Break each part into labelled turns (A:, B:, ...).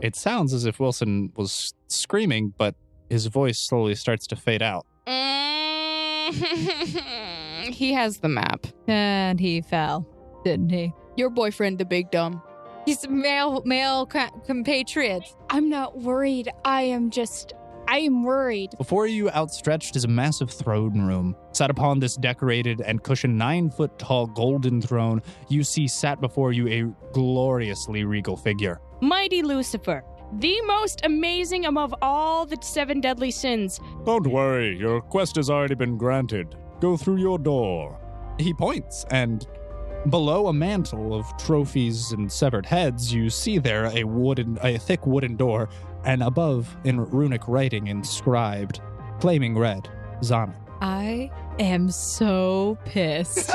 A: It sounds as if Wilson was screaming, but his voice slowly starts to fade out.
B: He has the map.
C: And he fell, didn't he?
B: Your boyfriend, the big dumb.
C: He's a male compatriot.
D: I'm not worried. I am worried.
A: Before you, outstretched, is a massive throne room. Sat upon this decorated and cushioned 9-foot-tall golden throne, you see sat before you a gloriously regal figure.
B: Mighty Lucifer, the most amazing of all the 7 deadly sins.
A: Don't worry, your quest has already been granted. Go through your door. He points, and below a mantle of trophies and severed heads, you see there a thick wooden door, and above, in runic writing inscribed, flaming red, Zana.
C: I am so pissed.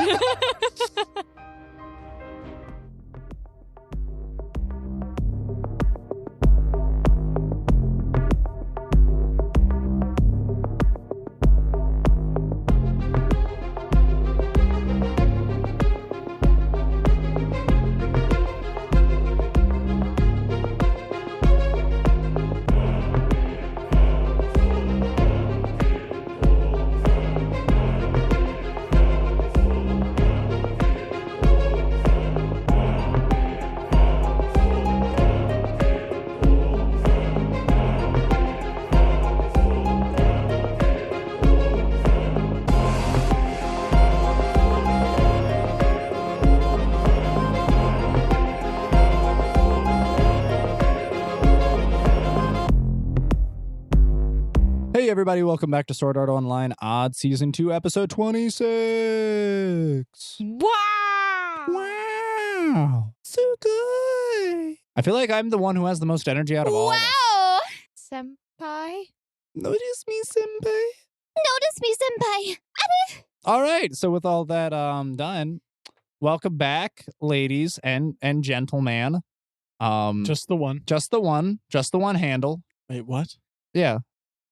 A: Hey everybody, welcome back to Sword Art Online Odd Season 2, Episode 26. Wow. So good. I feel like I'm the one who has the most energy out of all of us.
D: Wow! Senpai?
A: Notice me, senpai.
D: Notice me, senpai.
A: All right, so with all that done, welcome back, ladies and gentlemen.
E: Just the one.
A: Just the one handle.
E: Wait, what?
A: Yeah.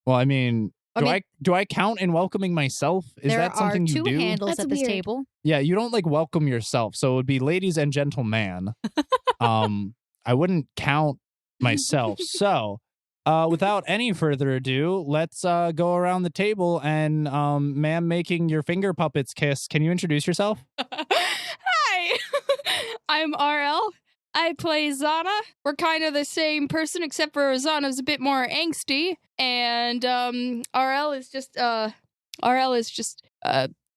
A: Well, I mean, do I count in welcoming myself? Is that something you do?
C: There are 2 handles
D: That's
C: at this
D: weird.
C: table.
A: Yeah, you don't welcome yourself. So it would be ladies and gentlemen. I wouldn't count myself. So without any further ado, let's go around the table and ma'am making your finger puppets kiss. Can you introduce yourself?
B: Hi, I'm RL. I play Zana. We're kind of the same person, except for Zana's a bit more angsty, and RL is just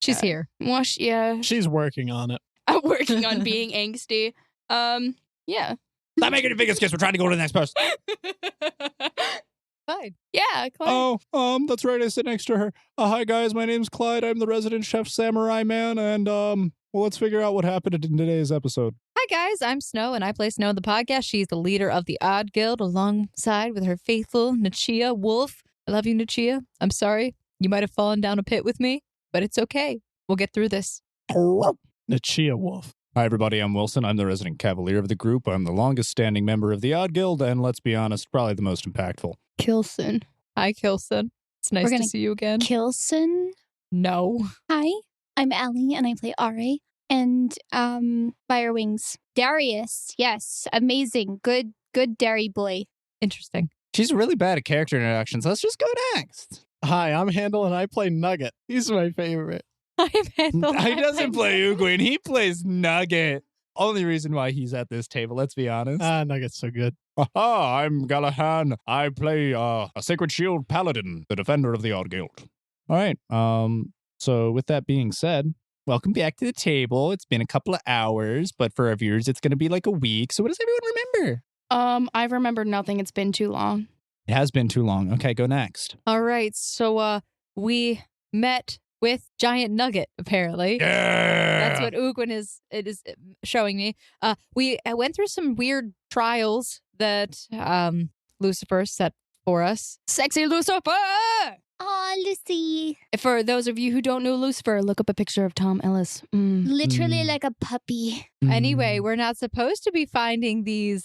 C: She's here.
B: well, yeah,
E: She's working on it.
B: I'm working on being angsty. Yeah.
A: Stop making your fingers kiss. We're trying to go to the next person.
C: Fine.
B: Yeah, Clyde.
A: Oh, that's right. I sit next to her. Hi, guys. My name's Clyde. I'm the resident chef samurai man, and well, let's figure out what happened in today's episode.
C: Hi, guys. I'm Snow, and I play Snow in the podcast. She's the leader of the Odd Guild alongside with her faithful Nachia Wolf. I love you, Nachia. I'm sorry. You might have fallen down a pit with me, but it's okay. We'll get through this.
E: Nachia Wolf.
A: Hi, everybody. I'm Wilson. I'm the resident cavalier of the group. I'm the longest standing member of the Odd Guild, and let's be honest, probably the most impactful.
B: Kilson.
C: Hi, Kilson. It's nice to see you again.
D: Kilson?
C: No.
D: Hi, I'm Ellie, and I play Ari. And Fire Wings. Darius, yes, amazing. Good dairy boy.
C: Interesting.
A: She's really bad at character introductions. Let's just go next.
E: Hi, I'm Handel, and I play Nugget. He's my favorite.
C: I'm Handel.
A: He doesn't play Uguin. He plays Nugget. Only reason why he's at this table, let's be honest.
E: Nugget's so good.
A: Aha, I'm Galahan. I play a Sacred Shield Paladin, the defender of the Odd Guild. All right. So with that being said, welcome back to the table. It's been a couple of hours, but for our viewers, it's going to be like a week. So what does everyone remember?
B: I remember nothing. It's been too long.
A: It has been too long. Okay, go next.
C: All right. So we met with Giant Nugget, apparently.
A: Yeah!
C: That's what Ugwin is showing me. We went through some weird trials that Lucifer set for us.
B: Sexy Lucifer!
D: Aw, Lucy.
B: For those of you who don't know Lucifer, look up a picture of Tom Ellis.
D: Literally like a puppy.
C: Anyway, we're not supposed to be finding these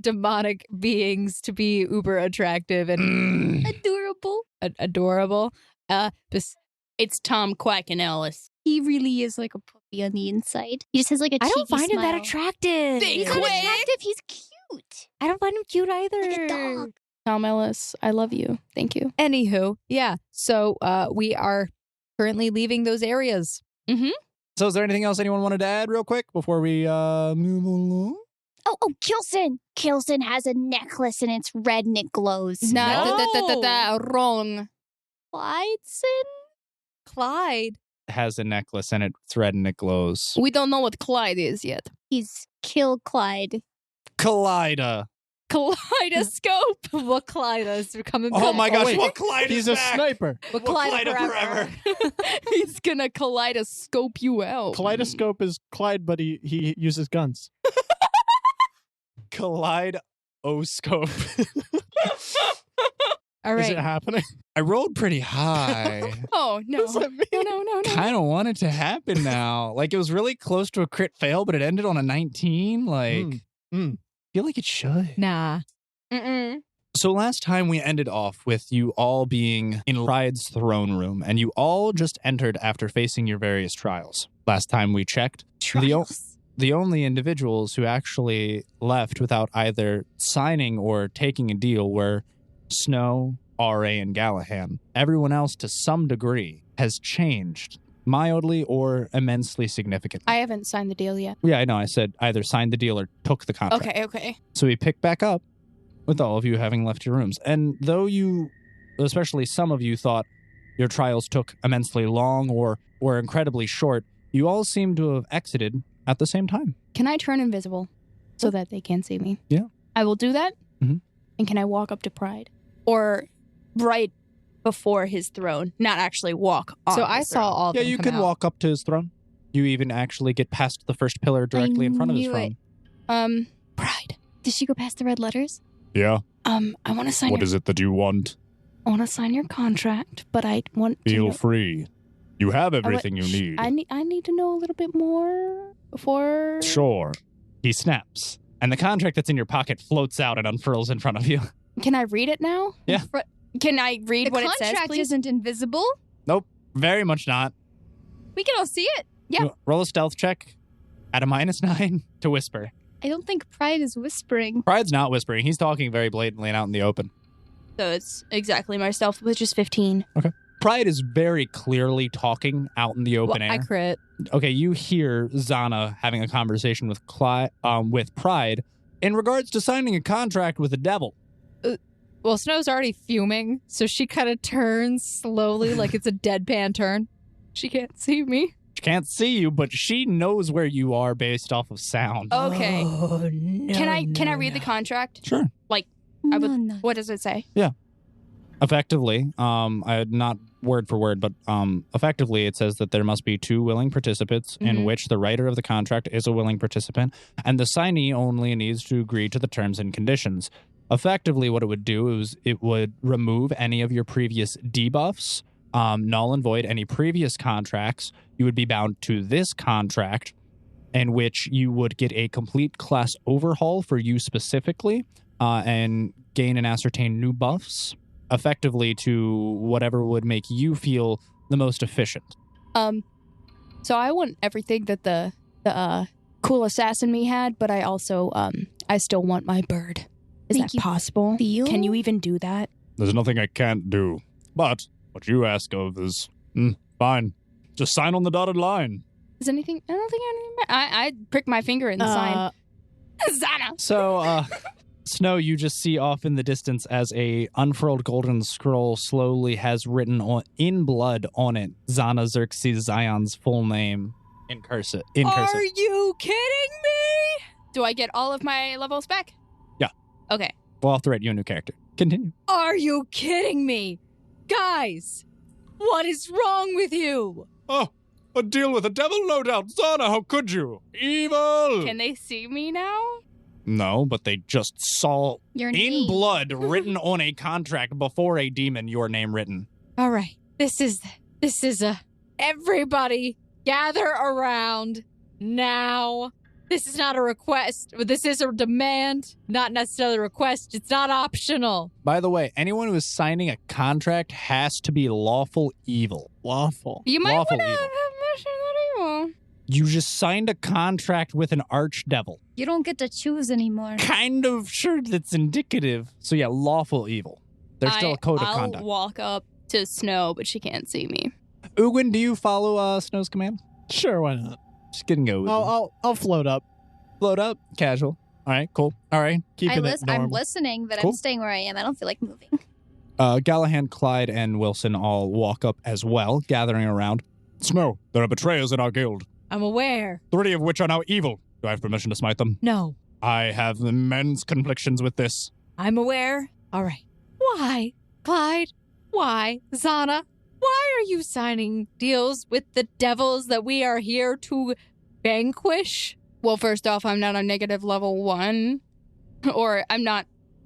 C: demonic beings to be uber attractive and
D: Adorable.
B: It's Tom Quack and Ellis.
D: He really is like a puppy on the inside. He just has like a
C: I
D: cheeky
C: don't find him that
D: smile.
C: attractive.
B: Think
D: He's not
B: Quack.
D: attractive. He's cute.
C: I don't find him cute either.
D: Like a dog.
B: Tom Ellis, I love you. Thank you.
C: Anywho, yeah. So we are currently leaving those areas.
B: Mm-hmm.
A: So is there anything else anyone wanted to add real quick before we move along?
D: Oh, Kilson. Kilson has a necklace and it's red and it glows.
B: Wrong.
D: Clydeson?
C: Clyde.
A: Has a necklace and it's red and it glows.
B: We don't know what Clyde is yet.
D: He's Kill Clyde.
A: Kaleida.
B: Kaleidoscope.
C: What Clyde is coming back.
A: Oh my gosh,
E: wait.
A: what Clyde
E: He's
A: is
E: a
A: back?
E: sniper.
C: What
A: What
C: Clyde
A: Clyde
C: forever.
B: He's gonna kaleidoscope you out.
E: Kaleidoscope is Clyde, but he uses guns.
A: Kaleidoscope.
C: All
E: Is it
C: right.
E: happening?
A: I rolled pretty high.
B: Oh no.
E: What does that mean?
B: No.
A: Kind of want it to happen now. Like, it was really close to a crit fail, but it ended on a 19. Like,
E: Mm.
A: I feel like it should.
C: Nah.
B: Mm-mm.
A: So last time we ended off with you all being in Pride's throne room, and you all just entered after facing your various trials. Last time we checked, the only individuals who actually left without either signing or taking a deal were Snow, R.A., and Gallahan. Everyone else, to some degree, has changed, mildly or immensely significantly.
B: I haven't signed the deal yet.
A: Yeah, I know. I said either signed the deal or took the contract.
B: Okay.
A: So we pick back up with all of you having left your rooms. And though you, especially some of you, thought your trials took immensely long or were incredibly short, you all seem to have exited at the same time.
B: Can I turn invisible so that they can't see me?
A: Yeah.
B: I will do that.
A: Mhm.
B: And can I walk up to Pride? Or right before his throne, not actually walk on
C: So
B: his
C: I saw
B: throne.
C: all of
A: Yeah,
C: them
A: you
C: come
A: can
C: out.
A: walk up to his throne. You even actually get past the first pillar directly in front of his
D: knew
A: throne.
B: Pride.
D: Did she go past the red letters?
A: Yeah.
B: I want to sign
A: Is it that you want?
B: I want to sign your contract, but I want to know,
A: free. You have
B: I need to know a little bit more before.
A: Sure. He snaps. And the contract that's in your pocket floats out and unfurls in front of you.
B: Can I read it now?
A: Yeah.
B: Can I read
D: The
B: what it says,
D: contract
B: please?
D: isn't invisible.
A: Nope. Very much not.
D: We can all see it.
B: Yeah.
A: Roll a stealth check at a -9 to whisper.
D: I don't think Pride is whispering.
A: Pride's not whispering. He's talking very blatantly and out in the open.
B: So it's exactly my stealth, which is 15.
A: Pride is very clearly talking out in the open
C: Well,
A: air.
C: I crit.
A: Okay, you hear Zana having a conversation with with Pride in regards to signing a contract with the devil.
C: Well, Snow's already fuming, so she kind of turns slowly like it's a deadpan turn.
B: She can't see me.
A: She can't see you, but she knows where you are based off of sound.
B: Okay.
C: Oh, no.
B: Can I read the contract?
A: Sure.
B: I would-
D: No.
B: What does it say?
A: Effectively, not word for word, but effectively it says that there must be 2 willing participants in
B: Mhm.
A: which the writer of the contract is a willing participant, and the signee only needs to agree to the terms and conditions. Effectively, what it would do is it would remove any of your previous debuffs, null and void any previous contracts. You would be bound to this contract, in which you would get a complete class overhaul for you specifically, and gain and ascertain new buffs, effectively to whatever would make you feel the most efficient.
B: So I want everything that the cool assassin me had, but I also I still want my bird. Is
D: Make
B: that
D: you
B: possible?
D: feel?
B: Can you even do that?
A: There's nothing I can't do, but what you ask of is fine. Just sign on the dotted line.
B: Is anything? I don't think anything. I prick my finger and sign. Zana.
A: So, Snow, you just see off in the distance as a unfurled golden scroll slowly has written in blood on it Zana Xerxes Zion's full name in cursive.
B: Are you kidding me? Do I get all of my levels back?
A: Yeah.
B: Okay.
A: Well, I'll thread you a new character. Continue.
C: Are you kidding me? Guys, what is wrong with you?
A: Oh, a deal with the devil, no doubt. Zana, how could you? Evil!
B: Can they see me now?
A: No, but they just saw
D: Your
A: in
D: name.
A: blood written on a contract before a demon your name written.
C: All right. This is everybody gather around now. This is not a request. This is a demand, not necessarily a request. It's not optional.
A: By the way, anyone who is signing a contract has to be lawful evil.
E: Lawful.
B: You might want
A: Lawful
B: to
A: evil.
B: have mission that evil.
A: You just signed a contract with an archdevil.
D: You don't get to choose anymore.
A: Kind of sure that's indicative. So yeah, lawful evil. There's still a code of conduct.
B: I'll walk up to Snow, but she can't see me.
A: Ugin, do you follow Snow's command?
E: Sure, why not?
A: Just getting go with it.
E: I'll float up.
A: Float up, casual. All right, cool. All right.
E: Keeping it normal.
D: I'm listening, but
A: Cool.
D: I'm staying where I am. I don't feel like moving.
A: Gallahan, Clyde, and Wilson all walk up as well, gathering around. Snow, there are betrayers in our guild,
C: I'm aware.
A: 3 of which are now evil. Do I have permission to smite them?
C: No,
A: I have immense conflictions with this.
C: I'm aware. All right. Why, Clyde? Why, Zana? Why are you signing deals with the devils that we are here to vanquish?
B: Well, first off, I'm not on negative level 1, or I'm not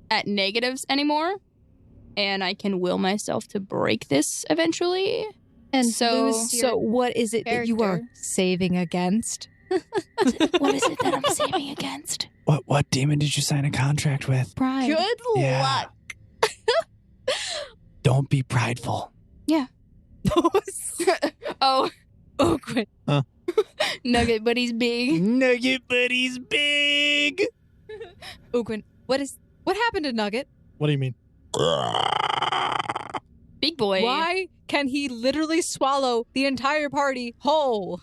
B: at negatives anymore, and I can will myself to break this eventually.
D: And
B: So-
D: lose your
C: So what is it that you are
D: character.
C: saving against?
B: What is it that I'm saving against?
A: What demon did you sign a contract with?
B: Pride.
D: Good
A: Yeah.
D: luck.
A: Don't be prideful.
B: Oh,
C: Oakwood.
B: Nugget, but he's big.
A: Nugget Buddy's big.
C: Oakwood. What happened to Nugget?
E: What do you mean?
B: Big boy.
C: Why can he literally swallow the entire party whole?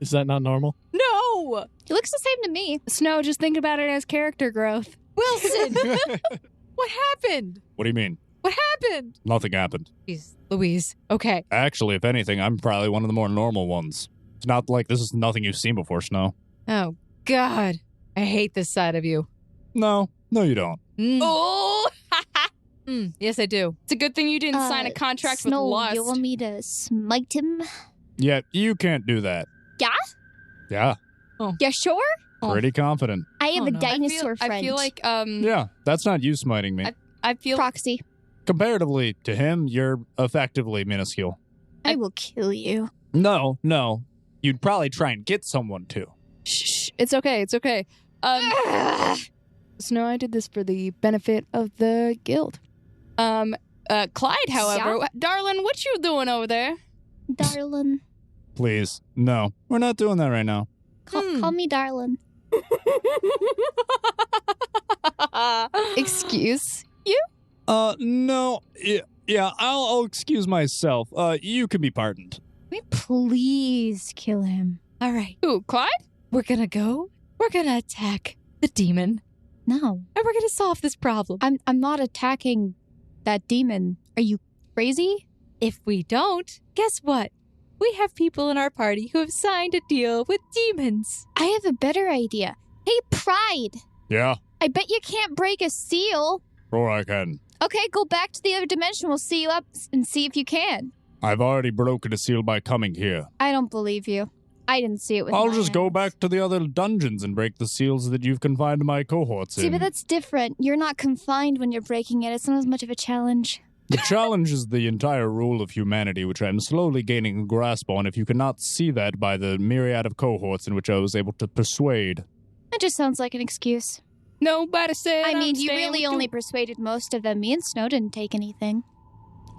E: Is that not normal?
C: No!
D: He looks the same to me.
B: Snow, just think about it as character growth.
C: Wilson! What happened?
A: What do you mean?
C: What happened?
A: Nothing happened.
C: Jeez, Louise. Okay.
A: Actually, if anything, I'm probably one of the more normal ones. It's not like this is nothing you've seen before, Snow.
C: Oh, God. I hate this side of you.
A: No, you don't.
B: Oh!
C: Yes, I do.
B: It's a good thing you didn't sign a contract with
D: Snow,
B: Lust.
D: you want me to smite him?
A: Yeah, you can't do that.
D: Yeah?
A: Yeah,
D: Yeah, sure?
C: Oh.
A: pretty confident.
D: I have
C: Oh,
D: a
C: no.
D: dinosaur friend.
B: I feel like,
A: Yeah, that's not you smiting me.
B: I feel
D: Proxy.
A: Comparatively to him, you're effectively minuscule.
D: I will kill you.
A: No. You'd probably try and get someone to.
B: Shh, it's okay. Snow, I did this for the benefit of the guild. Clyde, however, darling, what you doing over there?
D: Darlin'.
A: Please. No, we're not doing that right now.
D: Call me darlin'.
B: Excuse?
A: No. Yeah, I'll excuse myself. You can be pardoned.
D: Can we please kill him?
C: All right.
B: Who, Clyde?
C: We're gonna go. We're gonna attack the demon.
D: No.
C: And we're gonna solve this problem.
D: I'm not attacking that demon. Are you crazy?
C: If we don't, guess what? We have people in our party who have signed a deal with demons.
D: I have a better idea. Hey, Pride.
A: Yeah,
D: I bet you can't break a seal.
A: sure I can.
D: Okay, go back to the other dimension. We'll see you up and see if you can.
A: I've already broken a seal by coming here.
D: I don't believe you. I didn't see it with
A: I'll
D: my
A: just go
D: eyes.
A: back to the other dungeons and break the seals that you've confined my cohorts
D: See,
A: in.
D: but that's different. You're not confined when you're breaking it. It's not as much of a challenge.
A: The challenge is the entire rule of humanity, which I'm slowly gaining a grasp on, if you cannot see that by the myriad of cohorts in which I was able to persuade.
D: That just sounds like an excuse.
B: Nobody said
D: I mean,
B: I'm
D: you
B: staying
D: really
B: with
D: only
B: you.
D: persuaded most of them. Me and Snow didn't take anything.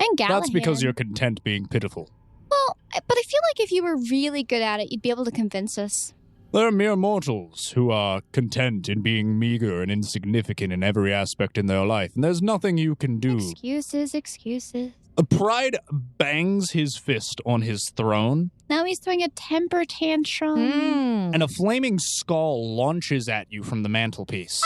D: And Gallahan.
A: That's because you're content being pitiful.
D: Well, but I feel like if you were really good at it, you'd be able to convince us.
A: They're mere mortals who are content in being meager and insignificant in every aspect in their life, and there's nothing you can do.
D: Excuses.
A: Pride bangs his fist on his throne,
D: Now he's throwing a temper tantrum.
A: and a flaming skull launches at you from the mantelpiece.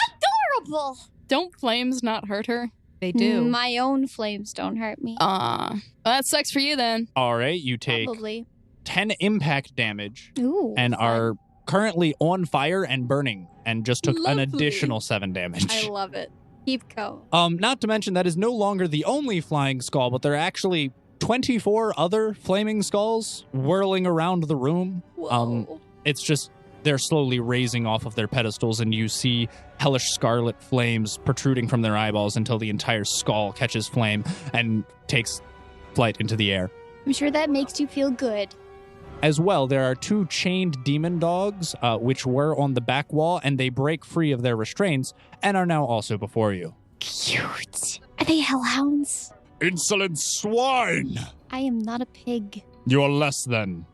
D: Horrible.
B: Don't flames not hurt her?
C: They do.
D: My own flames don't hurt me.
B: Well, that sucks for you then.
A: All right, you take
D: Probably.
A: 10 impact damage
D: Ooh.
A: and are currently on fire and burning, and just took an
B: Lovely.
A: additional 7 damage.
D: I love it. Keep going.
A: Not to mention that is no longer the only flying skull, but there are actually 24 other flaming skulls whirling around the room.
B: Whoa.
A: It's just they're slowly raising off of their pedestals, and you see hellish scarlet flames protruding from their eyeballs until the entire skull catches flame and takes flight into the air.
D: I'm sure that makes you feel good.
A: As well, there are 2 chained demon dogs, which were on the back wall, and they break free of their restraints and are now also before you.
D: Cute. Are they hellhounds?
A: Insolent swine!
D: I am not a pig.
A: You're less than.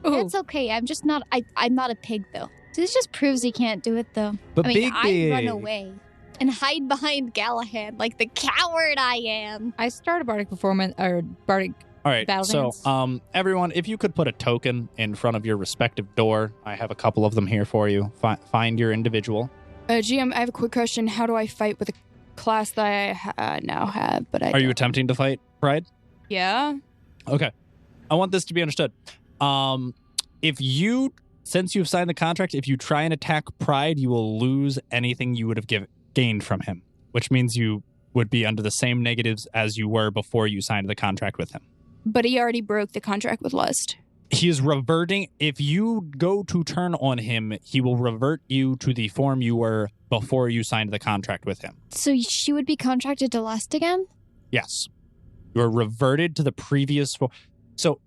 B: Ooh.
D: It's okay. I'm just not. I'm not a pig though. So this just proves he can't do it though.
A: But
D: I mean,
A: Big
D: I run
A: Big-
D: away and hide behind Galahad like the coward I am.
C: I start a bardic performance or bardic.
A: All right,
C: Battle
A: so
C: dance.
A: everyone, if you could put a token in front of your respective door, I have a couple of them here for you. Find your individual.
B: GM, I have a quick question. How do I fight with a class that I now have? But
A: Are you attempting to fight Pride?
B: Yeah.
A: Okay. I want this to be understood. Since you've signed the contract, if you try and attack Pride, you will lose anything you would have gained from him, which means you would be under the same negatives as you were before you signed the contract with him.
B: But he already broke the contract with Lust.
A: He is reverting. If you go to turn on him, he will revert you to the form you were before you signed the contract with him.
D: So she would be contracted to Lust again?
A: Yes. You are reverted to the previous form. So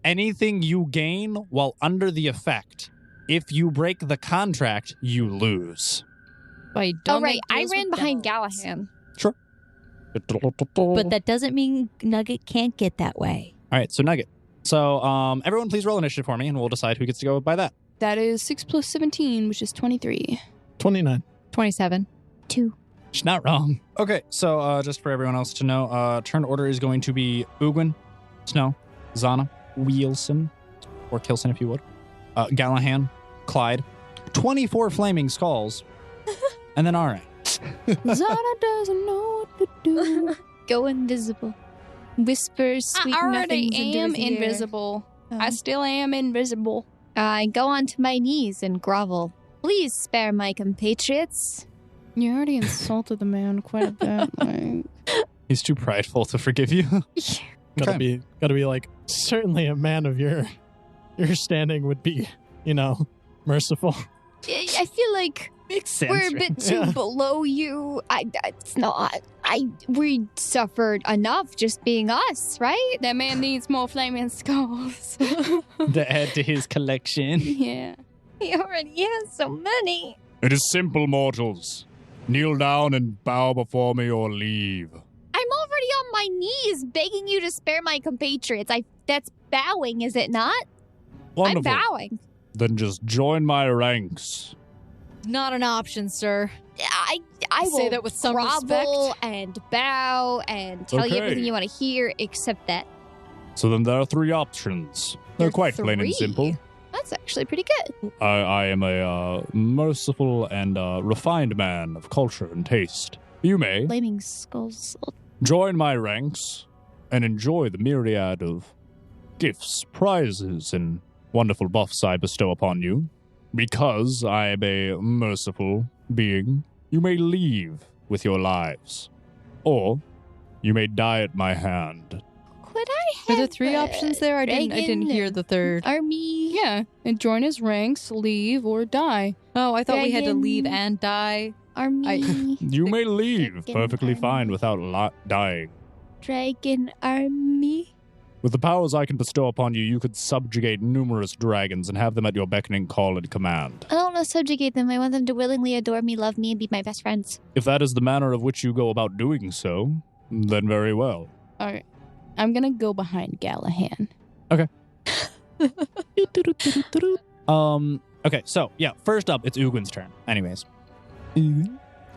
A: anything you gain while under the effect, if you break the contract, you lose.
C: But
D: Oh, right. I ran behind Galahad.
C: But that doesn't mean Nugget can't get that way.
A: All right, so Nugget. So everyone please roll initiative for me, and we'll decide who gets to go by that.
B: That is 6 plus 17, which is 23.
E: 29.
C: 27.
D: 2.
A: She's not wrong. Okay, so just for everyone else to know, turn order is going to be Ugwin, Snow, Zana, Wheelson, or Kilson if you would, Gallahan, Clyde, 24 flaming skulls, and then Ara.
B: Zana doesn't know what to do.
D: Go invisible. Whisper sweet
B: I
D: nothings
B: already
D: into
B: am
D: his ear.
B: invisible.
D: Oh.
B: I still am invisible.
D: I go onto my knees and grovel. Please spare my compatriots.
B: You already insulted the man quite a bit. Like,
A: He's too prideful to forgive you.
E: Gotta
A: Okay.
E: be like, certainly a man of your standing would be, merciful.
D: I feel like
A: Makes sense.
D: we're a
A: right?
D: bit too
E: Yeah.
D: below you. It's not. We suffered enough just being us, right?
B: that man needs more flaming skulls.
A: To add to his collection.
B: Yeah.
D: He already has so many.
A: It is simple, mortals. Kneel down and bow before me or leave.
D: I'm already on my knees begging you to spare my compatriots. That's bowing, is it not?
A: Wonderful.
D: I'm bowing.
A: Then just join my ranks.
C: Not an option, sir.
D: I will
C: Say that with some
D: grovel
C: respect.
D: and bow and tell you
A: Okay.
D: everything you want to hear except that.
A: So then there are 3 options. They're
D: There are
A: quite plain and
D: 3?
A: simple.
D: That's actually pretty good.
A: I am a merciful and refined man of culture and taste. You may
D: Flaming skulls.
A: join my ranks and enjoy the myriad of gifts, prizes, and wonderful buffs I bestow upon you. Because I am a merciful being, you may leave with your lives. Or you may die at my hand.
D: Could I
C: Are
D: have
C: there 3 options there? I didn't
D: dragon
C: hear the third.
D: army?
B: Yeah. And join his ranks, leave, or die.
C: Oh, I thought we had to leave
D: Dragon.
C: and die.
D: Army.
A: You may leave
D: Dragon
A: perfectly
D: army.
A: fine without dying.
D: Dragon army.
A: With the powers I can bestow upon you, you could subjugate numerous dragons and have them at your beckoning call and command.
D: I don't want to subjugate them. I want them to willingly adore me, love me, and be my best friends.
A: If that is the manner of which you go about doing so, then very well.
B: All right. I'm going to go behind Gallahan.
A: Okay, so, yeah, first up, it's Ugwin's turn. Anyways.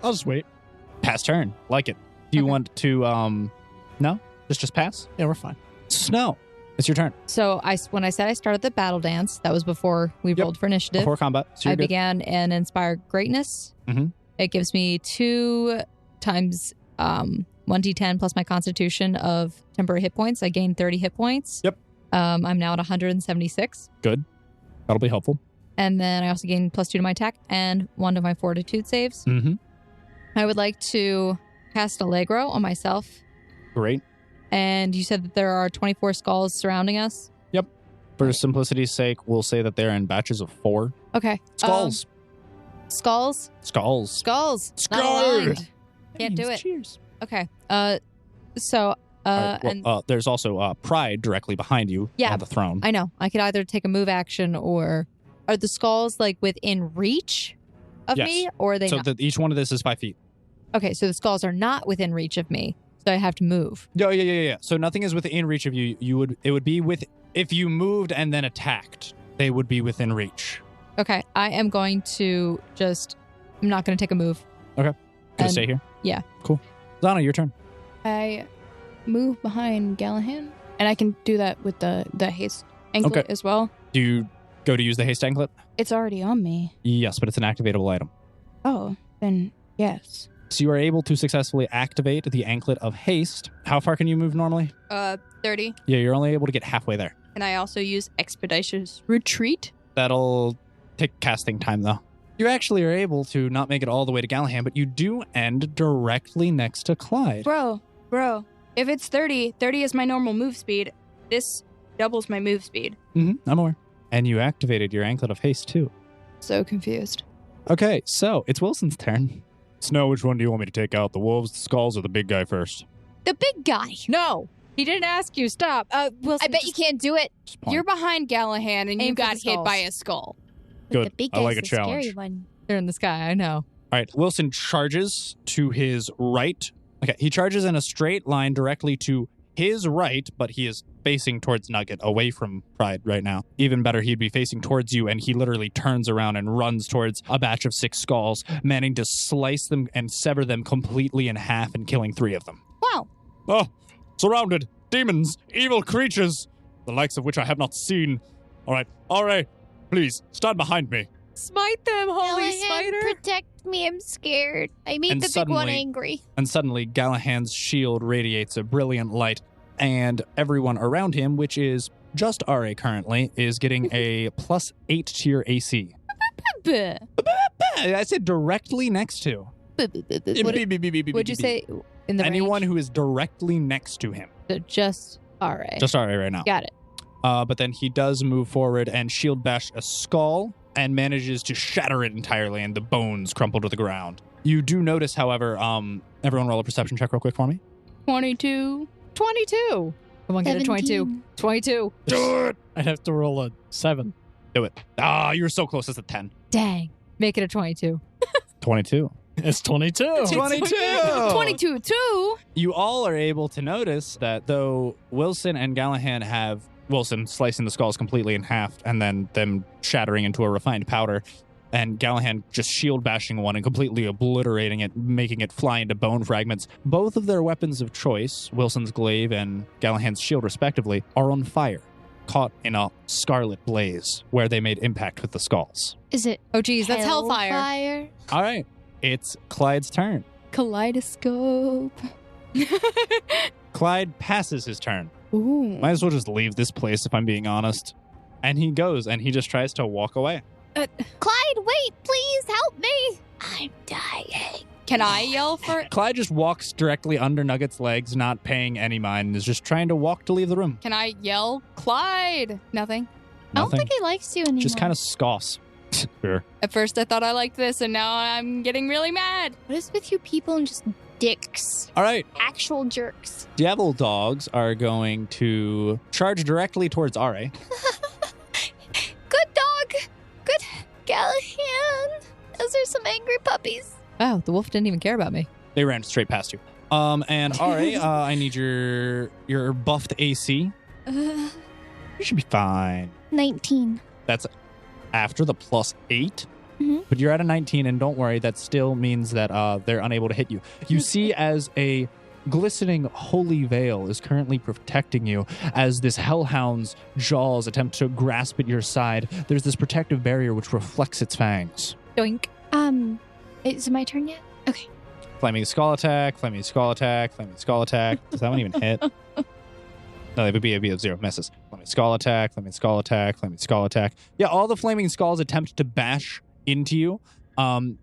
E: I'll just wait.
A: Pass turn. Like it. Do you
C: Okay.
A: want to, no? Just pass?
E: Yeah, we're fine.
A: Snow. It's your turn.
C: So when I said I started the battle dance, that was before we
A: Yep.
C: rolled for initiative.
A: Before combat. So
C: I
A: you're good.
C: began an Inspire Greatness.
A: Mhm.
C: It gives me 2 times 1d10 plus my Constitution of temporary hit points. I gained 30 hit points.
A: Yep.
C: I'm now at 176.
A: Good. That'll be helpful.
C: And then I also gained +2 to my attack and 1 to my Fortitude saves.
A: Mm-hmm.
C: I would like to cast Allegro on myself.
A: Great.
C: And you said that there are 24 skulls surrounding us.
A: For simplicity's sake, we'll say that they're in batches of 4.
C: Okay.
A: Skulls.
C: Skulls.
A: Skulls.
C: Skulls. Not
A: Skulls.
C: aligned. Can't do it.
A: Cheers.
C: Okay. So and
A: There's also Pride directly behind you
C: Yeah.
A: on the throne.
C: I know I could either take a move action or are the skulls like within reach of
A: Yes.
C: me or are they
A: so
C: not?
A: each one of this is 5 feet.
C: Okay, so the skulls are not within reach of me, so I have to move.
A: Yeah. So nothing is within reach of you. It would be with if you moved and then attacked. they would be within reach.
C: Okay, I am going to I'm not going to take a move.
A: Gonna
C: And-
A: stay here?
C: yeah.
A: Cool. Zana, your turn.
B: I move behind Gallahan, and I can do that with the haste anklet
A: Okay.
B: as well.
A: Do you go to use the haste anklet?
B: It's already on me.
A: Yes, but it's an activatable item.
B: Oh, then yes.
A: So you are able to successfully activate the anklet of haste. How far can you move normally?
B: 30.
A: Yeah, you're only able to get halfway there.
B: Can I also use expeditious retreat?
A: That'll take casting time, though. You actually are able to not make it all the way to Gallahan, but you do end directly next to Clyde.
B: Bro, if it's 30 is my normal move speed. This doubles my move speed.
A: I'm aware. And you activated your anklet of haste, too.
B: So confused.
A: Okay, so it's Wilson's turn. Snow, which one do you want me to take out? The wolves, the skulls, or the big guy first?
D: The big guy.
C: No, he didn't ask you. Stop. Wilson,
D: I bet you can't do it.
A: Just point.
B: You're behind Gallahan, and you
C: Aim for
B: got
C: the
B: hit
C: skulls.
B: by a skull.
D: But
A: Good.
D: The big
A: I
D: guy's
A: like a
D: the
A: challenge.
D: scary one.
C: They're in the sky. I know.
A: All right, Wilson charges to his right. Okay, he charges in a straight line directly to his right, but he is facing towards Nugget, away from Pride right now. Even better, he'd be facing towards you, and he literally turns around and runs towards a batch of 6 skulls, managing to slice them and sever them completely in half and killing 3 of them.
D: Wow.
A: Oh, surrounded. Demons, evil creatures, the likes of which I have not seen. All right, R.A., please, stand behind me.
C: Smite them, holy
D: Callahan,
C: spider.
D: protect me. I'm scared. I made
A: And
D: the big one
A: suddenly-
D: angry.
A: And suddenly, Gallahan's shield radiates a brilliant light, and everyone around him, which is just R.A. currently, is getting a +8 to your AC. I said directly next to.
C: Would you say in the
A: Anyone who is directly next to him.
C: range? Just R.A.
A: Just R.A. right now.
C: Got it.
A: But then he does move forward and shield bash a skull and manages to shatter it entirely, and the bones crumple to the ground. You do notice, however, everyone roll a perception check real quick for me.
B: 22.
C: 22. Come on, get a 22.
D: 17.
C: 22.
A: Do it!
E: I'd have to roll a 7.
A: Do it. Ah, you were so close. It's a 10.
C: Dang. Make it a 22.
A: 22.
E: It's 22.
B: 22 too.
A: You all are able to notice that though Wilson and Gallahan have Wilson slicing the skulls completely in half and then them shattering into a refined powder, and Gallahan just shield bashing one and completely obliterating it, making it fly into bone fragments. Both of their weapons of choice, Wilson's glaive and Gallahan's shield respectively, are on fire, caught in a scarlet blaze where they made impact with the skulls.
D: Is it
C: Oh, geez, that's hellfire.
D: hellfire?
A: All right, it's Clyde's turn.
B: Kaleidoscope.
A: Clyde passes his turn.
B: Ooh.
A: Might as well just leave this place if I'm being honest. And he goes and he just tries to walk away.
D: Clyde, wait, please help me. I'm dying.
B: Can I yell for?
A: Clyde just walks directly under Nugget's legs, not paying any mind, and is just trying to walk to leave the room.
B: Can I yell, Clyde? Nothing.
D: I don't
A: Nothing.
D: think he likes you anymore.
A: Just kind of scoffs. Sure.
B: At first, I thought I liked this, and now I'm getting really mad.
D: What is with you people and just dicks?
A: All right.
D: Actual jerks.
A: Devil dogs are going to charge directly towards RA.
D: Good dog. Good Gallahan. Those are some angry puppies.
C: Wow, the wolf didn't even care about me.
A: They ran straight past you. And RA, I need your buffed AC. You should be fine.
D: 19.
A: That's after the +8.
D: Mhm.
A: But you're at a 19, and don't worry, that still means that they're unable to hit you. You see as a glistening holy veil is currently protecting you as this hellhound's jaws attempt to grasp at your side. There's this protective barrier which reflects its fangs.
C: Doink.
D: Is it my turn yet? Okay.
A: Flaming skull attack, flaming skull attack, flaming skull attack. Does that one even hit? No, it would be a 0. Misses. Flaming skull attack, flaming skull attack, flaming skull attack. Yeah, all the flaming skulls attempt to bash into you. And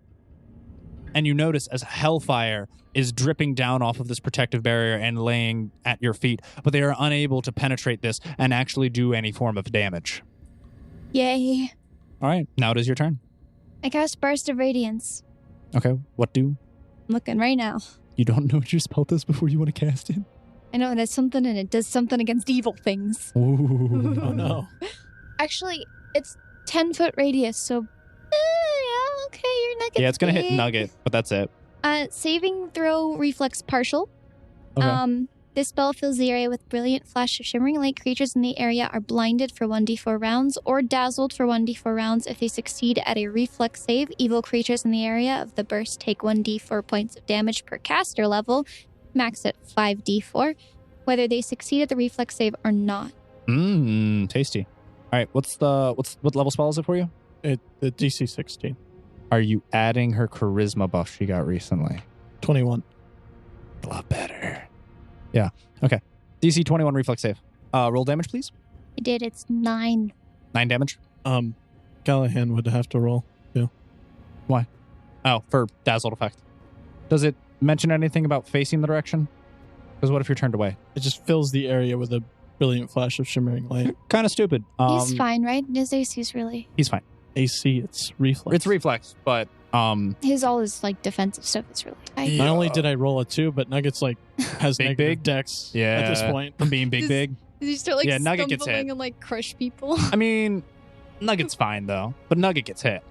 A: you notice as hellfire is dripping down off of this protective barrier and laying at your feet, but they are unable to penetrate this and actually do any form of damage.
D: Yay.
A: All right, now it is your turn.
D: I cast Burst of Radiance.
A: Okay, what do?
D: I'm looking right now.
A: You don't know what your spell does before you want to cast it?
D: I know it has something and it does something against evil things.
A: Ooh.
E: Oh, no.
D: Actually, it's 10-foot radius, so yeah, okay, you're Nugget.
A: Yeah, it's going to hit Nugget, but that's it.
D: Saving throw reflex partial.
A: Okay.
D: This spell fills the area with brilliant flash of shimmering light. Creatures in the area are blinded for 1d4 rounds or dazzled for 1d4 rounds. If they succeed at a reflex save, evil creatures in the area of the burst take 1d4 points of damage per caster level, max at 5d4, whether they succeed at the reflex save or not.
A: Tasty. All right, what level spell is it for you?
E: The DC 16.
A: Are you adding her charisma buff she got recently?
E: 21.
A: A lot better. Yeah. Okay. DC 21 reflex save. Roll damage, please.
D: I did. It's 9.
A: 9 damage.
E: Callahan would have to roll too.
A: Why? Oh, for dazzled effect. Does it mention anything about facing the direction? Because what if you're turned away?
E: It just fills the area with a brilliant flash of shimmering light.
A: Kind of stupid.
D: He's fine, right? His AC's really...
A: He's fine.
E: AC, it's reflex.
A: It's reflex, but
D: his all his like defensive stuff is really high.
A: Yeah.
E: Not only did I roll a 2, but Nuggets like has
A: Big,
E: negative
A: big?
E: dex
A: Yeah.
E: at this point.
A: from being big.
B: Does he start like
A: Yeah, Nugget gets
B: stumbling
A: hit.
B: and like crush people?
A: I mean, Nugget's fine though, but Nugget gets hit,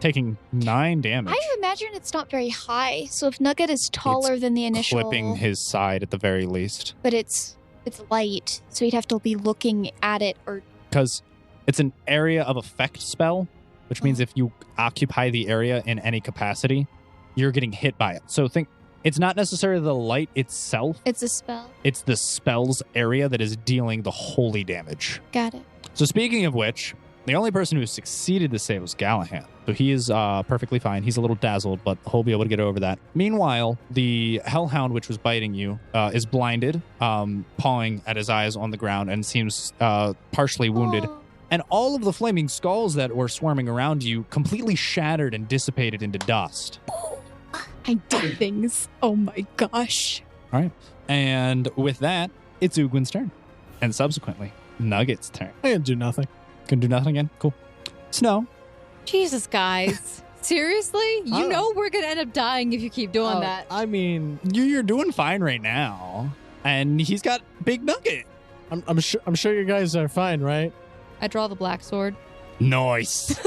A: taking 9 damage,
D: I imagine it's not very high. So if Nugget is taller than the initial,
A: clipping his side at the very least.
D: but it's light, so he'd have to be looking at it or
A: Because it's an area of effect spell, which means if you occupy the area in any capacity, you're getting hit by it. So think, it's not necessarily the light itself,
D: it's a spell.
A: it's the spell's area that is dealing the holy damage.
D: Got it.
A: So speaking of which, the only person who succeeded the save was Gallahan. So he is perfectly fine. He's a little dazzled, but he'll be able to get over that. Meanwhile, the hellhound, which was biting you, is blinded, pawing at his eyes on the ground, and seems partially wounded.
D: Oh.
A: And all of the flaming skulls that were swarming around you completely shattered and dissipated into dust.
B: I did things. Oh my gosh.
A: All right. And with that, it's Ugwin's turn. And subsequently, Nugget's turn.
E: I can do nothing.
A: Can do nothing again? Cool. Snow.
C: Jesus, guys. Seriously? You know we're going to end up dying if you keep doing that.
E: I mean,
A: You're doing fine right now. And he's got Big Nugget.
E: I'm sure you guys are fine, right?
C: I draw the black sword.
A: Nice.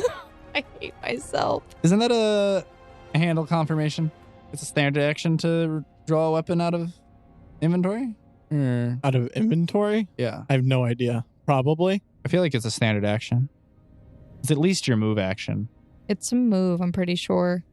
C: I hate myself.
A: Isn't that a handle confirmation? It's a standard action to draw a weapon out of inventory?
E: Out of inventory?
A: Yeah.
E: I have no idea. Probably.
A: I feel like it's a standard action. It's at least your move action.
C: It's a move, I'm pretty sure.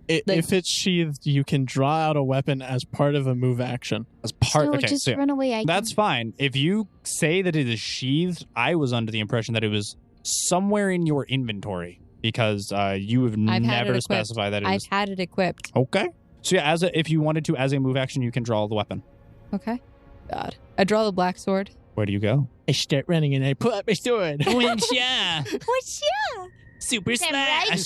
E: If it's sheathed, you can draw out a weapon as part of a move action.
A: As part,
D: So
A: okay,
D: just
A: so
D: run away.
A: that's fine. If you say that it is sheathed, I was under the impression that it was somewhere in your inventory because you have
C: I've had it
A: never
C: equipped.
A: specified that it
C: I've
A: is.
C: had it equipped.
A: Okay. So yeah, if you wanted to, as a move action, you can draw the weapon.
C: Okay. God. I draw the black sword.
A: Where do you go?
E: I start running and I pull out my sword.
A: yeah. Super slash.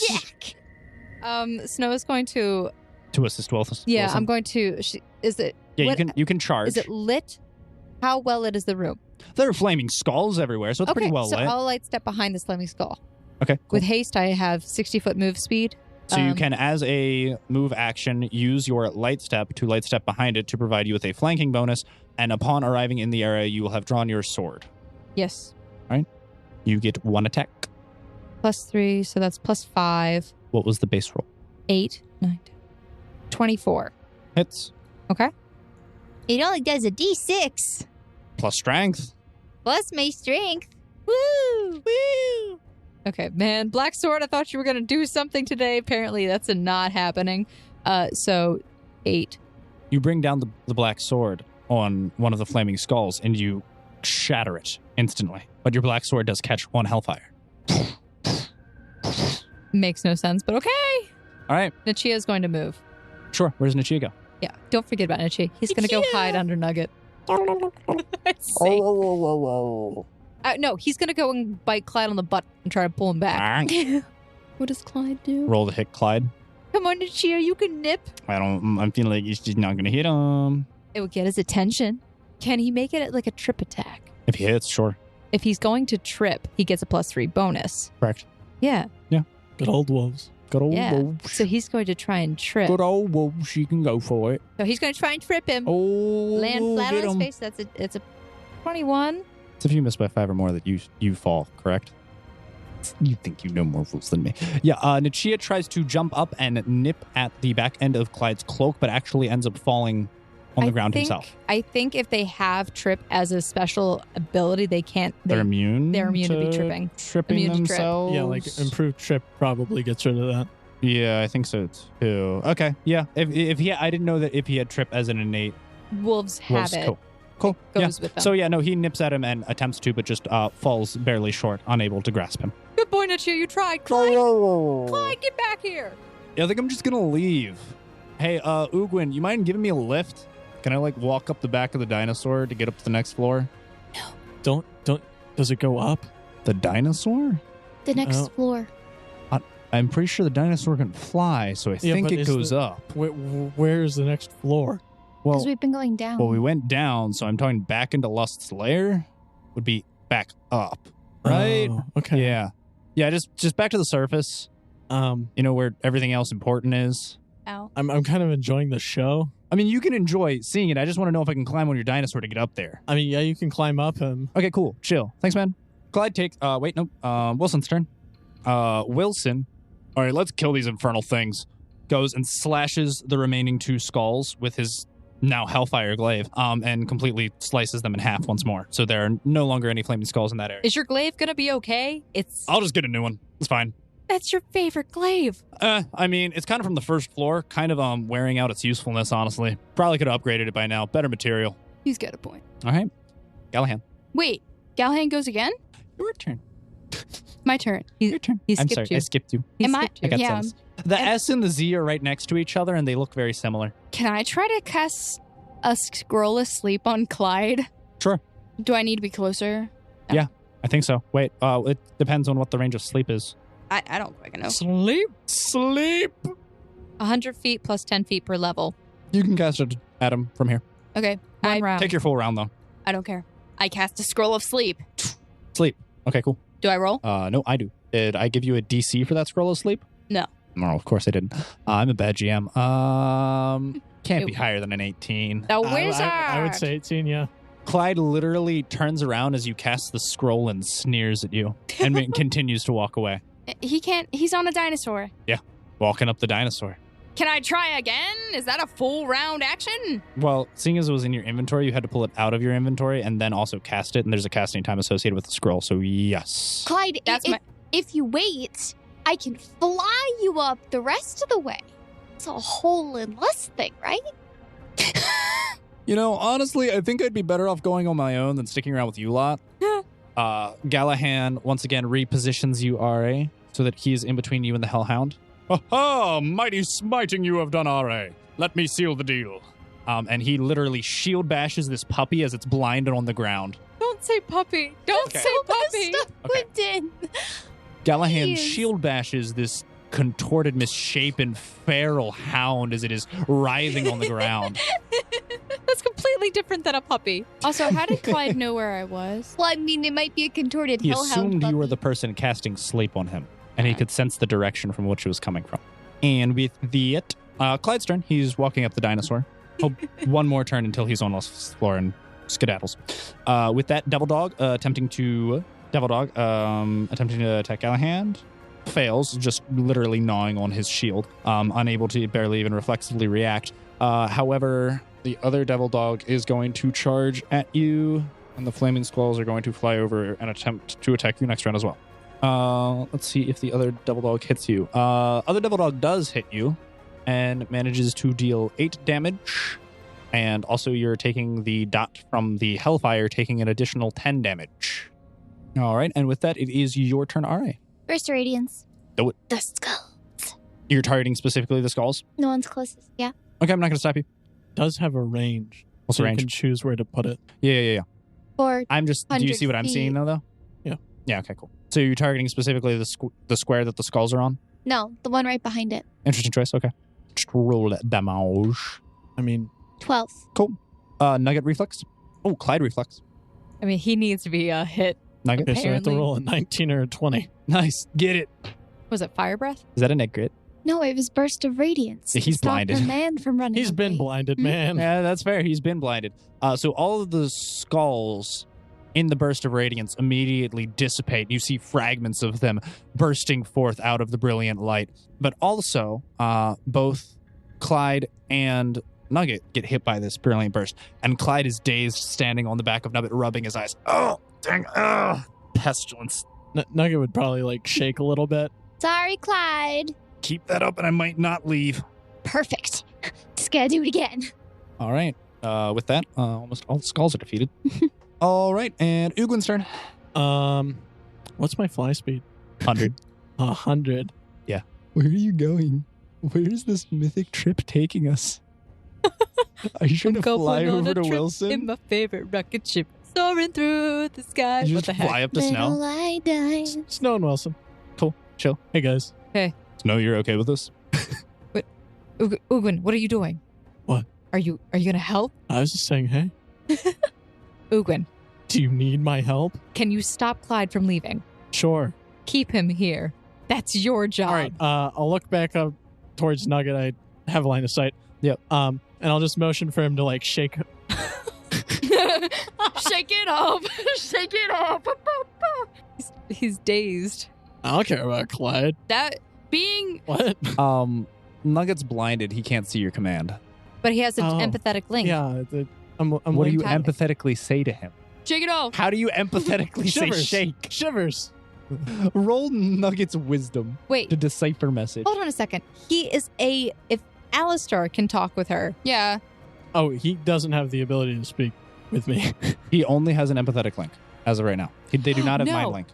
C: Snow is going to...
A: To assist Wilson.
C: Yeah, I'm going to... Is it...
A: Yeah,
C: what-
A: you can charge.
C: Is it lit? How well lit is the room?
A: There are flaming skulls everywhere, so it's pretty well
C: so
A: lit.
C: I'll light step behind this flaming skull.
A: Okay. Cool.
C: With haste, I have 60-foot move speed.
A: So you can, as a move action, use your light step to light step behind it to provide you with a flanking bonus. And upon arriving in the area, you will have drawn your sword.
C: Yes.
A: You get 1 attack.
C: +3, so that's +5.
A: What was the base roll?
C: 8, 9, 10, 24.
A: Hits.
C: Okay.
D: It only does a D6
A: Plus strength.
D: plus my strength. Woo! Woo!
C: Okay, man. Black sword, I thought you were going to do something today. Apparently, that's not happening. So 8.
A: You bring down the black sword on one of the flaming skulls, and you shatter it instantly. But your black sword does catch 1 hellfire.
C: Makes no sense, but okay.
A: All right.
C: Nichia's going to move.
A: Sure. Where's Nichia go?
C: Yeah, don't forget about Nichia. He's going to go hide under Nugget. No, he's going to go and bite Clyde on the butt and try to pull him back.
B: What does Clyde do?
A: Roll to hit Clyde.
C: Come on, Nichia, you can nip.
A: I'm feeling like he's just not going to hit him.
C: It would get his attention. Can he make it like a trip attack?
A: If he hits, sure.
C: If he's going to trip, he gets a +3 bonus.
A: Correct.
C: Yeah.
E: Good old wolves.
A: Good old
C: Yeah.
A: wolves.
C: So he's going to try and trip.
A: Good old wolves. You can go for it.
C: So he's going to try and trip him.
A: Oh,
C: Land flat on
A: get
C: his
A: him.
C: face. It's a 21.
A: It's if you miss by 5 or more that you fall, correct? You think you know more rules than me. Yeah, Nichia tries to jump up and nip at the back end of Clyde's cloak, but actually ends up falling on the ground himself.
C: I think if they have trip as a special ability, they can't.
A: They're immune.
C: They're immune to be tripping.
A: Tripping
C: Immune to trip.
A: themselves.
E: Yeah, like improved trip probably gets rid of that.
A: Yeah, I think so too. Okay, yeah. If he, I didn't know that if he had trip as an innate.
C: Wolves have it.
A: Cool.
C: Goes with them.
A: So yeah, no, he nips at him and attempts to, but just falls barely short, unable to grasp him.
C: Good boy, Nachia. You tried. Clyde, get back here.
A: Yeah, I think I'm just gonna leave. Hey, Ugwin, you mind giving me a lift? Can I like walk up the back of the dinosaur to get up to the next floor?
E: Don't. Does it go up?
A: The dinosaur?
D: The next
E: Oh.
D: floor.
A: I'm pretty sure the dinosaur can fly, so I think
E: but
A: it
E: is
A: goes
E: the-
A: up.
E: Where's the next floor?
D: Because
A: Well,
D: we've been going down.
A: we went down, so I'm talking back into Lust's lair would be back up, right?
E: Oh, okay.
A: Yeah, just back to the surface. You know where everything else important is.
C: Ow.
E: I'm kind of enjoying the show.
A: I mean, you can enjoy seeing it. I just want to know if I can climb on your dinosaur to get up there.
E: I mean, yeah, you can climb up him.
A: Okay, cool. Chill. Thanks, man. Clyde takes... wait, no. Wilson's turn. Wilson. All right, let's kill these infernal things. Goes and slashes the remaining 2 skulls with his now Hellfire Glaive, and completely slices them in half once more. So there are no longer any flaming skulls in that area.
C: Is your glaive gonna be okay?
A: I'll just get a new one. It's fine.
C: That's your favorite glaive.
A: I mean, it's kind of from the first floor, kind of wearing out its usefulness, honestly. Probably could have upgraded it by now. Better material.
B: He's got a point.
A: All right. Gallahan.
B: Wait, Galhan goes again?
A: Your turn.
B: My turn.
A: Your turn.
C: He
A: I'm
C: skipped
A: sorry.
C: you.
A: I skipped you.
C: He
B: Am I-
C: skipped you.
A: I got
B: Yeah.
A: sense. The S and the Z are right next to each other, and they look very similar.
B: Can I try to cast a scroll of sleep on Clyde?
A: Sure.
B: Do I need to be closer?
A: I think so. Wait, it depends on what the range of sleep is.
B: I don't fucking know.
A: Sleep.
C: 100 feet plus 10 feet per level.
A: You can cast it at him from here.
B: Okay,
C: One round.
A: Take your full round, though.
B: I don't care. I cast a scroll of sleep.
A: Sleep. Okay, cool.
B: Do I roll?
A: No, I do. Did I give you a DC for that scroll of sleep?
B: No.
A: No, of course I didn't. I'm a bad GM. Can't be higher than an 18.
B: The wizard.
E: I would say 18, yeah.
A: Clyde literally turns around as you cast the scroll and sneers at you and continues to walk away.
B: He can't. He's on a dinosaur.
A: Walking up the dinosaur.
B: Can I try again? Is that a full round action?
A: Well, seeing as it was in your inventory, you had to pull it out of your inventory and then also cast it, and there's a casting time associated with the scroll, so yes.
D: Clyde,
B: That's
D: if you wait, I can fly you up the rest of the way. It's a whole and less thing, right?
A: You know, honestly, I think I'd be better off going on my own than sticking around with you lot. Gallahan once again repositions you, RA, so that he is in between you and the Hellhound. Ha! Mighty smiting you have done, RA. Let me seal the deal. And he literally shield bashes this puppy as it's blinded on the ground.
C: Don't say puppy. Don't
A: Okay.
C: say puppy.
A: Okay.
D: Quentin.
A: Gallahan
D: Please.
A: shield bashes this contorted, misshapen, feral hound as it is writhing on the ground.
C: That's completely different than a puppy.
B: Also, how did Clyde know where I was?
D: Well, I mean, it might be a contorted
A: He
D: hellhound
A: assumed you were
D: puppy.
A: the person casting sleep on him, and he could sense the direction from which it was coming from. And with Clyde's turn, he's walking up the dinosaur. One more turn until he's on the floor and skedaddles. With that, Devil Dog attempting to attack Gallahan. Fails, just literally gnawing on his shield, unable to barely even reflexively react. However, the other Devil Dog is going to charge at you, and the Flaming Squalls are going to fly over and attempt to attack you next round as well. Let's see if the other Devil Dog hits you. Other Devil Dog does hit you and manages to deal 8 damage. And also you're taking the dot from the Hellfire, taking an additional 10 damage. All right, and with that, it is your turn, RA.
D: Burst Radiance.
A: Do it.
D: The skull.
A: You're targeting specifically the skulls?
D: No one's closest. Yeah.
A: Okay, I'm not going to stop you.
E: Does have a range.
A: What's
E: so
A: the
E: you can
A: range?
E: choose where to put it.
A: Yeah.
D: Or
A: I'm just, do you
D: 100
A: see what I'm seeing
D: feet.
A: though?
E: Yeah.
A: Yeah, okay, cool. So you're targeting specifically the square that the skulls are on?
D: no, the one right behind it.
A: Interesting choice, okay. Just roll that damage.
E: I mean,
D: 12.
A: Cool. Nugget reflex. Oh, Clyde reflex.
C: I mean, he needs to be hit.
A: Nugget.
E: okay, so I have to
C: Apparently.
E: roll a 19 or a 20.
A: Nice. Get it.
C: Was it fire breath?
A: Is that a net grit?
D: No, it was Burst of Radiance.
A: Yeah, he's
D: to stop
A: blinded.
D: the man from running
E: He's been
D: away.
E: blinded, man.
A: Yeah, that's fair. He's been blinded. So all of the skulls in the burst of radiance immediately dissipate. You see fragments of them bursting forth out of the brilliant light. But also, both Clyde and Nugget get hit by this brilliant burst, and Clyde is dazed, standing on the back of Nugget, rubbing his eyes. Oh, dang, pestilence.
E: Nugget would probably like shake a little bit.
D: Sorry, Clyde.
A: Keep that up and I might not leave.
D: Perfect. Just gotta do it again.
A: All right. With that, almost all the skulls are defeated. All right, and Uglin's turn.
E: What's my fly speed?
A: 100.
E: 100.
A: Yeah. Where are you going? Where is this mythic trip taking us? Are you trying to fly over to Wilson?
C: In my favorite rocket ship, soaring through the sky.
A: You
C: What
A: just
C: the heck?
A: fly up to
D: Little
A: Snow?
D: I die.
E: Snow and Wilson.
A: Cool. Chill.
E: Hey, guys.
A: Snow, you're okay with this?
C: Ugwin, what are you doing?
E: What?
C: Are you gonna help?
E: I was just saying, hey,
C: Ugwin,
E: do you need my help?
C: can you stop Clyde from leaving?
E: Sure.
C: Keep him here. That's your job.
E: All right. I'll look back up towards Nugget. I have a line of sight.
A: Yep.
E: And I'll just motion for him to like shake.
B: Shake it up. Shake it up.
C: He's dazed.
E: I don't care about Clyde.
B: That being
E: What?
A: Nugget's blinded. He can't see your command.
C: But he has an
E: Oh.
C: empathetic link.
E: Yeah. I'm
A: What do you
C: Tyler.
A: empathetically say to him?
B: shake it off.
A: How do you empathetically say
E: Shivers.
A: shake?
E: Shivers.
A: Roll Nugget's wisdom
C: Wait,
A: to decipher message.
C: hold on a second. He is if Alistar can talk with her.
B: Yeah.
E: Oh, he doesn't have the ability to speak with me.
A: He only has an empathetic link as of right now. They do not have
C: No.
A: mind link.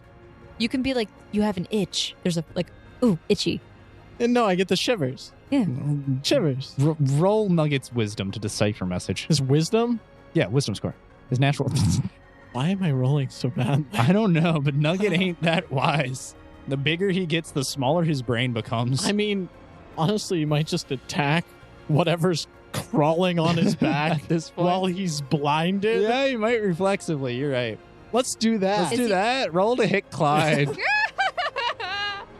C: You can be like, you have an itch. There's a ooh, itchy.
E: And no, I get the shivers. Shivers.
A: Roll Nugget's wisdom to decipher message.
E: His wisdom?
A: Yeah, wisdom score. His natural.
E: Why am I rolling so bad?
A: I don't know, but Nugget ain't that wise. The bigger he gets, the smaller his brain becomes.
E: I mean, honestly, you might just attack whatever's crawling on his back
A: At this point.
E: while he's blinded.
A: Yeah, you might reflexively. You're right.
E: Let's do that.
A: Let's
C: Is
A: do
C: he-
A: that. Roll to hit Clyde.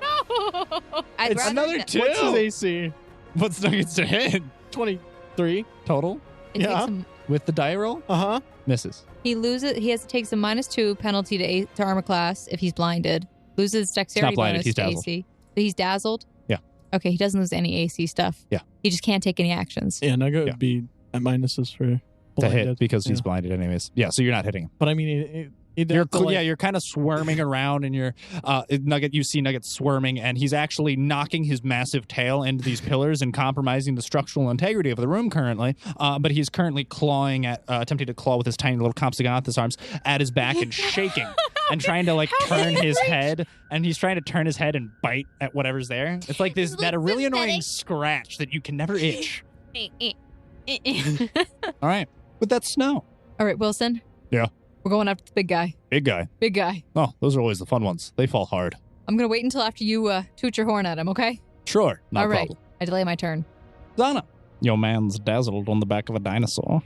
B: No.
C: I'd
E: It's
C: rather
A: another
C: that-
A: two.
E: What's his AC?
A: What's Nugget's to hit?
E: 23.
A: Total
C: It takes
E: Yeah.
C: him,
A: with the die roll?
E: Uh-huh.
A: Misses.
C: he loses. He has to take some -2 penalty to armor class if he's blinded. Loses dexterity
A: blinded,
C: bonus
A: he's
C: to
A: dazzled.
C: AC. So he's dazzled.
A: Yeah.
C: Okay, he doesn't lose any AC stuff.
A: Yeah.
C: He just can't take any actions.
E: Yeah, Nugget
A: Yeah.
E: would be at minuses for
A: To
E: blinded.
A: hit because he's
E: Yeah.
A: blinded anyways. Yeah, so you're not hitting him.
E: But I mean, he
A: You're you're kind of swarming around, and you're Nugget. You see Nugget swarming, and he's actually knocking his massive tail into these pillars and compromising the structural integrity of the room currently. But he's currently clawing at, attempting to claw with his tiny little Compsognathus arms at his back and shaking and trying to like turn his head. And he's trying to turn his head and bite at whatever's there. It's like this that a really annoying scratch that you can never itch. All right, but that's Snow.
C: All right, Wilson.
A: Yeah.
C: We're going after the big guy.
A: Big guy.
C: Big guy.
A: Oh, those are always the fun ones. They fall hard.
C: I'm gonna wait until after you toot your horn at him. Okay.
A: Sure, no
C: All right.
A: problem.
C: I delay my turn.
A: Zana. Your man's dazzled on the back of a dinosaur.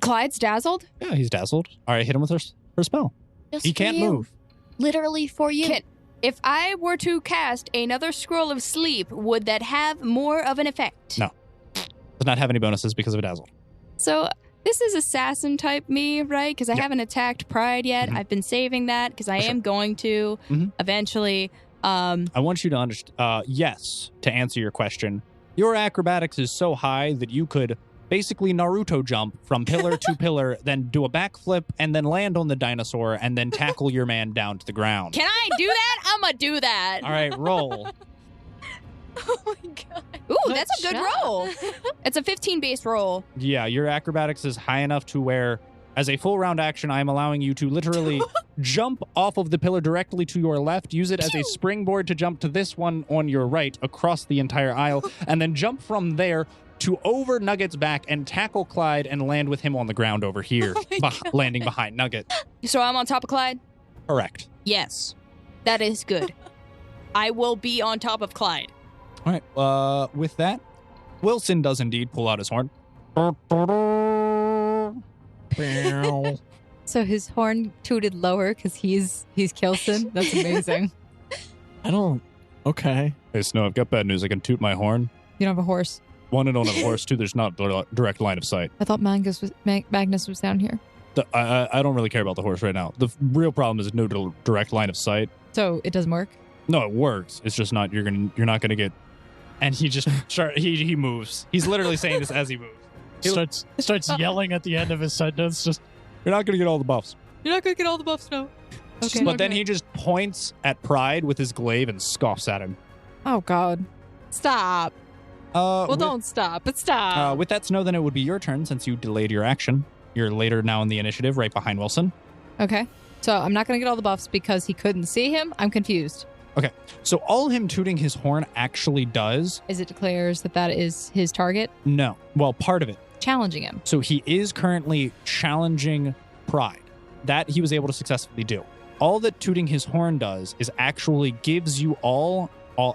B: Clyde's dazzled?
A: Yeah, he's dazzled. All right, hit him with her spell.
D: Just
A: He
D: for
A: can't
D: you.
A: move.
D: Literally for you.
B: If I were to cast another scroll of sleep, would that have more of an effect?
A: No. Does not have any bonuses because of a dazzled.
B: So this is assassin type me, right? Because I
A: Yeah.
B: haven't attacked Pride yet.
A: Mhm.
B: I've been saving that because I
A: For sure.
B: am going to
A: Mhm.
B: eventually.
A: I want you to understand. Yes, to answer your question, your acrobatics is so high that you could basically Naruto jump from pillar to pillar, then do a backflip, and then land on the dinosaur, and then tackle your man down to the ground.
B: Can I do that? I'm gonna do that.
A: All right, roll.
B: Oh my god. Ooh, that's a good
D: Shut
B: roll. It's a 15 base roll.
A: Yeah, your acrobatics is high enough to where, as a full round action, I'm allowing you to literally jump off of the pillar directly to your left, use it as a springboard to jump to this one on your right across the entire aisle, and then jump from there to over Nugget's back and tackle Clyde and land with him on the ground over here, landing behind Nugget.
B: So I'm on top of Clyde?
A: Correct.
B: Yes. That is good. I will be on top of Clyde.
A: All right. With that, Wilson does indeed pull out his horn.
C: So his horn tooted lower because he's Kelson. That's amazing.
E: I don't. Okay.
A: Hey, Snow, I've got bad news. I can toot my horn.
C: You don't have a horse.
A: One, I don't have a horse. Two, there's not direct line of sight.
C: I thought Magnus was down here.
A: I don't really care about the horse right now. The real problem is no direct line of sight.
C: So it doesn't work.
A: No, it works. It's just not. You're not gonna get. And he just he moves. He's literally saying this as he moves.
E: Starts yelling at the end of his sentence. Just
A: You're not going to get all the buffs.
C: You're not going to get all the buffs now. Okay.
A: But then he just points at Pride with his glaive and scoffs at him.
C: Oh, God. Stop. Don't stop, but stop.
A: With that, Snow, then it would be your turn since you delayed your action. You're later now in the initiative, right behind Wilson.
C: Okay. So I'm not going to get all the buffs because he couldn't see him. I'm confused.
A: Okay. So all him tooting his horn actually does...
C: Is it declares that is his target?
A: No. Well, part of it.
C: Challenging him.
A: So he is currently challenging Pride. That he was able to successfully do. All that tooting his horn does is actually gives you all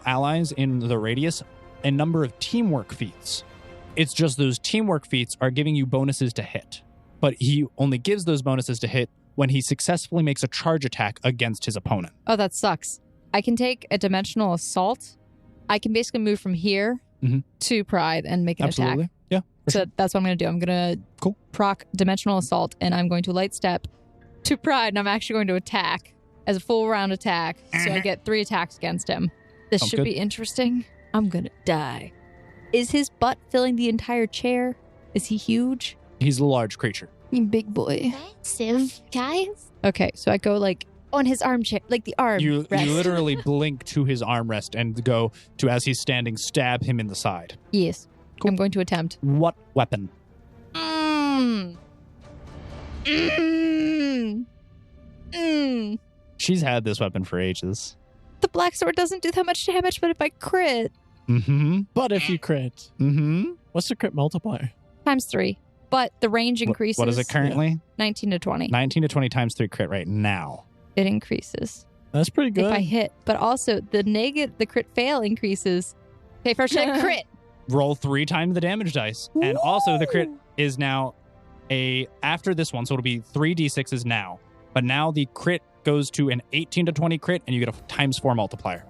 A: allies in the radius a number of teamwork feats. It's just those teamwork feats are giving you bonuses to hit. But he only gives those bonuses to hit when he successfully makes a charge attack against his opponent.
C: Oh, that sucks. I can take a dimensional assault. I can basically move from here to Pride and make an
A: Absolutely.
C: attack.
A: Yeah.
C: So that's what I'm going to do. I'm going to proc dimensional assault, and I'm going to light step to Pride, and I'm actually going to attack as a full round attack. So I get 3 attacks against him. This
A: Sounds
C: should
A: good.
C: be interesting. I'm going to die. Is his butt filling the entire chair? Is he huge?
A: He's a large creature.
C: You big boy.
D: Massive, guys.
C: Okay, so I go like on his armchair, like the arm.
A: You
C: rest.
A: literally blink to his armrest and go to, as he's standing, stab him in the side.
C: Yes.
A: Cool.
C: I'm going to attempt.
A: What weapon? She's had this weapon for ages.
C: The black sword doesn't do that much damage, but if I crit,
E: But if you crit, what's the crit multiplier?
C: times 3. But the range increases.
A: What is it currently?
C: 19 to 20.
A: 19 to 20 times 3 crit right now.
C: It increases
E: That's pretty good.
C: if I hit. But also the crit fail increases. Okay, first check crit.
A: Roll 3 times the damage dice. And also the crit is now after this one, so it'll be 3d6s now. But now the crit goes to an 18 to 20 crit, and you get a times 4 multiplier.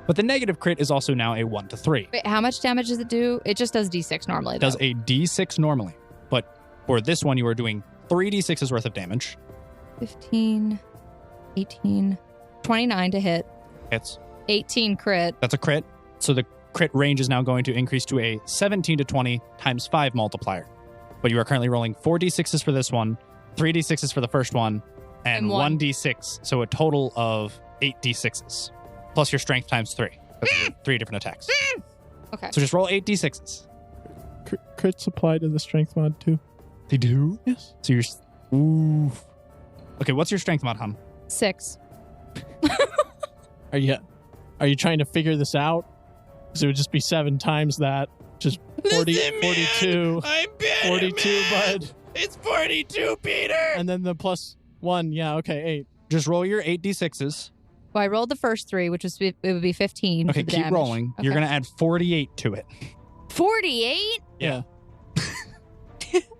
A: But the negative crit is also now a 1 to 3.
C: Wait, how much damage does it do? It just does d6 normally.
A: It does a d6 normally. But for this one, you are doing 3d6s worth of damage.
C: 15, 18, 29 to hit.
A: Hits.
C: 18 crit.
A: That's a crit. So the crit range is now going to increase to a 17 to 20 times 5 multiplier. But you are currently rolling 4d6s for this one, 3d6s for the first one, and 1d6. So a total of 8d6s. Plus your strength times 3. That's 3 different attacks.
C: Okay.
A: So just roll 8d6s.
E: Crits apply to the strength mod too.
A: They do?
E: Yes.
A: So you're... Ooh. Okay, what's your strength mod, hon?
C: 6.
E: Are you trying to figure this out? Because it would just be 7 times that. Just 40, 42.
A: I'm better,
E: 42, bud.
A: It's 42, Peter!
E: And then the plus 1. Yeah, okay, 8.
A: Just roll your 8d6s.
C: Well, I rolled the first 3, which was it would be 15.
A: Okay,
C: for the
A: keep
C: damage.
A: rolling.
C: Okay.
A: You're going to add 48 to it.
C: 48?
E: Yeah.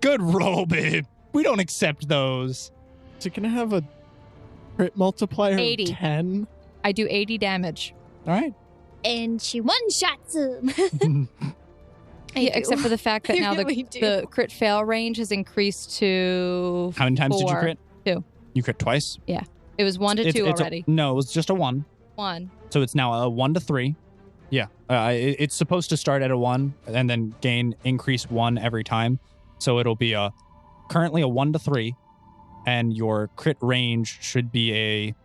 A: Good roll, babe. We don't accept those.
E: So can I have a crit multiplier
C: 80.
E: of 10?
C: I do 80 damage.
A: All right.
D: And she one-shots him.
C: Yeah, except for the fact that
D: I
C: now
D: really do.
C: the crit fail range has increased to
A: How many times did you
C: 4.
A: crit?
C: 2.
A: You crit twice?
C: It was 1 to 2 already.
A: No, it was just a 1.
C: 1.
A: So it's now a 1 to 3. Yeah. It's supposed to start at a 1 and then increase 1 every time. So it'll be currently a 1 to 3. And your crit range should be a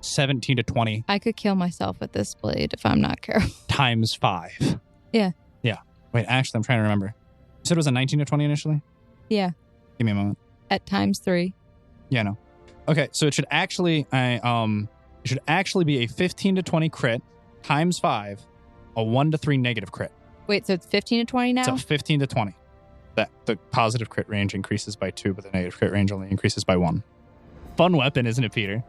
A: 17 to 20
C: I could kill myself with this blade if I'm not careful.
A: times 5.
C: Yeah.
A: Yeah. Wait, actually, I'm trying to remember. You said it was a 19 to 20 initially?
C: Yeah.
A: Give me a moment.
C: At times 3.
A: Yeah, no. Okay, so it should actually be a 15 to 20 crit times 5, a 1 to 3 negative crit.
C: Wait, so it's 15 to 20 now?
A: So 15 to 20. That the positive crit range increases by 2, but the negative crit range only increases by 1. Fun weapon, isn't it, Peter?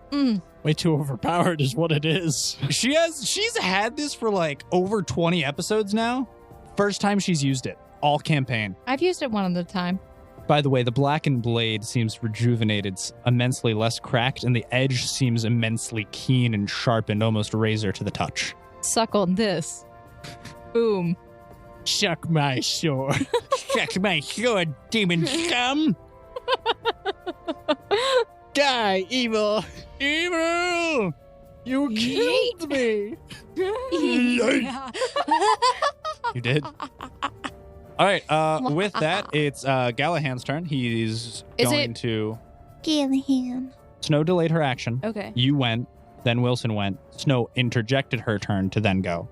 E: Way too overpowered is what it is.
A: She's had this for like over 20 episodes now. First time she's used it. All campaign.
C: I've used it one at a time.
A: By the way, the blackened blade seems rejuvenated, immensely less cracked, and the edge seems immensely keen and sharpened, almost razor to the touch.
C: Suck on this. Boom.
E: Shuck my sword.
A: Check my sword, demon scum!
E: Die, evil.
A: Evil!
E: You killed me.
A: You did? All right. With that, it's Gallahan's turn. He's going to...
D: Gallahan.
A: Snow delayed her action.
B: Okay.
A: You went, then Wilson went. Snow interjected her turn to then go.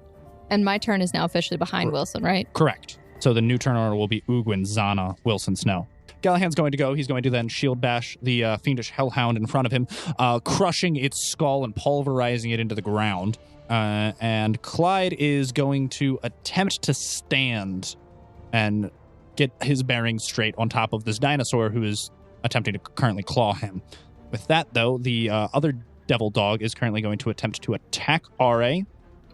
C: And my turn is now officially behind Wilson, right?
A: Correct. So the new turn order will be Ugwin, Zana, Wilson, Snow. Gallahan's going to go. He's going to then shield bash the fiendish hellhound in front of him, crushing its skull and pulverizing it into the ground. And Clyde is going to attempt to stand and get his bearings straight on top of this dinosaur who is attempting to currently claw him. With that, though, the other devil dog is currently going to attempt to attack RA.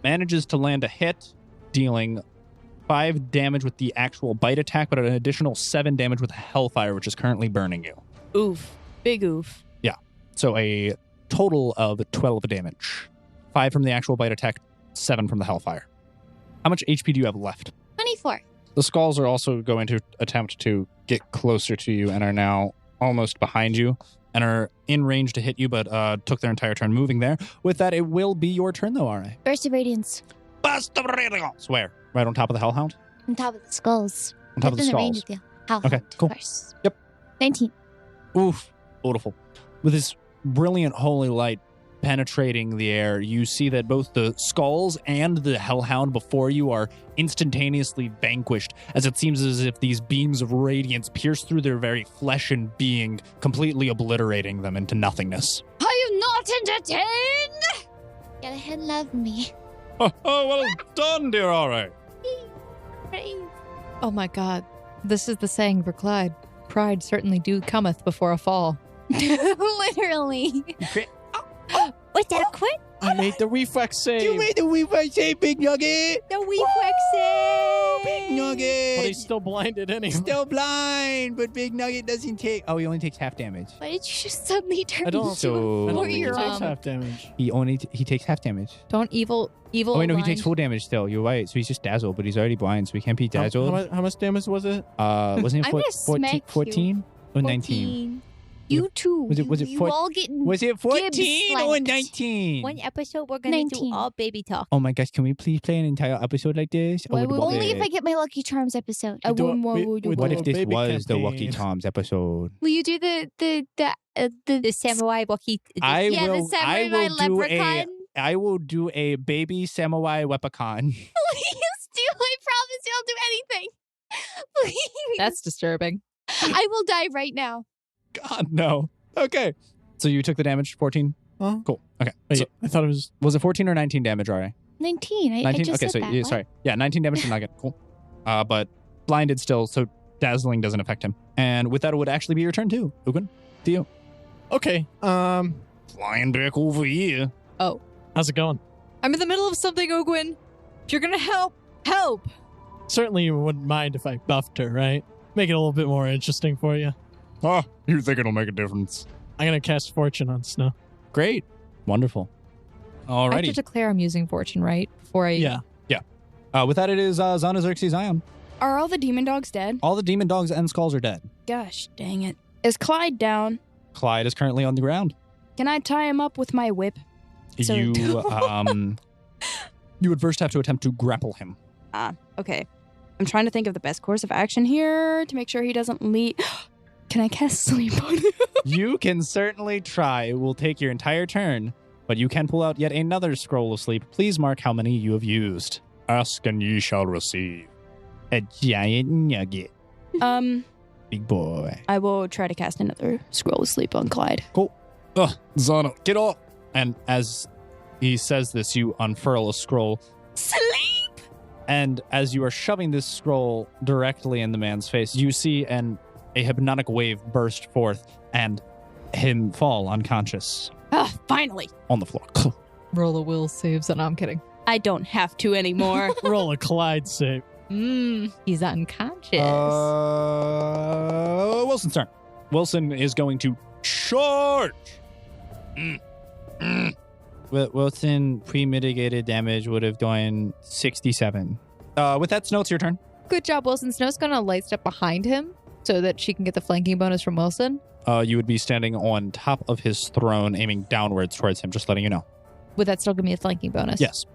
A: Manages to land a hit, dealing 5 damage with the actual bite attack, but an additional 7 damage with Hellfire, which is currently burning you.
B: Oof. Big oof.
A: Yeah. So a total of 12 damage. 5 from the actual bite attack, 7 from the Hellfire. How much HP do you have left?
D: 24.
A: The skulls are also going to attempt to get closer to you and are now almost behind you and are in range to hit you, but took their entire turn moving there. With that, it will be your turn, though, RA.
D: Burst of Radiance.
A: Burst of Radiance! Where? Right on top of the Hellhound?
D: On top of the skulls.
A: On top of the
D: Within
A: skulls.
D: range of the Hellhound.
A: Okay, cool.
D: First.
A: Yep.
D: 19.
A: Oof. Beautiful. With this brilliant holy light penetrating the air, you see that both the skulls and the Hellhound before you are instantaneously vanquished, as it seems as if these beams of radiance pierce through their very flesh and being, completely obliterating them into nothingness.
D: I am not entertained! Gallahan love me.
A: Oh, well done, dear RA.
C: Oh my god. This is the saying for Clyde. Pride certainly do cometh before a fall.
D: Literally. Was that a crit?
E: I made the reflex save.
A: You made the reflex save, Big Nugget.
D: The reflex save.
A: Big Nugget.
E: But he's still blinded anyway.
A: Still blind, but Big Nugget doesn't take... Oh, he only takes half damage.
D: Why did you just suddenly turn
E: I don't-
D: into
A: So-
D: a
E: I don't think he takes
D: 4-year-old?
E: half damage.
A: He takes half damage.
C: Don't evil
A: Oh, wait, no, he
C: aligned.
A: takes full damage still. You're right. So he's just dazzled, but he's already blind, so he can't be dazzled.
E: How much damage was it?
A: Wasn't
D: I'm
A: it
D: gonna smack you.
A: 14 or 19?
D: 14. You too.
A: Was it
D: you
A: 14?
D: all getting...
A: Was it 14 or
D: slapped.
A: 19?
C: One episode, we're gonna
D: 19.
C: do all baby talk.
A: Oh my gosh, can we please play an entire episode like this?
C: Why would
D: Only if I get my Lucky Charms episode.
C: I
E: do
C: wouldn't
E: it-
C: want
E: we-
C: to
E: we
C: do
A: What
E: do
A: if
E: a
A: this
E: baby
A: was the Lucky
E: campaign.
A: Charms episode?
D: Will you do
C: the samurai walkie.
A: I
D: yeah,
A: will.
D: the samurai leprechaun?
A: I will do a baby samurai weapon.
D: Please do. I promise you I'll do anything. Please.
C: That's disturbing.
D: I will die right now.
A: God no. Okay. So you took the damage, 14.
E: Huh?
A: Cool. Okay.
E: Wait,
A: So
E: I thought it was...
A: was it 14 or 19 damage? Alright.
D: 19. I
A: 19.
D: just
A: Okay.
D: said
A: So
D: that.
A: yeah,
D: What?
A: sorry. Yeah, 19 damage to Nugget. Cool. But blinded still, so dazzling doesn't affect him. And with that, it would actually be your turn too. Ugin, to you.
E: Okay.
A: Flying back over here.
E: How's it going?
C: I'm in the middle of something, Ogwin. If you're gonna help.
E: Certainly you wouldn't mind if I buffed her, right? Make it a little bit more interesting for you.
A: Oh, you think it'll make a difference?
E: I'm going to cast Fortune on Snow.
A: Great. Wonderful.
C: I have to
A: Alrighty.
C: declare I'm using fortune, right? Before I.
E: Yeah.
A: With that, it is Zana Xerxes Ion.
B: Are all the demon dogs dead?
A: All the demon dogs and skulls are dead.
B: Gosh dang it. Is Clyde down?
A: Clyde is currently on the ground.
B: Can I tie him up with my whip? So-
A: You you would first have to attempt to grapple him.
B: Okay. I'm trying to think of the best course of action here to make sure he doesn't leave. Can I cast sleep on him?
A: You can certainly try. It will take your entire turn, but you can pull out yet another scroll of sleep. Please mark how many you have used. Ask and ye shall receive. A giant nugget. Big boy.
B: I will try to cast another scroll of sleep on Clyde.
A: Ugh, Zana, get off. And as he says this, you unfurl a scroll.
B: Sleep!
A: And as you are shoving this scroll directly in the man's face, you see a hypnotic wave burst forth and him fall unconscious
B: Ah, finally.
A: on the floor.
C: Roll a will saves, and I'm kidding.
B: I don't have to anymore.
E: Roll a Clyde save.
C: He's unconscious.
A: Wilson's turn. Wilson is going to charge. Wilson pre-mitigated damage would have done 67. With that, Snow, it's your turn.
C: Good job, Wilson. Snow's gonna light step behind him so that she can get the flanking bonus from Wilson.
A: You would be standing on top of his throne, aiming downwards towards him, just letting you know.
C: Would that still give me a flanking bonus?
A: Yes.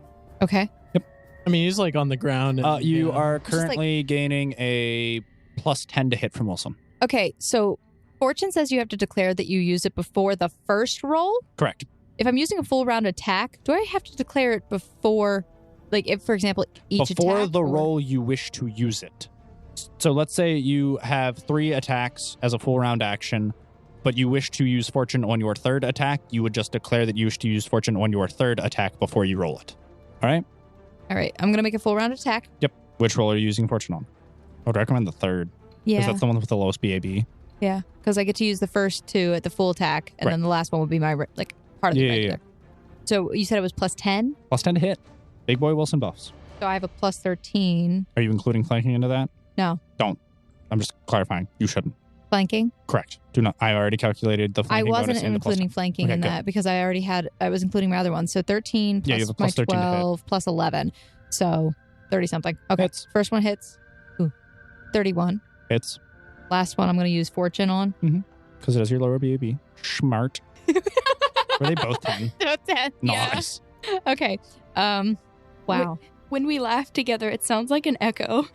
C: Okay.
A: Yep.
E: I mean, he's like on the ground. And,
A: You
E: yeah.
A: are
C: like-
A: currently gaining a plus 10 to hit from Wilson.
C: Okay, so Fortune says you have to declare that you use it before the first roll.
A: Correct.
C: If I'm using a full round attack, do I have to declare it before, like, if, for example, each
A: Before
C: attack?
A: the
C: or-
A: roll you wish to use it. So let's say you have 3 attacks as a full round action, but you wish to use Fortune on your third attack, you would just declare that you wish to use Fortune on your third attack before you roll it. All right?
C: All right, I'm going to make a full round attack.
A: Which roll are you using Fortune on? I would recommend the third, because
C: Yeah,
A: that's the one with the lowest BAB.
C: yeah, because I get to use the first 2 at the full attack, and
A: Right.
C: then the last one would be my, like, part of the
A: Yeah, yeah,
C: regular. So you said it was plus 10?
A: Plus 10 to hit. Big boy Wilson buffs.
C: So I have a plus 13.
A: Are you including flanking into that?
C: No.
A: Don't. I'm just clarifying. You shouldn't.
C: Flanking?
A: Correct. Do not. I already calculated the
C: I
A: flanking
C: wasn't
A: bonus in the plus
C: including flanking
A: Okay,
C: in
A: good.
C: that because I was including my other one. So 13 plus
A: Yeah, you have a
C: my
A: plus 13 to hit.
C: 12 plus 11. So 30 something. Okay.
A: Hits.
C: First one hits. Ooh. 31.
A: hits.
C: Last one I'm going to use Fortune on.
A: Because it has your lower BAB. Smart. Were they both 10?
B: Yeah.
A: Nice.
C: Okay. Wow.
B: When we laugh together, it sounds like an echo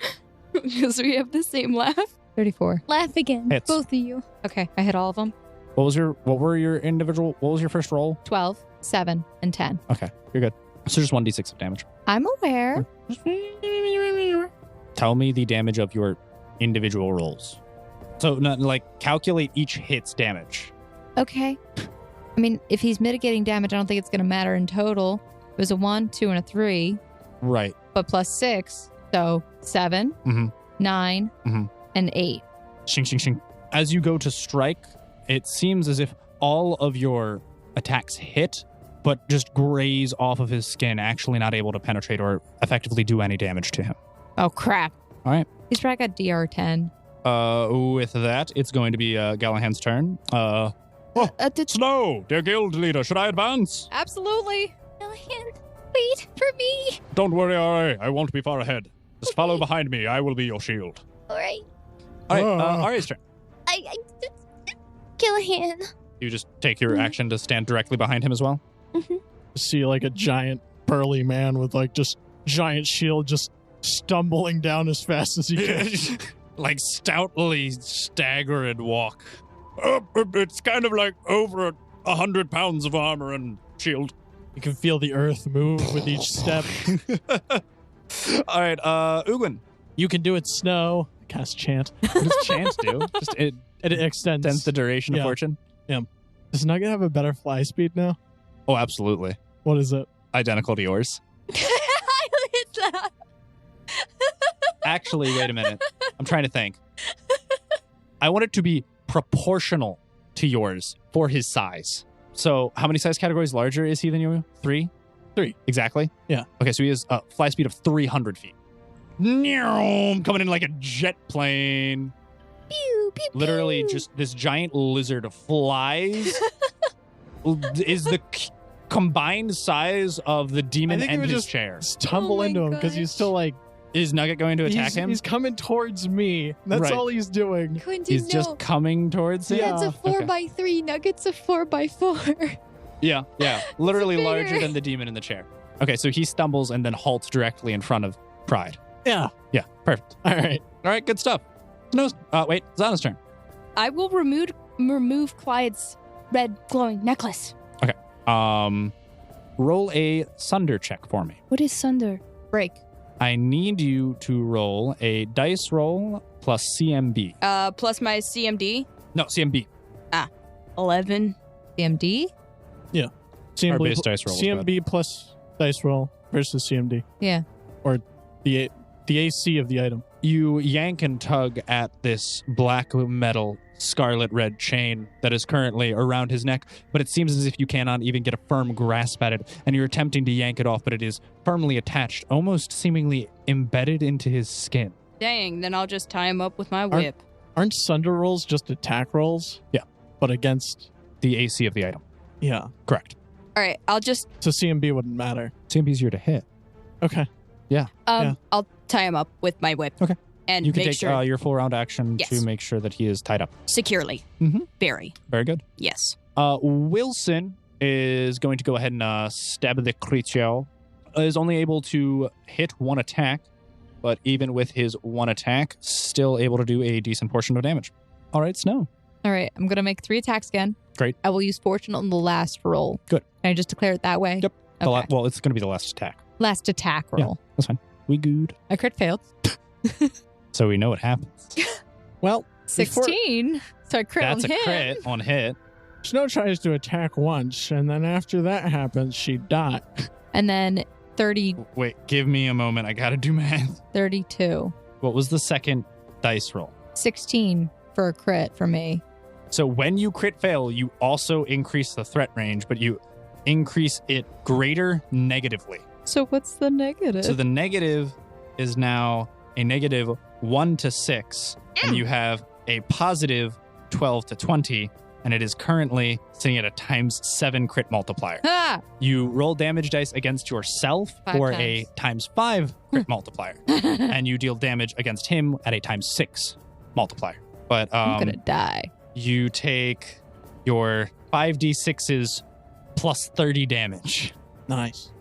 B: because we have the same laugh.
C: 34.
D: Laugh again,
A: Hits.
D: both of you.
C: Okay. I hit all of them.
A: What was your first roll?
C: 12, 7, and 10.
A: Okay, you're good. So just 1d6 of damage.
C: I'm aware.
A: Tell me the damage of your individual rolls. So, calculate each hit's damage.
C: Okay. I mean, if he's mitigating damage, I don't think it's going to matter in total. It was a 1, 2, and a 3,
A: Right.
C: but plus 6. So 7,
A: Mhm.
C: 9,
A: Mhm.
C: and 8.
A: Shing, shing, shing. As you go to strike, it seems as if all of your attacks hit, but just graze off of his skin, actually not able to penetrate or effectively do any damage to him.
C: Oh, crap.
A: All right.
C: He's probably got DR10.
A: With that, it's going to be Gallahan's turn. Snow, dear guild leader, should I advance?
C: Absolutely.
D: Callahan, wait for me.
A: Don't worry, Ari. I won't be far ahead. Just follow behind me. I will be your shield.
D: All right.
A: All right, Ari's turn.
D: Callahan.
A: You just take your action to stand directly behind him as well?
E: See like a giant burly man with like just giant shield just stumbling down as fast as he can.
A: Like stoutly stagger and walk. It's kind of like over 100 pounds of armor and shield.
E: You can feel the earth move with each step.
A: All right, Ugin.
E: You can do it, Snow. Cast chant.
A: What does chance do? Just it
E: It extends.
A: extends the duration
E: Yeah.
A: of fortune?
E: Does Nugget have a better fly speed now?
A: Oh, absolutely.
E: What is it?
A: Identical to yours.
D: I lit that.
A: Actually, wait a minute. I'm trying to think. I want it to be proportional to yours for his size. So how many size categories larger is he than you? 3?
E: 3.
A: Exactly?
E: Yeah.
A: Okay, so he has a fly speed of 300 feet. Coming in like a jet plane.
D: Pew, pew,
A: Literally
D: pew.
A: just this giant lizard flies. Is the combined size of the demon
E: I think it
A: and
E: would
A: his
E: just-
A: chair.
E: Stumble
D: Oh my
E: into him because he's
D: gosh.
E: still like
A: Is Nugget going to attack him?
E: He's coming towards me. That's
A: Right.
E: all he's doing.
D: Quentin,
A: He's
D: no.
A: just coming towards him?
E: Yeah.
D: That's a 4x3. Nugget's a 4x4.
A: Yeah. Literally
D: It's
A: larger
D: bigger.
A: than the demon in the chair. Okay, so he stumbles and then halts directly in front of Pride.
E: Yeah.
A: Yeah, perfect.
E: All right.
A: All right, good stuff. Wait, Zana's turn.
B: I will remove Clyde's red glowing necklace.
A: Roll a Sunder check for me.
B: What is Sunder?
C: Break.
A: I need you to roll a dice roll plus CMB.
B: Plus my CMD.
A: No, CMB.
B: 11.
C: CMD?
E: CMB,
A: Our base dice roll was
E: CMB plus dice roll versus CMD.
C: Yeah.
E: Or the AC of the item.
A: You yank and tug at this black metal scarlet red chain that is currently around his neck, but it seems as if you cannot even get a firm grasp at it, and you're attempting to yank it off, but it is firmly attached, almost seemingly embedded into his skin.
B: Dang, then I'll just tie him up with my whip.
E: Aren't Sunder rolls just attack rolls?
A: Yeah.
E: But against...
A: The AC of the item.
E: Yeah.
A: Correct.
B: All right, I'll just
E: So CMB wouldn't matter.
A: CMB is easier to hit.
E: Okay.
A: Yeah.
B: I'll tie him up with my whip.
A: Okay.
B: And
A: You can
B: make
A: take
B: sure
A: your full round action
B: Yes.
A: to make sure that he is tied up.
B: securely.
A: Mhm.
B: Very.
A: Very good.
B: Yes.
A: Wilson is going to go ahead and stab the creature is only able to hit one attack, but even with his one attack, still able to do a decent portion of damage. All right, Snow.
C: All right, I'm going to make 3 attacks again.
A: Great.
C: I will use Fortune on the last roll.
A: Good.
C: Can I just declare it that way?
A: Yep.
C: Okay.
A: Well, it's going to be the last attack.
C: Last attack roll.
A: Yeah, that's fine. We good.
C: I crit failed.
A: So we know what happens.
E: Well,
C: 16. So I crit
A: That's
C: on
A: a
C: him.
A: crit on hit.
E: Snow tries to attack once, and then after that happens, she dies.
C: And then 30,
A: Wait, give me a moment. I got to do math.
C: 32.
A: What was the second dice roll?
C: 16 for a crit for me.
A: So when you crit fail, you also increase the threat range, but you increase it greater negatively.
C: So what's the negative?
A: So the negative is now a negative 1 to 6, and you have a positive 12 to 20, and it is currently sitting at a ×7 crit multiplier.
C: Ah!
A: You roll damage dice against yourself
C: 5
A: for
C: times.
A: a ×5 crit multiplier, and you deal damage against him at a ×6 multiplier. But
C: I'm going to die.
A: you take your 5d6s plus 30 damage.
E: Nice.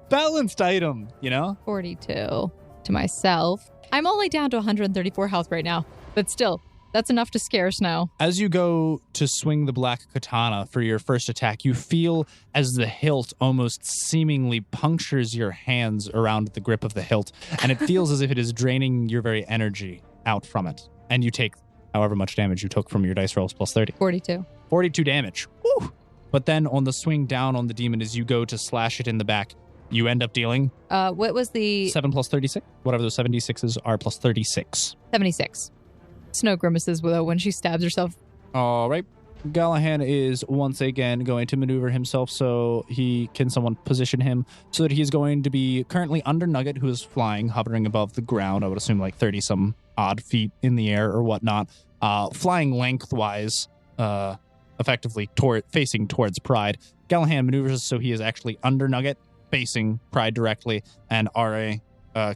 A: Balanced item, you know?
C: 42 to myself. I'm only down to 134 health right now, but still, that's enough to scare Snow.
A: As you go to swing the black katana for your first attack, you feel as the hilt almost seemingly punctures your hands around the grip of the hilt, and it feels as if it is draining your very energy out from it. And you take however much damage you took from your dice rolls plus 30.
C: 42.
A: 42 damage. Woo! But then on the swing down on the demon, as you go to slash it in the back, you end up dealing
C: What was the
A: 7 plus 36? Whatever those 76s are plus 36.
C: 76? Snow grimaces though when she stabs herself.
A: All right. Gallahan is once again going to maneuver himself so someone position him so that he's going to be currently under Nugget, who is flying, hovering above the ground. I would assume like 30 some odd feet in the air or whatnot, flying lengthwise, effectively facing towards Pride. Gallahan maneuvers so he is actually under Nugget, facing Pride directly, and RA,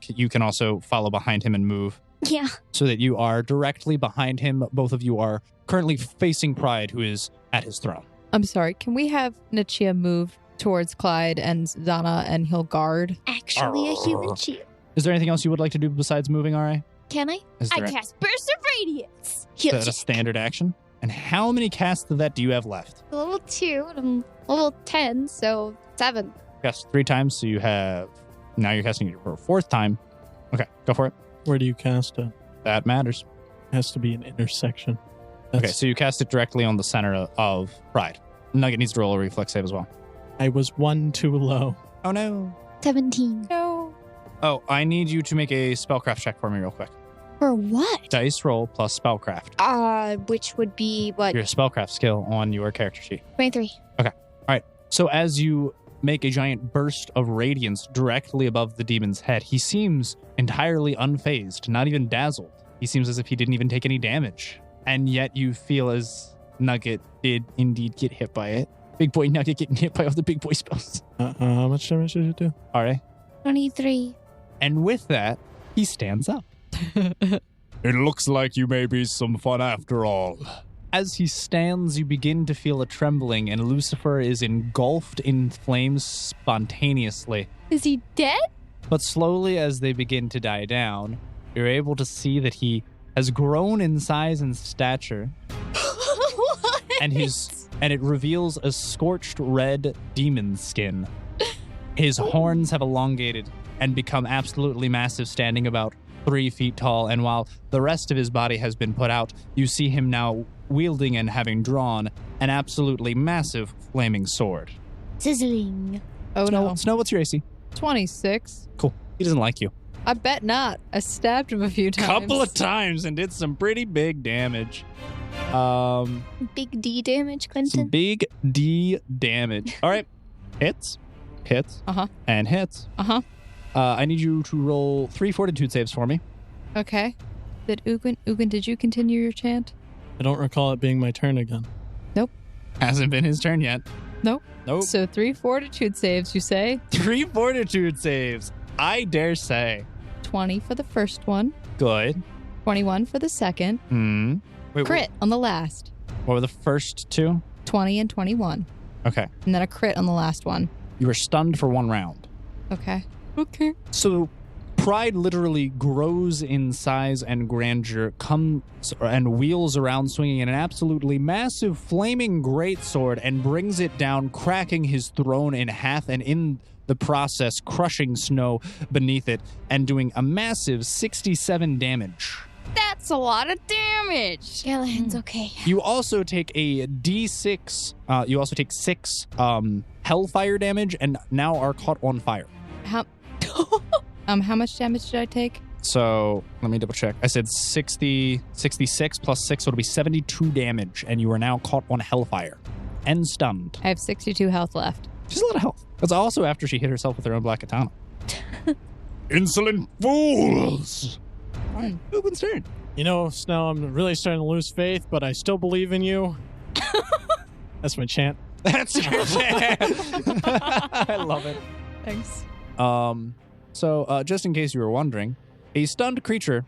A: you can also follow behind him and move.
D: Yeah.
A: So that you are directly behind him. Both of you are currently facing Pride, who is at his throne.
C: I'm sorry, can we have Nichia move towards Clyde and Zana and he'll guard?
D: Actually, a human shield.
A: Is there anything else you would like to do besides moving, RA?
D: Can I?
A: Is
D: I
A: there
D: cast Burst of Radiance.
A: is
D: Heal
A: that a
D: check.
A: standard action? And how many casts of that do you have left?
D: Level 2, and I'm level 10, so 7.
A: Cast 3 times, so you have... Now you're casting it for a 4th time. Okay, go for it.
E: Where do you cast it?
A: That matters.
E: Has to be an intersection.
A: Okay, so you cast it directly on the center of Pride. Nugget needs to roll a reflex save as well.
E: I was 1 too low.
A: Oh, no.
D: 17.
C: No.
A: Oh, I need you to make a spellcraft check for me real quick.
D: For what?
A: Dice roll plus spellcraft.
D: Which would be what?
A: Your spellcraft skill on your character sheet.
D: 23.
A: So as you make a giant burst of radiance directly above the demon's head, he seems entirely unfazed, not even dazzled. He seems as if he didn't even take any damage. And yet you feel as Nugget did indeed get hit by it. Big boy Nugget getting hit by all the big boy spells.
E: How much damage did it do?
A: All right.
D: 23.
A: And with that, he stands up. It looks like you may be some fun after all. As he stands, you begin to feel a trembling, and Lucifer is engulfed in flames spontaneously.
D: Is he dead?
A: But slowly, as they begin to die down, you're able to see that he has grown in size and stature,
D: What?
A: and it reveals a scorched red demon skin. His horns have elongated and become absolutely massive, standing about 3 feet tall, and while the rest of his body has been put out, you see him now wielding and having drawn an absolutely massive flaming sword.
D: Sizzling.
C: Oh no.
A: Snow, what's your AC?
C: 26.
A: Cool. He doesn't like you.
C: I bet not. I stabbed him a few times.
A: Couple of times and did some pretty big damage.
D: Big D damage,
A: Some
D: Clinton.
A: big D damage. All right. Hits.
C: Uh-huh.
A: And hits.
C: Uh-huh.
A: I need you to roll 3 fortitude saves for me.
C: Okay. Did Ugin, did you continue your chant?
E: I don't recall it being my turn again.
A: Hasn't been his turn yet.
C: Nope.
A: Nope.
C: So 3 fortitude saves, you say?
A: 3 fortitude saves. I dare say.
C: 20 for the first one.
A: Good.
C: 21 for the second.
A: Wait,
C: Crit on the last.
A: What were the first 2?
C: 20 and 21.
A: Okay.
C: And then a crit on the last one.
A: You are stunned for 1 round.
C: Okay.
B: Okay.
A: So Pride literally grows in size and grandeur, comes and wheels around swinging an absolutely massive flaming greatsword and brings it down, cracking his throne in half and in the process crushing snow beneath it and doing a massive 67 damage.
B: That's a lot of damage.
D: Callahan's okay.
A: You also take a D6, you also take 6 hellfire damage and now are caught on fire.
C: How much damage did I take?
A: So let me double check. I said 66 plus 6, so it'll be 72 damage, and you are now caught on hellfire and stunned.
C: I have 62 health left.
A: She's a lot of health. That's also after she hit herself with her own black katana. Insolent fools! All right, Uben's turn.
E: You know, Snow, I'm really starting to lose faith, but I still believe in you. That's my chant.
A: That's your chance. I love it.
C: Thanks.
A: So, just in case you were wondering, a stunned creature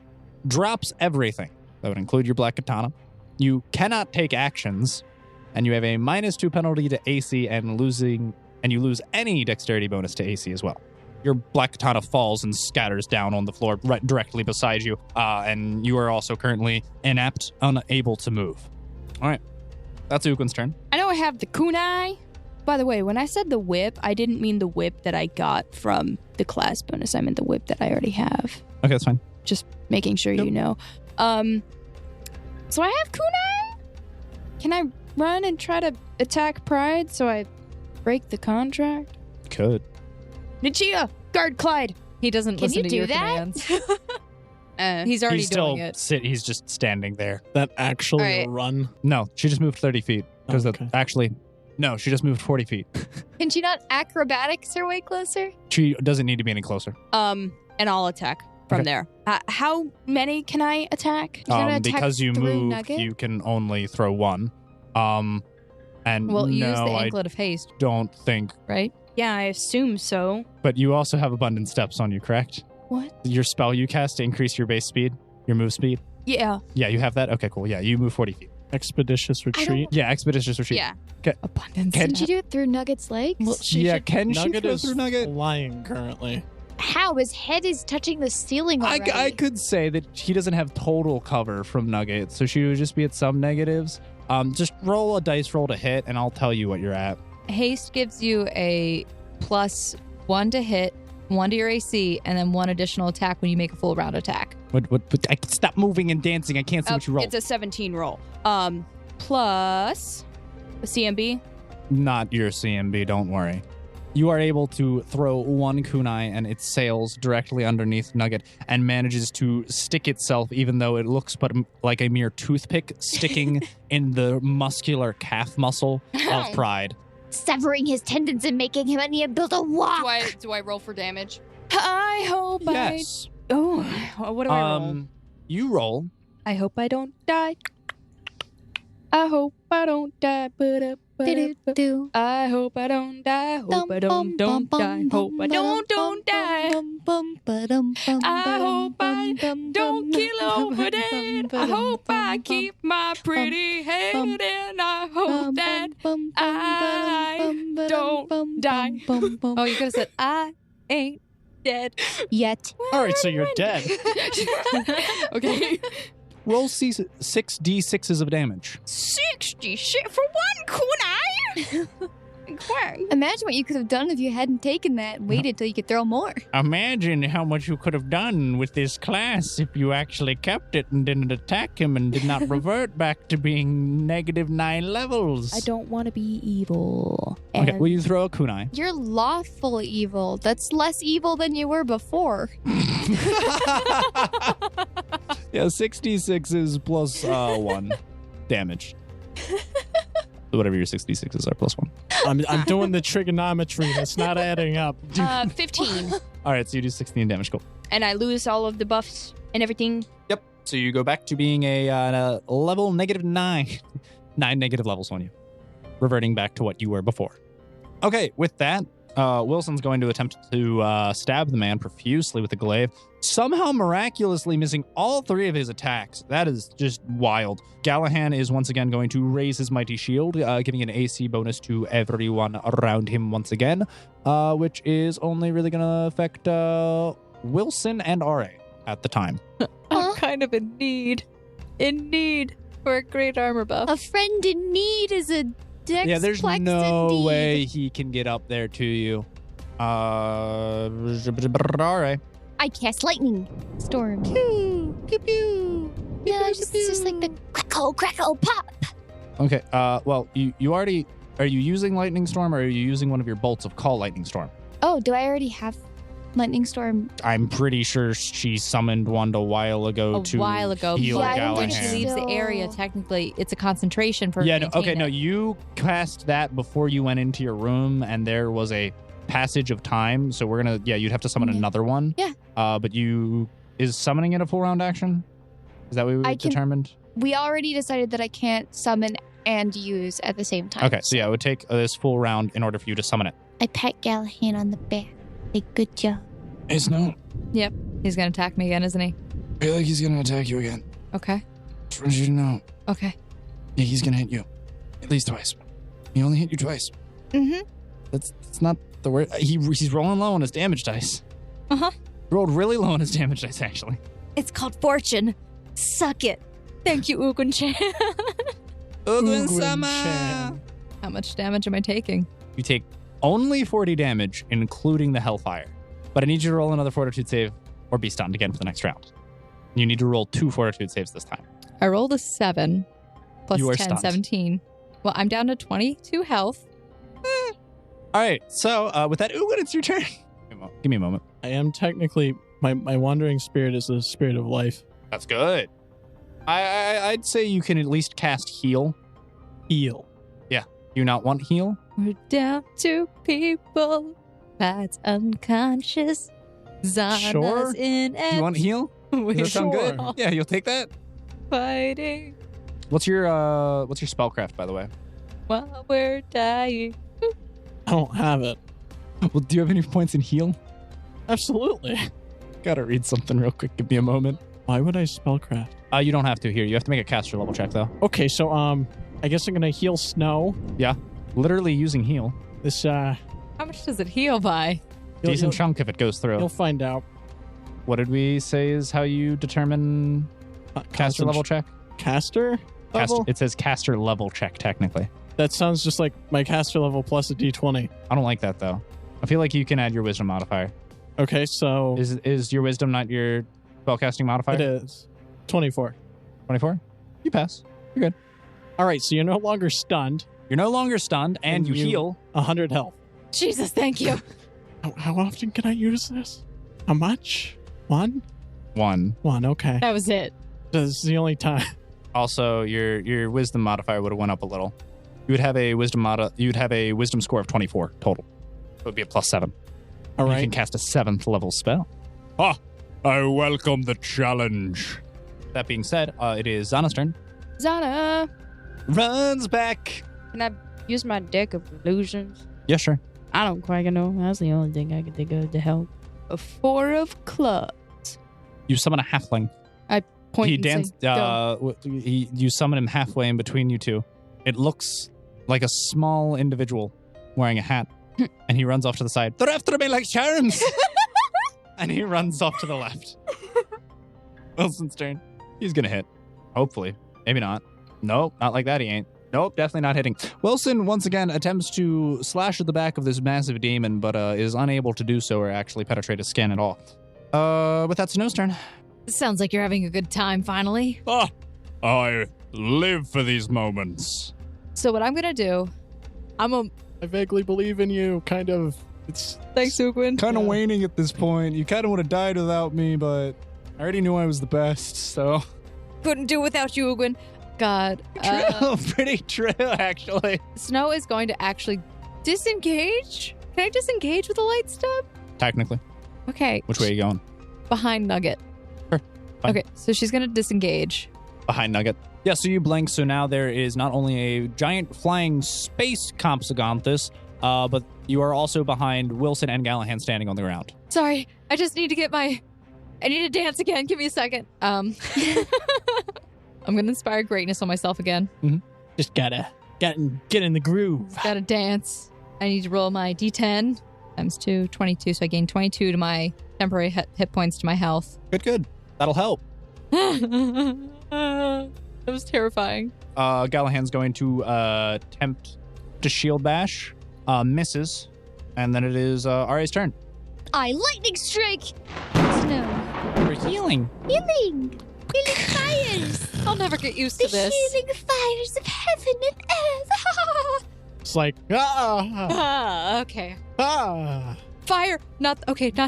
A: drops everything. That would include your black katana. You cannot take actions, and you have a -2 penalty to AC and you lose any dexterity bonus to AC as well. Your black katana falls and scatters down on the floor right directly beside you, and you are also currently inept, unable to move. All right, that's Ukun's turn.
B: I know I have the kunai. By the way, when I said the whip, I didn't mean the whip that I got from the class bonus. I meant the whip that I already have.
A: Okay, that's fine.
B: Just making sure you know. So I have kunai? Can I run and try to attack Pride so I break the contract?
A: Could.
B: Nichia, guard Clyde.
C: He doesn't
D: Can
C: listen
D: you
C: to your
D: do that?
C: commands. He's already
A: He's still
C: doing it.
A: He's just standing there.
E: That actually
C: All right.
E: will run.
A: No, she just moved 30 feet. Because
E: Okay.
A: no, she just moved 40 feet.
D: Can she not acrobatics her way closer?
A: She doesn't need to be any closer.
B: And I'll attack from
A: Okay.
B: there. How many can I attack?
D: gonna attack
A: Because you
D: through
A: move,
D: Nugget?
A: you can only throw 1. And
C: Well, use
A: no,
C: the
A: I
C: anklet of haste,
A: don't think.
C: right?
B: Yeah, I assume so.
A: But you also have abundant steps on you, correct?
B: What?
A: Your spell you cast to increase your base speed, your move speed.
B: Yeah.
A: Yeah, you have that. Okay, cool. Yeah, you move 40 feet.
E: Expeditious retreat.
A: Yeah, expeditious retreat.
B: Yeah.
C: Abundance.
A: Can-
D: Did you do it through Nugget's legs?
C: Well, she
A: Yeah,
C: should-
A: can she
E: Nugget
A: throw
E: is
A: through Nugget?
E: flying currently.
D: How? His head is touching the ceiling already.
A: I could say that he doesn't have total cover from Nugget, so she would just be at some negatives. Just roll a dice roll to hit, and I'll tell you what you're at.
C: Haste gives you a +1 to hit, 1 to your AC, and then 1 additional attack when you make a full round attack.
A: What? I stop moving and dancing. I can't see what you roll.
B: It's a 17 roll. Plus a CMB.
A: Not your CMB, don't worry. You are able to throw 1 kunai and it sails directly underneath Nugget and manages to stick itself, even though it looks but like a mere toothpick sticking in the muscular calf muscle of Pride.
D: Severing his tendons and making him unable to walk.
B: Do I roll for damage? I hope
A: Yes.
B: Oh, what do I roll?
A: You roll.
B: I hope I don't die. I hope I don't die.
D: Do-do-do.
B: I hope I don't die. Hope I don't die. Hope I don't die. I hope I don't kill over dead. I hope I keep my pretty head, and I hope that I don't die.
C: Oh, you could have said, I ain't dead.
D: Yet.
E: All right, so you're dead.
B: Okay.
A: Roll 6d6s of damage.
B: 60 shit for 1 kunai?
D: Imagine what you could have done if you hadn't taken that and waited till you could throw more.
A: Imagine how much you could have done with this class if you actually kept it and didn't attack him and did not revert back to being -9 levels.
B: I don't want to be evil.
A: Okay, will you throw a kunai?
D: You're lawful evil. That's less evil than you were before.
A: Yeah, 66s plus 1 damage. Whatever your 66s are, plus 1.
E: I'm doing the trigonometry. It's not adding up.
B: 15.
A: All right, so you do 16 damage. Cool.
B: And I lose all of the buffs and everything.
A: Yep. So you go back to being a level -9. 9 negative levels on you. Reverting back to what you were before. Okay, with that, Wilson's going to attempt to stab the man profusely with the glaive, somehow miraculously missing all 3 of his attacks. That is just wild. Gallahan is once again going to raise his mighty shield, giving an AC bonus to everyone around him once again, which is only really going to affect Wilson and R.A. at the time.
C: I'm kind of in need for a great armor buff.
D: A friend in need is a dex
A: Yeah, there's
D: plex
A: no
D: indeed.
A: way he can get up there to you. R.A.
D: I cast lightning storm.
C: Pew, pew, pew.
D: Yeah, it's just like the crackle, pop.
A: Okay, well, you already... Are you using Lightning Storm, or are you using one of your bolts of Call Lightning Storm?
D: Oh, do I already have lightning storm?
A: I'm pretty sure she summoned one a while ago
C: A while ago.
A: heal
D: Yeah, I don't
C: When
D: think
C: she
A: Gallahan.
C: leaves the
D: So-
C: area, technically, it's a concentration for
A: Yeah, no,
C: maintain
A: okay, no,
C: it.
A: you cast that before you went into your room, and there was a passage of time, so we're gonna... Yeah, you'd have to summon
D: Yeah.
A: another one.
D: Yeah.
A: But is summoning it a full round action? Is that what we
D: I can-
A: determined?
D: We already decided that I can't summon and use at the same time.
A: Okay, so yeah, it would take this full round in order for you to summon it.
D: I pat Gallahan on the back. Say, good job.
A: Hey, Snow.
C: He's going to attack me again, isn't he?
A: I feel like he's gonna attack you again.
C: Okay.
A: Just want you to know.
C: Okay.
A: Yeah, he's gonna hit you. At least twice. He only hit you twice.
D: Mm-hmm.
A: That's not the word. He's rolling low on his damage dice.
C: Uh-huh.
A: Rolled really low on his damage dice, actually.
C: It's called fortune. Suck it. Thank you, Ugun-chan.
E: Ugun-chan.
C: How much damage am I taking?
A: You take only 40 damage, including the Hellfire. But I need you to roll another Fortitude save or be stunned again for the next round. You need to roll 2 Fortitude saves this time.
C: I rolled a 7 plus
A: You are
C: 10,
A: stunned.
C: 17. Well, I'm down to 22 health.
A: All right, so with that, Ugun, it's your turn. Give me a moment.
E: I am technically my wandering spirit is the spirit of life.
A: That's good. I'd say you can at least cast Heal.
E: Heal.
A: Do you not want Heal?
C: We're down to people. Pat's unconscious. Zana's
E: Sure.
C: in
A: Do you want Heal? Does that sound good?
E: Sure.
A: Yeah, you'll take that.
C: Fighting
A: What's your spellcraft, by the way?
C: while we're dying.
E: I don't have it.
A: Well, do you have any points in Heal?
E: Absolutely.
A: Gotta read something real quick. Give me a moment.
E: Why would I spellcraft?
A: You don't have to here. You have to make a caster level check, though.
E: Okay, so I guess I'm gonna heal Snow.
A: Literally using Heal.
E: This
C: How much does it heal by?
A: Decent chunk if it goes through.
E: You'll find out.
A: What did we say is how you determine caster level check?
E: Caster level?
A: It says caster level check, technically.
E: That sounds just like my caster level plus a d20.
A: I don't like that, though. I feel like you can add your wisdom modifier.
E: Okay, so
A: Is your wisdom not your spellcasting modifier?
E: it is 24.
A: 24? You pass.
E: All right, so you're no longer stunned.
A: You're no longer stunned, and
E: And
A: you
E: you-
A: heal.
E: 100 health.
C: Jesus, thank you.
E: How often can I use this? How much? One?
A: 1.
E: One, okay.
C: That was it.
E: This is the only time.
A: Also, your wisdom modifier would have went up a little. You would have a wisdom score of 24 total. It would be a +7.
E: All
A: You
E: right.
A: can cast a 7th level spell. I welcome the challenge. That being said, it is Zana's turn.
B: Zana,
A: Runs back.
B: can I use my deck of illusions?
A: Yeah, sure.
B: I don't quite know. That's the only thing I can think of to help. A 4 of clubs.
A: You summon a halfling.
B: Point
A: He
B: and say,
A: danced.
B: "Go."
A: You summon him halfway in between you two. It looks like a small individual wearing a hat, and he runs off to the side. They're after me like charms. And he runs off to the left. Wilson's turn. He's gonna hit. Hopefully, maybe not. Nope, not like that. He ain't. Nope, definitely not hitting. Wilson once again attempts to slash at the back of this massive demon, but is unable to do so or actually penetrate his skin at all. But that's Snow's turn.
C: Sounds like you're having a good time finally.
A: I live for these moments.
C: So what I'm going to do,
E: I vaguely believe in you, kind of. It's
C: Thanks, Uguin.
A: Kind of
E: Yeah.
A: waning at this point. You kind of would have died without me, but I already knew I was the best, so.
C: Couldn't do without you, Uguin. God.
A: Pretty true, actually.
C: Snow is going to actually disengage. Can I disengage with a light step?
A: Technically.
C: Okay.
A: Which way are you going?
C: Behind Nugget.
A: Sure. Fine.
C: Okay, so she's going to disengage.
A: Behind Nugget. Yeah, so you blink, so now there is not only a giant flying space Compsognathus, But you are also behind Wilson and Gallahan standing on the ground.
C: Sorry, I just need to get I need to dance again. Give me a second. I'm going to inspire greatness on myself again.
E: Mm-hmm. Just gotta get in the groove.
C: Gotta dance. I need to roll my D10 times 2, 22. So I gain 22 to my temporary hit points to my health.
A: Good. That'll help.
C: That was terrifying.
A: Gallahan's going to attempt to shield bash. Misses. And then it is Aria's turn.
D: Lightning strike. No.
A: You're healing.
D: Healing fires.
C: I'll never get used
D: The
C: to this.
D: healing fires of heaven and earth.
E: It's like,
C: Okay. Fire. Not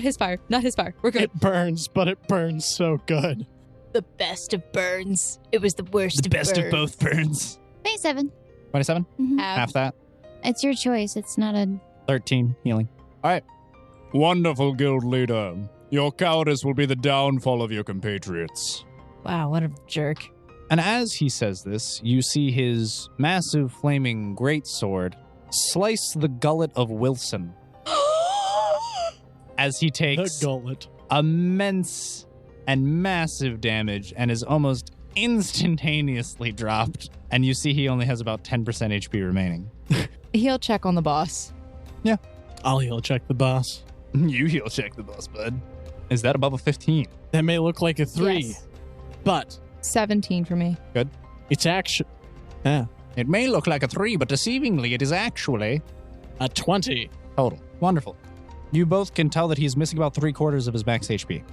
C: his fire. Not his fire. We're good.
E: It burns, but it burns so good.
C: The best of burns. It was the worst
A: The best of both burns.
D: 27.
A: 27?
D: Mhm.
A: Half that.
D: It's your choice. It's not a...
A: 13 healing. All right. Wonderful guild leader. Your cowardice will be the downfall of your compatriots.
C: Wow, what a jerk.
A: And as he says this, you see his massive flaming greatsword slice the gullet of Wilson as he
E: The
A: takes
E: gullet.
A: immense and massive damage and is almost instantaneously dropped. And you see he only has about 10% HP remaining.
C: He'll check on the boss.
E: I'll heal check the boss.
A: You heal check the boss, bud. Is that above a 15?
E: That may look like a 3,
C: Yes.
E: but
C: 17 for me.
E: it's actually
A: It may look like a 3, but deceivingly, it is actually
E: a 20.
A: total. Wonderful. You both can tell that he's missing about 3/4 of his max HP.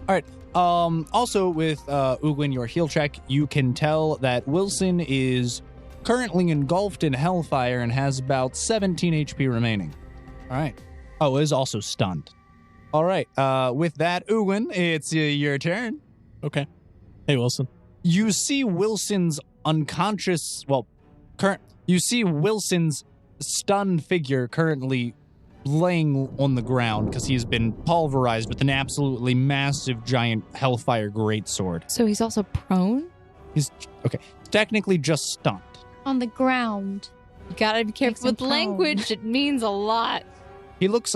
A: All right. Also, with Ugwin, your heal check, you can tell that Wilson is currently engulfed in hellfire and has about 17 HP remaining. All right. Oh, is also stunned. All right. With that, Ugwin, it's your turn.
E: Okay. Hey, Wilson.
A: You see Wilson's unconscious, you see Wilson's stunned figure currently laying on the ground because he's been pulverized with an absolutely massive giant hellfire greatsword.
C: So he's also prone?
A: He's technically just stunned.
D: On the ground.
C: You gotta be careful with
D: prone.
C: language. It means a lot.
A: He looks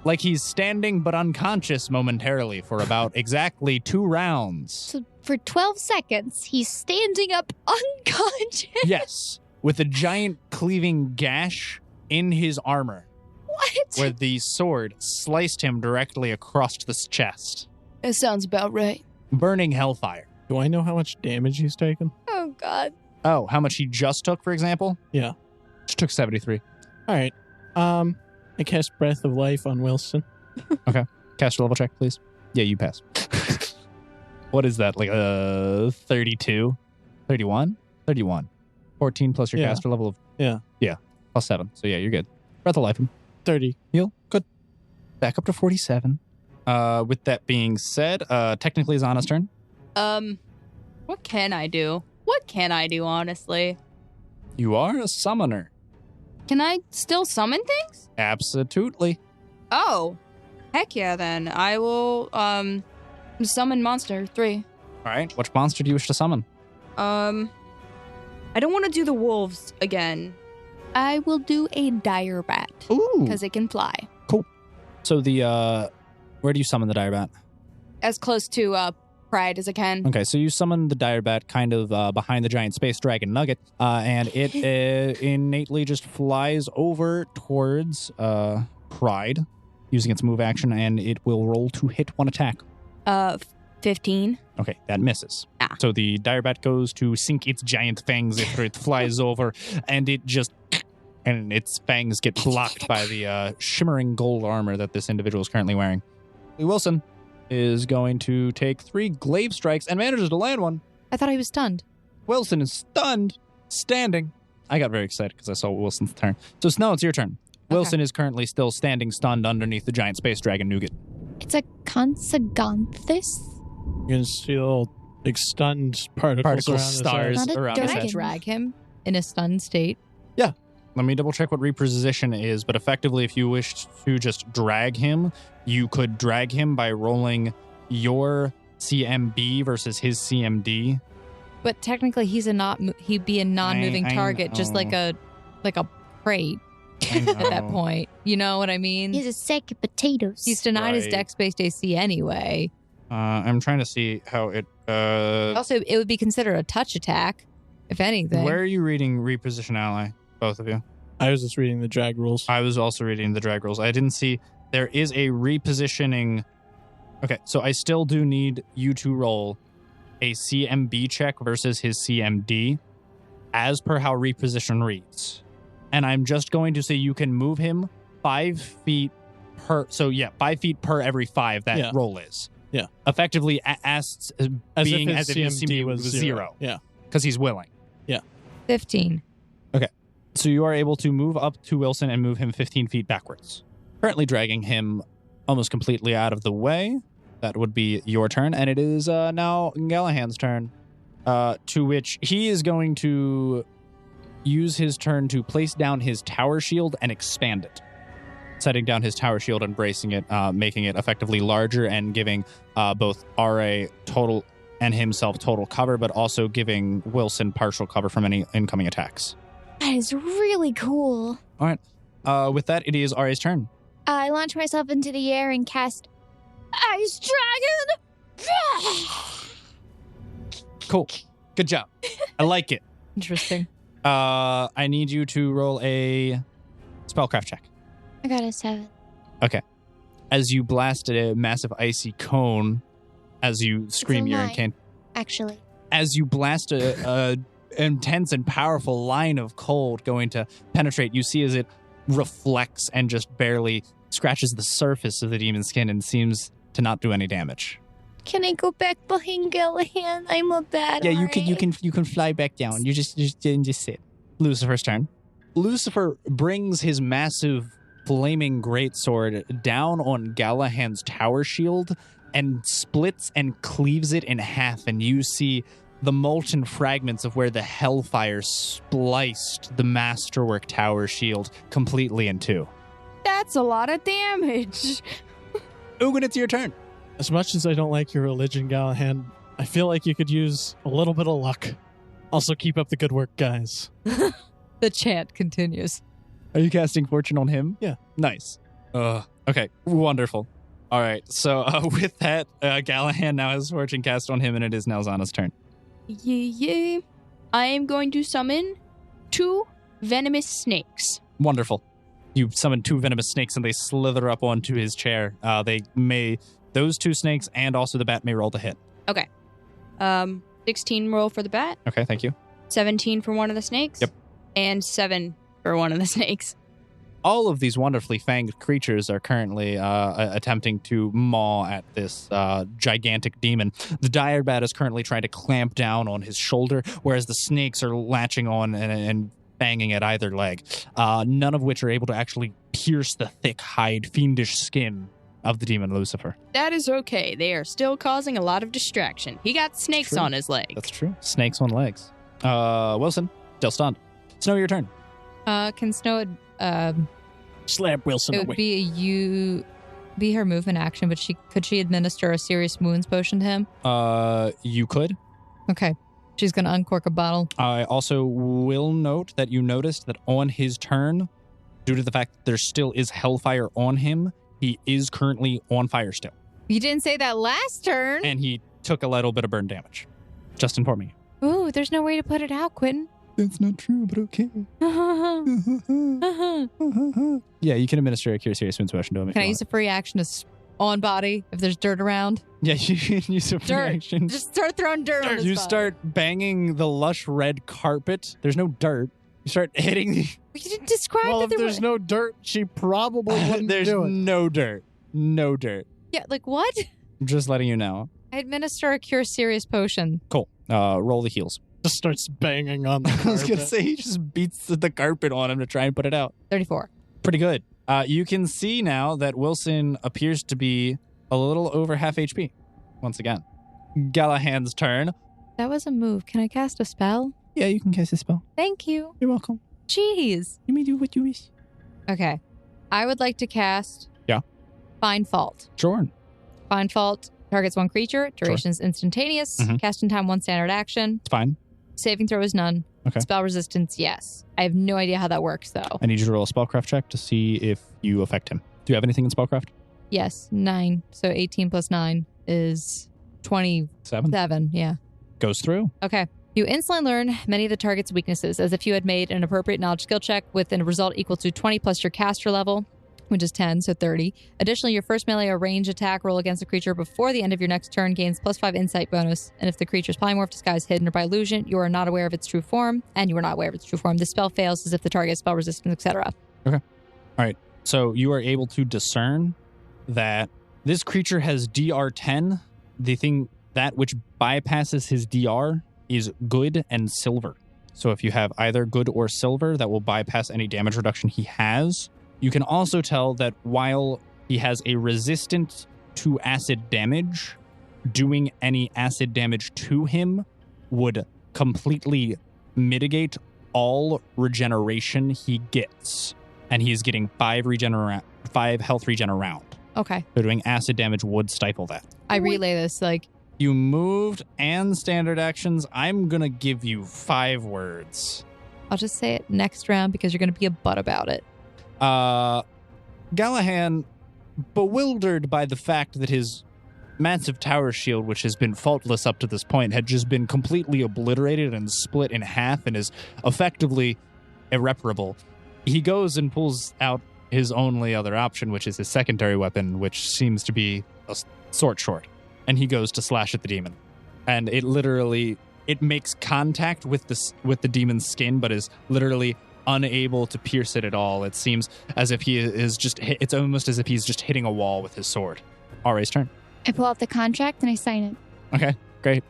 A: like he's standing but unconscious momentarily for about exactly 2 rounds.
D: So for 12 seconds, he's standing up unconscious.
A: Yes, with a giant cleaving gash in his armor
D: What?
A: where the sword sliced him directly across the chest.
C: That sounds about right.
A: Burning hellfire.
E: Do I know how much damage he's taken?
D: Oh, God.
A: Oh, how much he just took, for example?
E: Yeah.
A: Just took 73.
E: All right. I cast Breath of Life on Wilson.
A: Cast a level check, please. Yeah, you pass. What is that? Like 32? 31? 31. 14 plus your
E: Yeah.
A: caster level of...
E: Yeah.
A: Yeah. Plus 7. So yeah, you're good. Breath of life him.
E: 30.
A: Heal. Good. Back up to 47. With that being said, technically it's Anna's turn.
B: What can I do? What can I do, honestly?
A: You are a summoner.
B: Can I still summon things?
A: Absolutely.
B: Oh. Heck yeah, then. I will, summon monster 3.
A: All right. Which monster do you wish to summon?
B: I don't want to do the wolves again. I will do a dire bat.
A: Ooh.
B: Because it can fly.
A: So the, where do you summon the dire bat?
B: As close to, pride as I can.
A: Okay, so you summon the dire bat kind of behind the giant space dragon nugget, and it innately just flies over towards Pride using its move action, and it will roll to hit 1 attack.
B: 15.
A: Okay, that misses.
B: Ah.
A: So the dire bat goes to sink its giant fangs after it flies over, and it just... And its fangs get blocked by the shimmering gold armor that this individual is currently wearing. Wilson is going to take 3 glaive strikes and manages to land one.
C: I thought he was stunned.
A: Wilson is stunned, standing. I got very excited because I saw Wilson's turn. So Snow, it's your turn. Wilson is currently still standing stunned underneath the giant space dragon nougat.
D: It's a Consaganthus?
E: You're going to see the little big stunned particles around his
A: stars
D: Not a
A: around
C: Can
A: his
C: I
A: head.
D: dragon.
C: drag him in a stunned state?
A: Let me double check what reposition is, but effectively if you wish to just drag him, you could drag him by rolling your CMB versus his CMD.
C: But technically, he'd be a non-moving
A: I
C: target, just
A: know.
C: like a prey.
A: I know.
C: at that point. You know what I mean?
D: He's a sack of potatoes.
C: He's denied his
A: Right.
C: dex-based AC anyway.
A: I'm trying to see how it.
C: Also, it would be considered a touch attack, if anything.
A: Where are you reading reposition ally? Both of you.
E: I was just reading the drag rules.
A: I was also reading the drag rules. I didn't see there is a repositioning. Okay, so I still do need you to roll a CMB check versus his CMD, as per how reposition reads. And I'm just going to say you can move him 5 feet per. So yeah, 5 feet per every 5 that
E: Yeah.
A: roll is.
E: Yeah.
A: Effectively, as being
E: if
A: as
E: his
A: if his
E: CMD
A: CMD was 0.
E: Yeah.
A: Because he's willing.
C: 15.
A: So you are able to move up to Wilson and move him 15 feet backwards, currently dragging him almost completely out of the way. That would be your turn, and it is now Gallahan's turn, to which he is going to use his turn to place down his tower shield and expand it, setting down his tower shield and bracing it, making it effectively larger and giving both RA total and himself total cover, but also giving Wilson partial cover from any incoming attacks.
D: That is really cool.
A: With that, it is RA's turn.
D: I launch myself into the air and cast Ice Dragon.
A: Cool. Good job. I like it.
C: Interesting.
A: I need you to roll a spellcraft check.
D: I got a 7.
A: As you blast a massive icy cone, as you scream
D: a
A: your
D: 9.
A: incant,
D: Actually,
A: as you blast a intense and powerful line of cold going to penetrate, you see as it reflects and just barely scratches the surface of the demon's skin and seems to not do any damage.
D: can I go back behind Gallahan? I'm a bad.
A: Yeah, you
D: RA.
A: can fly back down. You just sit. Lucifer's turn. Lucifer brings his massive flaming greatsword down on Gallahan's tower shield and splits and cleaves it in half, and you see the molten fragments of where the hellfire spliced the masterwork tower shield completely in two.
B: That's a lot of damage.
A: Ugin, it's your turn.
E: As much as I don't like your religion, Gallahan, I feel like you could use a little bit of luck. Also, keep up the good work, guys.
C: The chant continues.
A: Are you casting Fortune on him?
E: Yeah.
A: Nice. Okay, wonderful. All right, so with that, Gallahan now has Fortune cast on him, and it is now Zana's turn.
B: Yeah. I am going to summon 2 venomous snakes.
A: Wonderful. You summon 2 venomous snakes, and they slither up onto his chair. Those 2 snakes and also the bat may roll to hit.
B: 16 roll for the bat,
A: Okay, thank you.
B: 17 for one of the snakes.
A: Yep.
B: And 7 for one of the snakes.
A: All of these wonderfully fanged creatures are currently attempting to maw at this gigantic demon. The dire bat is currently trying to clamp down on his shoulder, whereas the snakes are latching on and banging at either leg, none of which are able to actually pierce the thick hide, fiendish skin of the demon Lucifer.
B: That is okay. They are still causing a lot of distraction. He got snakes
A: True.
B: on his leg.
A: That's true. Snakes on legs. Wilson, still stunned. Snow, your turn.
C: Can Snow
E: Slap Wilson
C: it
E: away.
C: would be her movement action, but could she administer a serious wounds potion to him?
A: You could.
C: Okay. She's gonna uncork a bottle.
A: I also will note that you noticed that on his turn, due to the fact that there still is hellfire on him, he is currently on fire still.
C: You didn't say that last turn.
A: And he took a little bit of burn damage. Just informing you.
C: Ooh, there's no way to put it out, Quentin.
A: That's not true, but okay. Yeah, you can administer a cure serious wounds potion to him.
C: Can I use a free action to on body if there's dirt around?
A: Yeah, you can use a free
C: Dirt.
A: action.
C: Just start throwing dirt on his
A: You
C: body.
A: start banging the lush red carpet. There's no dirt. You start hitting the...
C: You didn't describe
E: Well,
C: that
E: if
C: there
E: there's
C: was...
E: no dirt, she probably wouldn't
A: There's
E: do it.
A: no dirt. No dirt.
C: Yeah, like what?
A: I'm just letting you know.
C: I administer a cure serious potion.
A: Cool. Roll the heels.
E: Just starts banging on the
A: I was going to
E: carpet.
A: say, he just beats the carpet on him to try and put it out.
C: 34.
A: Pretty good. You can see now that Wilson appears to be a little over half HP. Once again. Gallahan's turn.
C: That was a move. Can I cast a spell?
A: Yeah, you can cast a spell.
C: Thank you.
A: You're welcome.
C: Jeez.
A: You may do what you wish.
C: Okay. I would like to cast...
A: Yeah.
C: Find Fault.
A: Sure.
C: Find Fault targets one creature. Duration is instantaneous.
A: Mhm.
C: Cast in time, 1 standard action.
A: It's fine.
C: Saving throw is none.
A: Okay.
C: Spell resistance, yes. I have no idea how that works, though.
A: I need you to roll a spellcraft check to see if you affect him. Do you have anything in spellcraft?
C: Yes, 9. So 18 plus 9 is 27. Yeah.
A: Goes through.
C: Okay. You instantly learn many of the target's weaknesses as if you had made an appropriate knowledge skill check with a result equal to 20 plus your caster level, which is 10, so 30. Additionally, your first melee or range attack roll against a creature before the end of your next turn gains +5 insight bonus. And if the creature's polymorph, disguise, hidden, or by illusion, you are not aware of its true form, and you are not aware of its true form. The spell fails as if the target is spell resistant, etc.
A: Okay. All right. So you are able to discern that this creature has DR 10. The thing that which bypasses his DR is good and silver. So if you have either good or silver, that will bypass any damage reduction he has. You can also tell that while he has a resistance to acid damage, doing any acid damage to him would completely mitigate all regeneration he gets. And he is getting 5 health regen a round.
C: Okay.
A: So doing acid damage would stifle that.
C: I relay this, like...
A: You moved and standard actions. I'm going to give you 5 words.
C: I'll just say it next round because you're going to be a butt about it.
A: Gallahan, bewildered by the fact that his massive tower shield, which has been faultless up to this point, had just been completely obliterated and split in half and is effectively irreparable. He goes and pulls out his only other option, which is his secondary weapon, which seems to be a sword short. And he goes to slash at the demon. And it makes contact with the demon's skin, but is literally unable to pierce it at all. It seems as if it's almost as if he's just hitting a wall with his sword. Ra's turn.
D: I pull out the contract and I sign it.
A: Okay, great.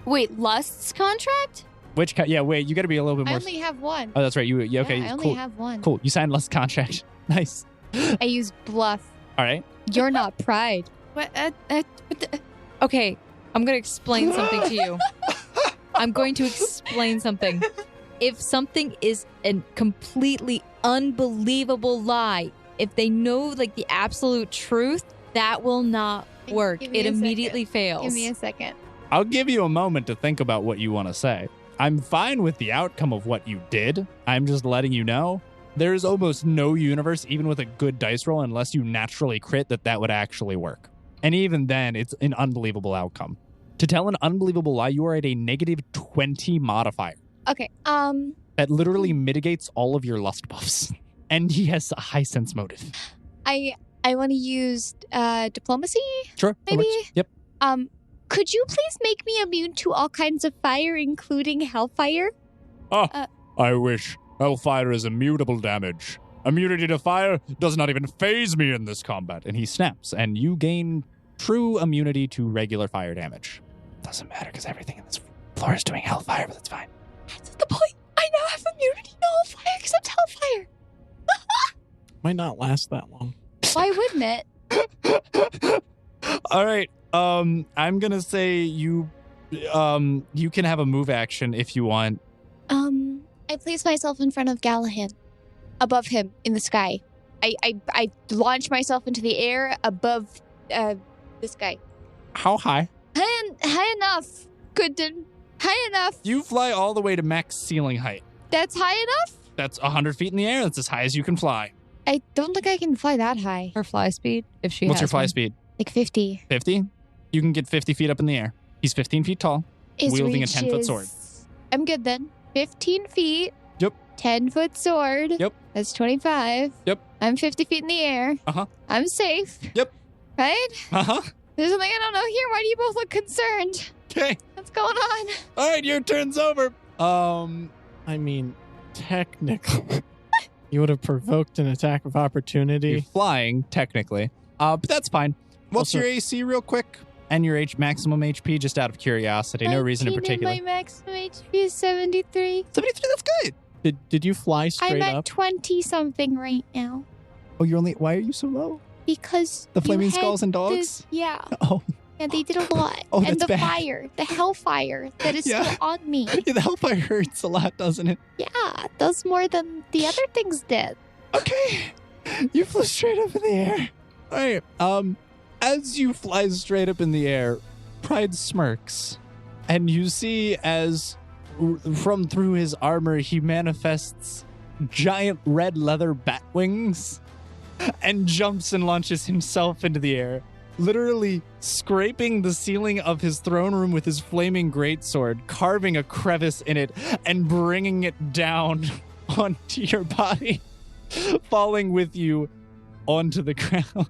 B: Wait, Lust's contract?
A: Wait, you got to be a little bit more.
D: I only have one.
A: Oh, that's right. Okay,
D: I only
A: cool.
D: have one.
A: Cool, you signed Lust's contract. Nice.
D: I use bluff.
A: All right.
D: You're not pride.
B: What?
C: Okay, I'm going to explain something to you. I'm going to explain something. If something is a completely unbelievable lie, if they know like the absolute truth, that will not work. It immediately fails.
D: Give me a second.
A: I'll give you a moment to think about what you want to say. I'm fine with the outcome of what you did. I'm just letting you know there is almost no universe, even with a good dice roll, unless you naturally crit, that would actually work. And even then, it's an unbelievable outcome. To tell an unbelievable lie, you are at a -20 modifier.
D: Okay.
A: That literally mitigates all of your lust buffs. And he has a high sense motive.
D: I want to use diplomacy.
A: Sure.
D: Maybe.
A: Yep.
D: Could you please make me immune to all kinds of fire, including hellfire?
A: I wish. Hellfire is immutable damage. Immunity to fire does not even faze me in this combat. And he snaps, and you gain true immunity to regular fire damage. Doesn't matter because everything in this floor is doing hellfire, but that's fine.
D: That's the point. I now have immunity to all fire except hellfire.
E: Might not last that long.
D: Why wouldn't it?
A: All right. I'm gonna say you can have a move action if you want.
D: I place myself in front of Gallahan, above him in the sky. I launch myself into the air above this guy.
A: How high?
D: High enough. High enough.
A: You fly all the way to max ceiling height.
D: That's high enough?
A: That's 100 feet in the air. That's as high as you can fly.
D: I don't think I can fly that high.
C: Her fly speed, if she
A: What's
C: has
A: your fly
C: one.
A: speed?
D: Like 50.
A: 50? You can get 50 feet up in the air. He's 15 feet tall, wielding a 10-foot sword.
D: I'm good then. 15 feet.
A: Yep.
D: 10-foot sword.
A: Yep.
D: That's 25.
A: Yep.
D: I'm 50 feet in the air.
A: Uh-huh.
D: I'm safe.
A: Yep.
D: Right?
A: Uh-huh.
D: There's something I don't know here. Why do you both look concerned?
A: Okay.
D: What's going on?
A: All right, your turn's over.
E: I mean, technically, you would have provoked an attack of opportunity.
A: You're flying, technically. But that's fine. What's
E: Also-
A: your AC real quick? And your maximum HP, just out of curiosity. No reason in
D: 19
A: particular.
D: And my maximum HP is 73.
A: 73, that's good.
E: Did you fly straight
D: I'm at
E: up?
D: 20-something right now.
A: Oh, why are you so low?
D: Because
A: The
D: you
A: flaming
D: had
A: skulls and dogs?
D: this- yeah.
A: Oh,
D: Yeah, they did a lot.
A: Oh,
D: and
A: that's
D: the
A: bad.
D: fire, the hellfire that is
A: Yeah.
D: still on me.
A: yeah, the hellfire hurts a lot, doesn't it?
D: Yeah, does more than the other things did.
A: Okay. You flew straight up in the air. All right. As you fly straight up in the air, Pride smirks. And you see as from through his armor, he manifests giant red leather bat wings and jumps and launches himself into the air, literally scraping the ceiling of his throne room with his flaming greatsword, carving a crevice in it, and bringing it down onto your body, falling with you onto the ground.
D: Please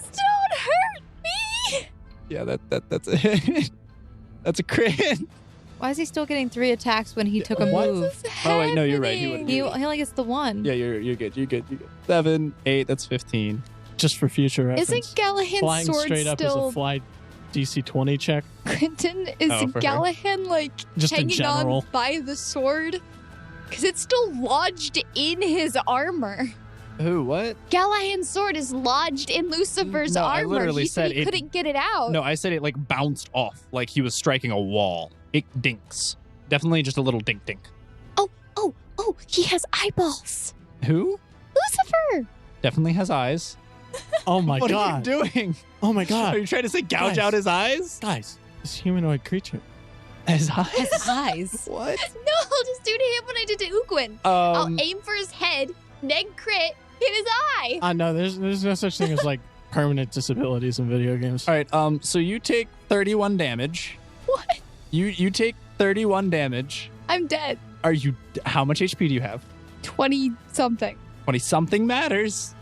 D: don't hurt me.
A: Yeah, that's a that's a crit.
C: Why is he still getting 3 attacks when he took a
A: What?
C: move?
A: Oh wait, no, you're right. He would.
C: He only gets the 1.
A: Yeah, you're good. 7, 8. That's 15.
E: Just for future reference.
D: Isn't Gallahan's
E: Flying
D: sword
E: straight up is
D: still...
E: a fly DC 20 check.
D: Quentin, is
A: Oh, for her.
D: Gallahan, like,
E: Just in
D: hanging
E: general.
D: on by the sword? Because it's still lodged in his armor.
A: Who? What?
D: Gallahan's sword is lodged in Lucifer's
A: No, I
D: armor.
A: literally
D: He
A: said
D: he
A: it-
D: couldn't get it out.
A: No, I said it like bounced off, like he was striking a wall. It dinks. Definitely just a little dink.
D: Oh, he has eyeballs.
A: Who?
D: Lucifer!
A: Definitely has eyes.
E: Oh my
A: What
E: god.
A: are you doing?
E: Oh my
A: Are
E: god.
A: you trying to say gouge
E: Guys.
A: out his eyes?
E: Guys, this humanoid creature.
A: His eyes?
C: His eyes.
A: What?
D: No, I'll just do to him what I did to Uguin. I'll aim for his head, neg crit, hit his eye.
E: No, there's no such thing as like permanent disabilities in video games.
A: All right. So you take 31 damage.
D: What?
A: You take 31 damage.
D: I'm dead.
A: Are you? How much HP do you have?
D: 20-something.
A: 20 something matters.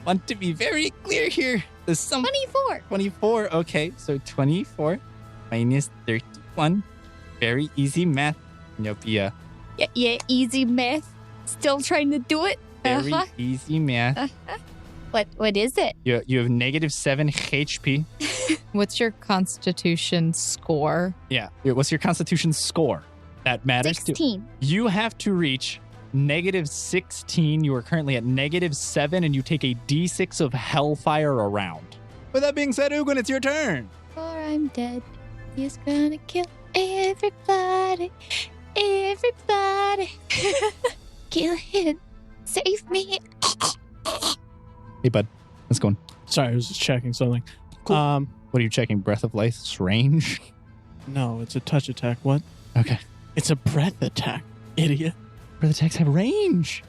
A: Want to be very clear here. There's some
D: 24.
A: 24. Okay, so 24 minus 31. Very easy math. Nope. Yeah.
D: Yeah, easy math. Still trying to do it.
A: Very easy math.
D: What is it?
A: You have negative 7 HP.
C: What's your constitution score?
A: Yeah. What's your constitution score? That matters too.
D: 16.
A: You have to reach negative 16. You are currently at negative 7, and you take a d6 of hellfire around. With that being said, Ugin, it's your turn.
D: Or I'm dead. He's gonna kill everybody. Everybody. Kill him. Save me.
A: Hey, bud. Let's go on.
E: Sorry, I was just checking something.
A: Cool. What are you checking? Breath of Life's range?
E: No, it's a touch attack. What?
A: Okay.
E: It's a breath attack, idiot.
A: Breath attacks have range.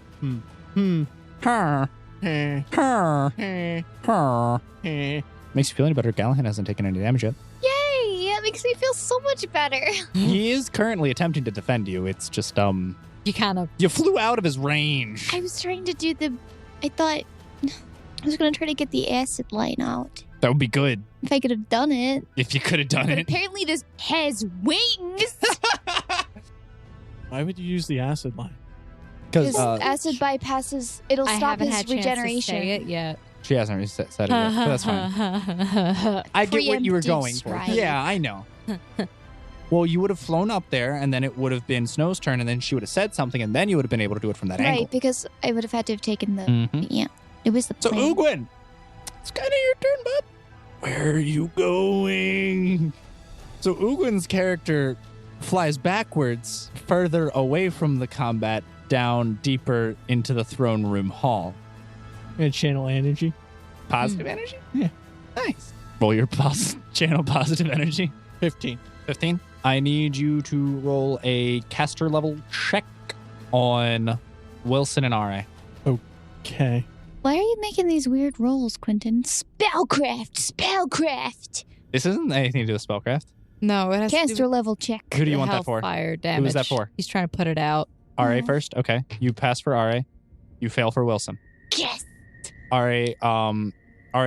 A: Her.
E: Eh,
A: Her.
E: eh,
A: Her.
E: eh.
A: Makes you feel any better. Gallahan hasn't taken any damage yet.
D: Yay! That makes me feel so much better.
A: He is currently attempting to defend you. It's just,
C: You kind of.
A: you flew out of his range.
D: I was trying to do I thought I was gonna try to get the acid line out.
A: That would be good
D: If I could have done it.
A: if you could have done
D: But
A: it.
D: apparently this has wings.
E: Why would you use the acid line?
A: Because
D: Because acid bypasses, it'll
C: I
D: stop
C: haven't
D: his
C: had a chance
D: regeneration.
C: to say it yet.
A: she hasn't really said it yet, but that's fine. I get what you were
D: Preemptive
A: going
D: strike.
A: for. Yeah, I know. Well, you would have flown up there, and then it would have been Snow's turn, and then she would have said something, and then you would have been able to do it from that
D: Right,
A: angle.
D: because I would have had to have taken the
A: Mhm.
D: yeah. It was the
A: So,
D: plan.
A: Ugwin, it's kind of your turn, bud. Where are you going? So, Ugwin's character flies backwards, further away from the combat, down deeper into the throne room hall.
E: I'm gonna channel energy.
A: Positive energy?
E: Yeah.
A: Nice. Roll your channel positive energy.
E: 15.
A: 15. I need you to roll a caster level check on Wilson and Ra.
E: Okay.
D: Why are you making these weird rolls, Quentin? Spellcraft.
A: This isn't anything to do with spellcraft.
C: No, it has to do
D: Caster
C: with
D: level check.
A: Who do you
C: the
A: want that for?
C: Hellfire damage.
A: Who's that for?
C: He's trying to put it out.
A: Ra first? Okay. You pass for Ra. You fail for Wilson.
D: Yes.
A: Ra,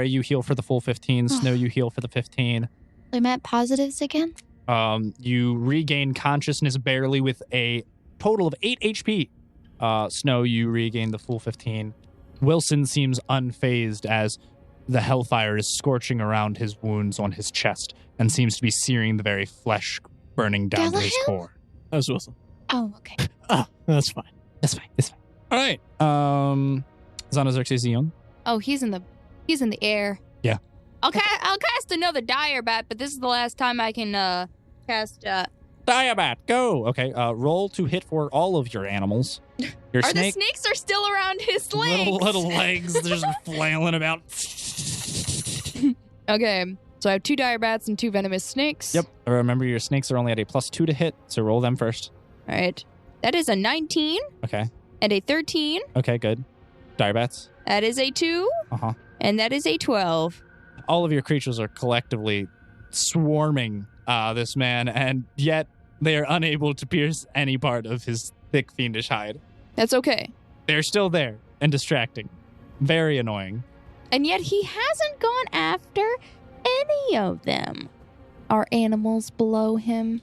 A: you heal for the full 15. Snow, you heal for the 15.
D: I'm at positives again.
A: You regain consciousness barely with a total of 8 HP. Snow, you regain the full 15. Wilson seems unfazed as the hellfire is scorching around his wounds on his chest and seems to be searing the very flesh, burning down to his
D: Galahad?
A: core.
E: That was Wilson.
D: Oh, okay.
E: Ah, that's fine.
A: That's fine. That's fine. All right. Xanaxerxes Eon.
B: Oh, he's in the air.
A: Yeah.
B: I'll cast another dire bat, but this is the last time I can cast.
A: Diabat, go. Okay. Roll to hit for all of your animals. Your
B: Are
A: snake.
B: the snakes are still around his legs?
A: Little legs just flailing about.
B: Okay. So I have 2 dire bats and 2 venomous snakes.
A: Yep. Remember, your snakes are only at a +2 to hit, so roll them first.
B: All right. That is a 19
A: Okay.
B: and a 13.
A: Okay, good. Dire bats.
B: That is a 2.
A: Uh-huh.
B: And that is a 12.
A: All of your creatures are collectively swarming this man, and yet they are unable to pierce any part of his thick, fiendish hide.
B: That's okay.
A: They're still there and distracting. Very annoying.
B: And yet he hasn't gone after any of them. Are animals below him?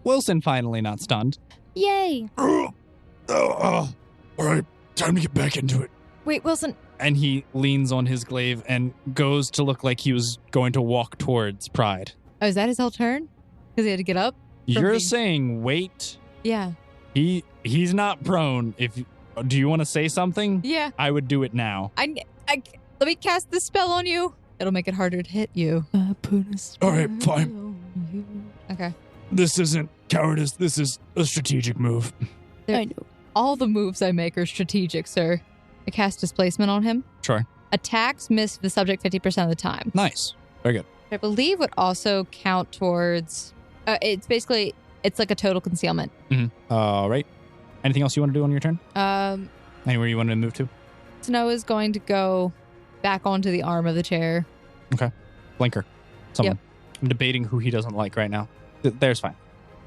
A: Wilson finally not stunned.
B: Yay.
A: All right, time to get back into it.
C: Wait, Wilson.
A: And he leans on his glaive and goes to look like he was going to walk towards Pride.
C: Oh, is that his whole turn? Because he had to get up?
A: You're
C: being-
A: saying wait.
C: Yeah.
A: He's not prone. Do you want to say something?
C: Yeah.
A: I would do it now.
C: I let me cast this spell on you. It'll make it harder to hit you. I put a spell
A: All right, fine.
C: on you. Okay.
A: This isn't cowardice. This is a strategic move.
B: I know.
C: All the moves I make are strategic, sir. I cast displacement on him.
A: Sure.
C: Attacks miss the subject 50% of the time.
A: Nice. Very good.
C: I believe would also count towards... it's like a total concealment.
A: All right. Anything else you want to do on your turn? Anywhere you want to move to?
C: Snow is going to go back onto the arm of the chair.
A: Blinker. Someone.
C: Yep.
A: I'm debating who he doesn't like right now. There's fine.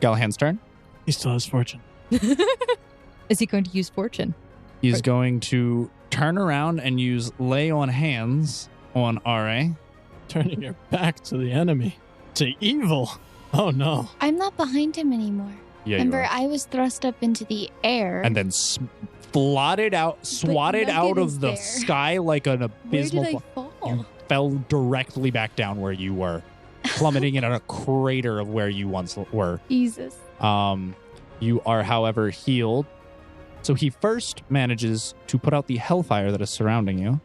A: Gallahan's turn.
E: He still has fortune.
C: Is he going to use fortune?
A: He's
C: Right.
A: going to turn around and use Lay on Hands on RA.
E: Turning your back to the enemy. To evil. Oh no.
D: I'm not behind him anymore.
A: Yeah,
D: Remember, I was thrust up into the air.
A: and then swatted out
D: Nugget is
A: of the
D: there.
A: sky like an
B: Where
A: abysmal.
B: did I fall?
A: You fell directly back down where you were, plummeting in a crater of where you once were.
D: Jesus.
A: You are, however, healed. So he first manages to put out the hellfire that is surrounding you,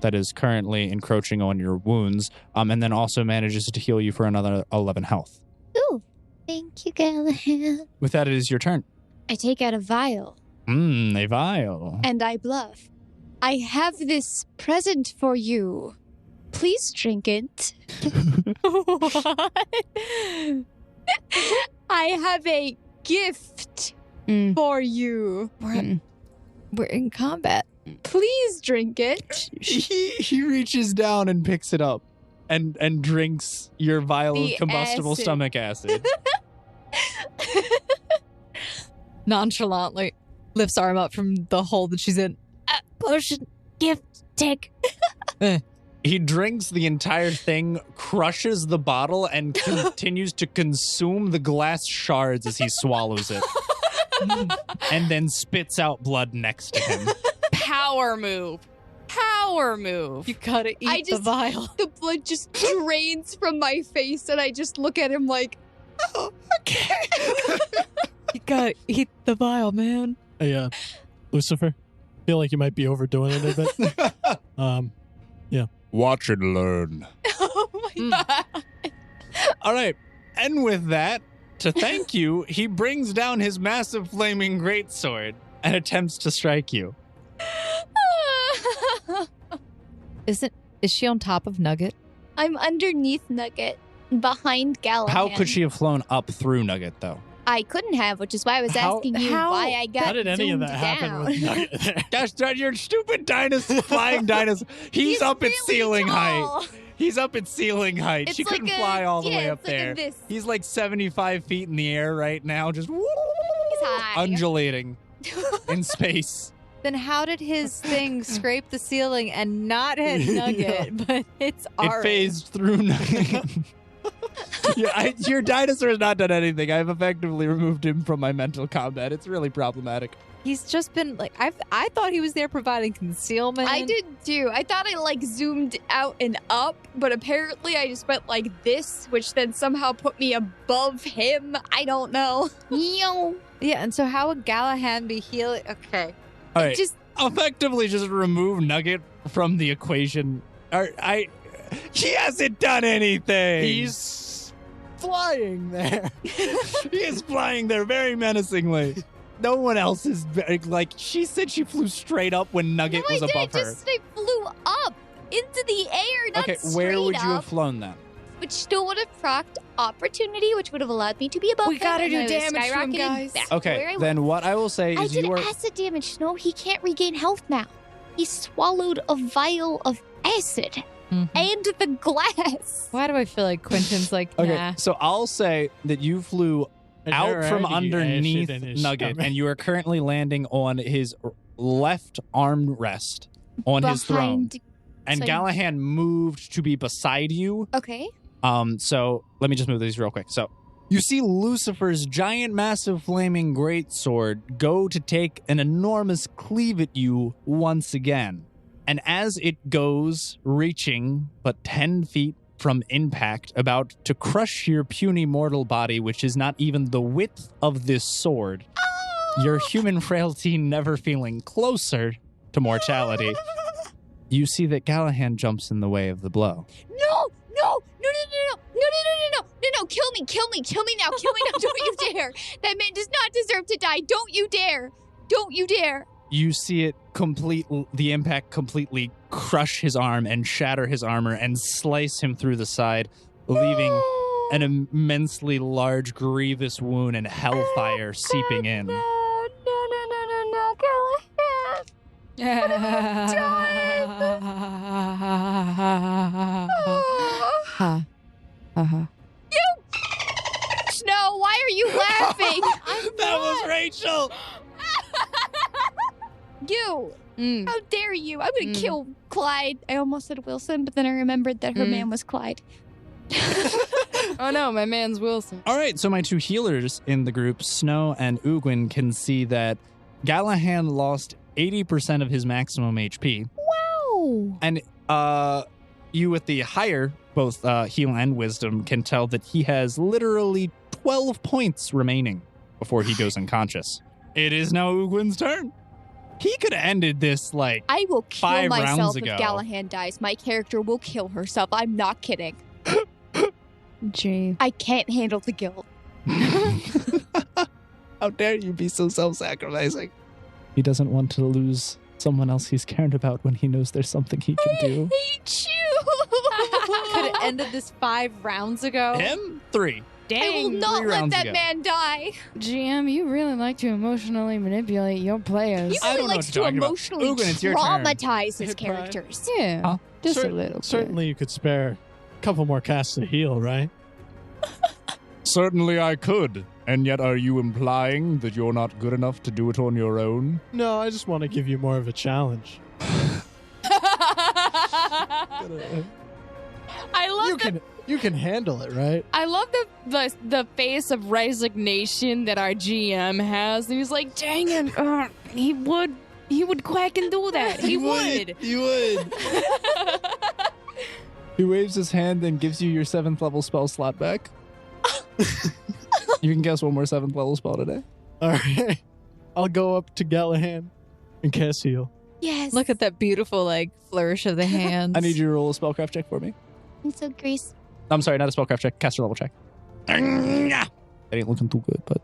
A: that is currently encroaching on your wounds, and then also manages to heal you for another 11 health.
D: Ooh. Thank you, Gallahan.
A: With that, it is your turn.
D: I take out a vial
A: A vial.
D: and I bluff. I have this present for you. Please drink it. I have a gift
B: Mm.
D: for you.
C: We're in combat.
D: Please drink it.
A: He reaches down and picks it up and drinks your vial
D: The
A: of combustible
D: acid.
A: stomach acid.
C: Nonchalantly lifts arm up from the hole that she's in.
D: Potion gift take.
A: He drinks the entire thing, crushes the bottle, and continues to consume the glass shards as he swallows it. And then spits out blood next to him.
B: Power move. Power move.
C: You gotta eat
D: I
C: the
D: just-
C: vial.
D: The blood just drains from my face, and I just look at him like, oh, okay.
C: You gotta eat the vial, man.
E: Hey, Lucifer, feel like you might be overdoing it a bit.
A: Watch and learn.
D: Oh my god.
A: All right. And with that, to thank you, he brings down his massive flaming greatsword and attempts to strike you.
C: Is she on top of Nugget?
D: I'm underneath Nugget, behind Gallahan.
A: How could she have flown up through Nugget, though?
D: I couldn't have, which is why I was
A: How-
D: asking you
B: how-
D: why I got
E: How did any of
D: zoomed
E: that happen
D: down.
E: with Nugget there?
A: Gosh darn, your stupid dinosaur, flying dinosaur. He's up at
D: really
A: ceiling
D: tall.
A: height. He's up at ceiling height.
D: It's
A: She
D: like
A: couldn't
D: a-
A: fly all the
D: yeah,
A: way up
D: it's like a
A: there.
D: this.
A: He's like 75 feet in the air right now, just
D: He's high.
A: undulating in space.
C: Then how did his thing scrape the ceiling and not hit Nugget, but it's
A: It
C: alright?
A: phased through Nugget. Your dinosaur has not done anything. I've effectively removed him from my mental combat. It's really problematic.
C: He's just been like I thought he was there providing concealment.
D: I did too. I thought I like zoomed out and up, but apparently I just went like this, which then somehow put me above him. I don't know. Yo.
C: Yeah, and so how would Gallahan be healing? Okay.
A: All right.
D: Just
A: Effectively just remove Nugget from the equation. He hasn't done anything.
E: He's flying there.
A: He is flying there very menacingly. No one else is like. She said she flew straight up when Nugget was above her.
D: I flew up into the air, not
A: Okay,
D: straight
A: where would you
D: up.
A: have flown then?
D: which still would have procced opportunity, which would have allowed me to be above
B: We
D: him,
B: gotta
D: and
B: do
D: I was
B: damage to him,
D: skyrocketing
B: guys.
D: back to where
A: Okay,
D: I
A: then what I will say
D: I
A: is
D: did
A: you are.
D: acid damage, Snow. He can't regain health now. He swallowed a vial of acid
C: Mhm.
D: and the glass.
C: Why do I feel like Quentin's like,
A: Okay,
C: nah?
A: so I'll say that you flew
E: And
A: out
E: there
A: from
E: already
A: underneath
E: acid in his
A: Nugget,
E: stomach.
A: and you are currently landing on his left armrest on his throne. And
D: so-
A: Gallahan moved to be beside you.
D: Okay.
A: So let me just move these real quick. So you see Lucifer's giant, massive, flaming greatsword go to take an enormous cleave at you once again. And as it goes, reaching but 10 feet from impact, about to crush your puny mortal body, which is not even the width of this sword, your human frailty never feeling closer to mortality, you see that Gallahan jumps in the way of the blow.
D: No, kill me now, don't you dare. That man does not deserve to die, don't you dare.
A: You see it the impact completely crush his arm and shatter his armor and slice him through the side, leaving an immensely large, grievous wound and hellfire seeping in.
D: No, Snow, why are you laughing?
A: That was Rachel!
D: You!
C: Mm.
D: How dare you? I'm gonna kill Clyde. I almost said Wilson, but then I remembered that her man was Clyde.
B: Oh no, my man's Wilson.
A: All right, so my two healers in the group, Snow and Ugwin, can see that Gallahan lost 80% of his maximum HP.
D: Wow!
A: And you with the higher, both heal and wisdom, can tell that he has literally 12 points remaining before he goes unconscious. It is now Ugwin's turn. He could have ended this like
D: I will kill
A: 5 rounds
D: myself if
A: ago.
D: Gallahan dies. My character will kill herself. I'm not kidding.
B: Gee.
D: I can't handle the guilt.
A: How dare you be so self-sacrificing? He doesn't want to lose someone else he's cared about when he knows there's something he can do.
D: Hate you!
C: Could have ended this 5 rounds ago.
A: Him? 3.
D: I will
C: Dang.
D: not
A: 3
D: let
A: rounds
D: that
A: ago.
D: man die.
B: GM, you really like to emotionally manipulate your players.
D: He
A: I
D: really
A: don't know
D: likes
A: what
D: to
A: you're talking about.
D: emotionally
A: Ugin, it's your turn.
D: traumatize his
E: Hit Brian.
D: characters.
B: Yeah,
A: Huh?
B: just a little bit.
E: Certainly you could spare a couple more casts to heal, right?
A: Certainly I could. And yet are you implying that you're not good enough to do it on your own?
E: No, I just want to give you more of a challenge.
B: I love
E: You can handle it, right?
B: I love the face of resignation that our GM has. He's like, dang it, he would quack and do that. He would.
A: You would. He waves his hand and gives you your 7th level spell slot back. You can cast one more 7th level spell today.
E: All right. I'll go up to Gallahan and cast heal.
D: Yes.
C: Look at that beautiful like flourish of the hands.
A: I need you to roll a spellcraft check for me.
D: And so Grace.
A: I'm sorry, not a spellcraft check. Caster level check. It ain't looking too good, but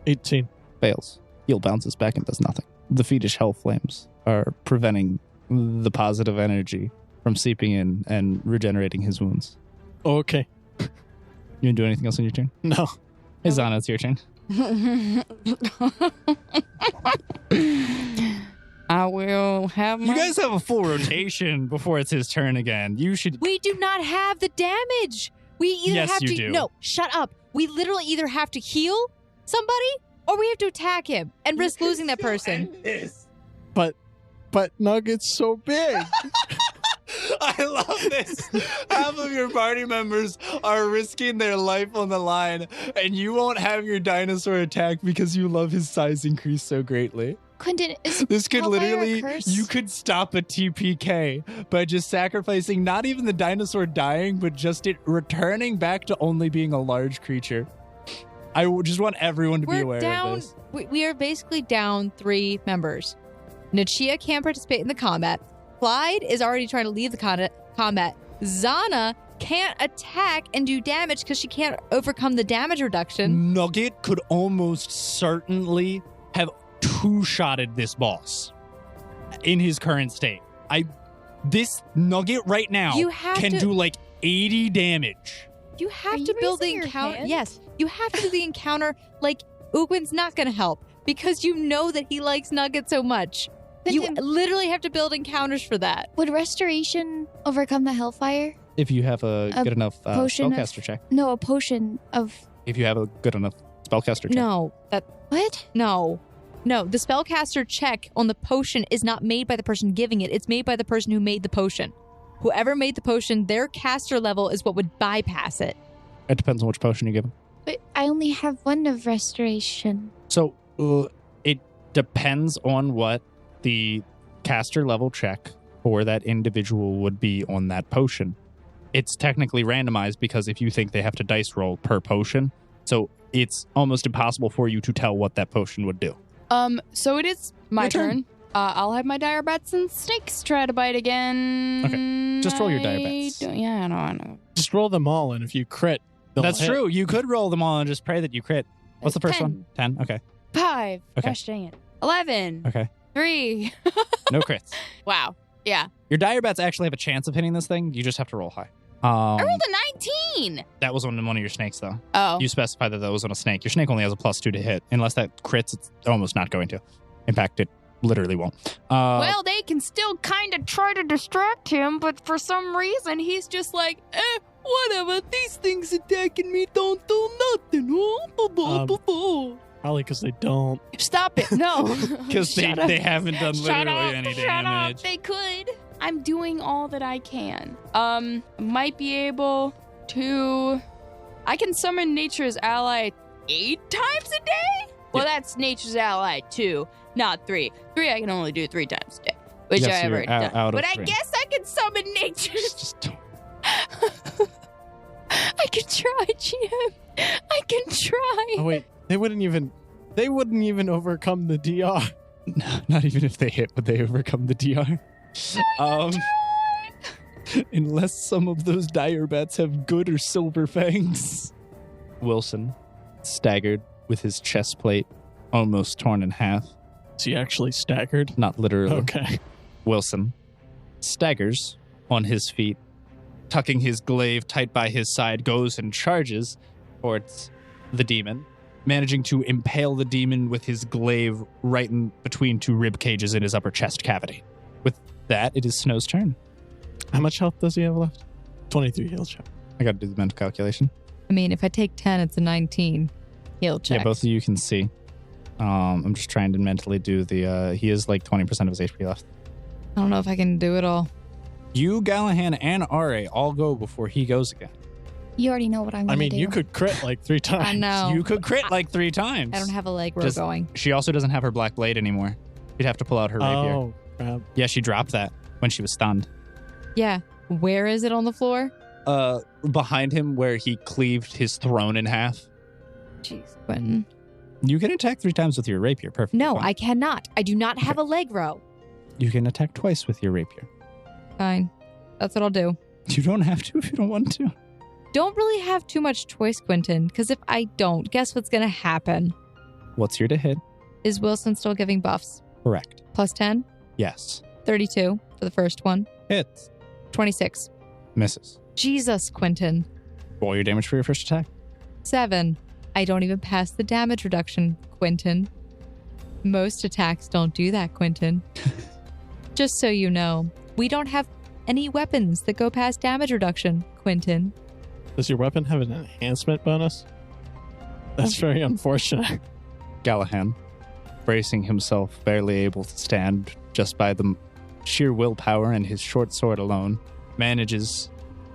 E: 18.
A: fails. Heal bounces back and does nothing. The fiendish hell flames are preventing the positive energy from seeping in and regenerating his wounds.
E: Oh, okay.
A: You didn't do anything else on your turn?
E: No.
A: Hey, Zana, it's your turn.
B: I will have my...
A: You guys have a full rotation before it's his turn again. You should...
C: We do not have the damage. We either
A: Yes,
C: have
A: you
C: to
A: do.
C: No, shut up. We literally either have to heal somebody or we have to attack him and risk losing that person.
E: But Nugget's so big.
A: I love this. Half of your party members are risking their life on the line, and you won't have your dinosaur attack because you love his size increase so greatly.
D: Quentin, is
A: This could
D: Hellfire a
A: literally,
D: curse?
A: you could stop a TPK by just sacrificing not even the dinosaur dying, but just it returning back to only being a large creature. I just want everyone to be aware
C: down.
A: of this.
C: We are basically down 3 members. Nachia can't participate in the combat. Clyde is already trying to leave the combat. Zana can't attack and do damage because she can't overcome the damage reduction.
A: Nugget could almost certainly have two-shotted this boss in his current state. This Nugget right now
C: You have
A: can
C: to-
A: do like 80 damage.
C: You have
D: Are
C: to
D: you
C: build the
D: raising your
C: encounter.
D: hand?
C: Yes, you have to do the encounter like Ugwin's not going to help because you know that he likes Nugget so much. You
D: Quentin,
C: literally have to build encounters for that.
D: would restoration overcome the hellfire?
A: If you have a
D: A
A: good enough
D: potion of-
A: spellcaster check.
D: No, a potion of
A: If you have a good enough spellcaster check.
C: No,
D: what?
C: no. The spellcaster check on the potion is not made by the person giving it. It's made by the person who made the potion. Whoever made the potion, their caster level is what would bypass it.
A: It depends on which potion you give him.
D: But I only have one of restoration.
A: So it depends on what the caster level check for that individual would be on that potion. It's technically randomized because if you think they have to dice roll per potion, so it's almost impossible for you to tell what that potion would do.
B: So it is my
A: Your turn.
B: turn. I'll have my dire bats and snakes try to bite again.
A: Okay. Just roll your dire bats.
B: Yeah, I know.
E: Just roll them all, and if you crit, they'll
A: That's
E: hit.
A: true. You could roll them all and just pray that you crit. What's the first
B: 10.
A: one? 10? Okay.
B: 5.
A: Okay.
B: Gosh dang it. 11.
A: Okay.
B: 3.
A: No crits.
B: Wow. Yeah.
A: Your dire bats actually have a chance of hitting this thing. You just have to roll high.
B: I rolled a 19.
A: That was on one of your snakes, though.
B: Oh.
A: You specified that was on a snake. Your snake only has a +2 to hit. Unless that crits, it's almost not going to. In fact, it literally won't.
B: Well, they can still kind of try to distract him, but for some reason, he's just like, whatever. These things attacking me don't do nothing.
E: Probably because they don't.
B: Stop it. No.
A: Because they haven't done literally any
B: Shut
A: damage.
B: up. They could. I'm doing all that I can. Might be able to... I can summon Nature's Ally 8 times a day? Well, that's Nature's Ally 2, not 3. 3 I can only do 3 times a day, which
A: Yes,
B: I have
A: you're
B: already done.
A: out of
B: But I
A: 3.
B: guess I can summon Nature's...
A: Just don't.
B: I can try, GM. I can try.
E: Oh wait, they wouldn't even overcome the DR.
A: No, not even if they hit, would they overcome the DR? Unless some of those dire bats have good or silver fangs. Wilson, staggered with his chest plate almost torn in half.
E: Is he actually staggered?
A: Not literally.
E: Okay.
A: Wilson staggers on his feet, tucking his glaive tight by his side, goes and charges towards the demon, managing to impale the demon with his glaive right in between 2 rib cages in his upper chest cavity. With that, it is Snow's turn.
E: How much health does he have left? 23 heal check.
A: I gotta do the mental calculation.
C: I mean, if I take 10, it's a 19. Heal check.
A: Yeah, both of you can see. I'm just trying to mentally do the, he is like 20% of his HP left.
C: I don't know if I can do it all.
A: You, Gallahan, and Ra all go before he goes again.
D: You already know what I'm
E: I
D: going to
E: mean,
D: do.
E: you could crit like 3 times.
C: I know.
A: You could crit like 3 times.
C: I don't have a leg row
A: Does-
C: going.
A: She also doesn't have her black blade anymore. She'd have to pull out her rapier.
E: Oh, crap.
A: Yeah, she dropped that when she was stunned.
C: Yeah. Where is it on the floor?
A: Behind him where he cleaved his throne in half.
C: Jeez, Quentin.
A: You can attack 3 times with your rapier. Perfect.
C: No, I cannot. I do not have a leg row.
A: You can attack twice with your rapier.
C: Fine. That's what I'll do.
A: You don't have to if you don't want to.
C: Don't really have too much choice, Quentin, because if I don't, guess what's going to happen?
A: What's your to hit?
C: Is Wilson still giving buffs?
A: Correct.
C: Plus 10?
A: Yes.
C: 32 for the first one.
A: Hits.
C: 26.
A: Misses.
C: Jesus, Quentin.
A: Roll your damage for your first attack.
C: 7. I don't even pass the damage reduction, Quentin. Most attacks don't do that, Quentin. Just so you know, we don't have any weapons that go past damage reduction, Quentin.
E: Does your weapon have an enhancement bonus? That's very unfortunate.
A: Gallahan, bracing himself, barely able to stand just by the sheer willpower and his short sword alone, manages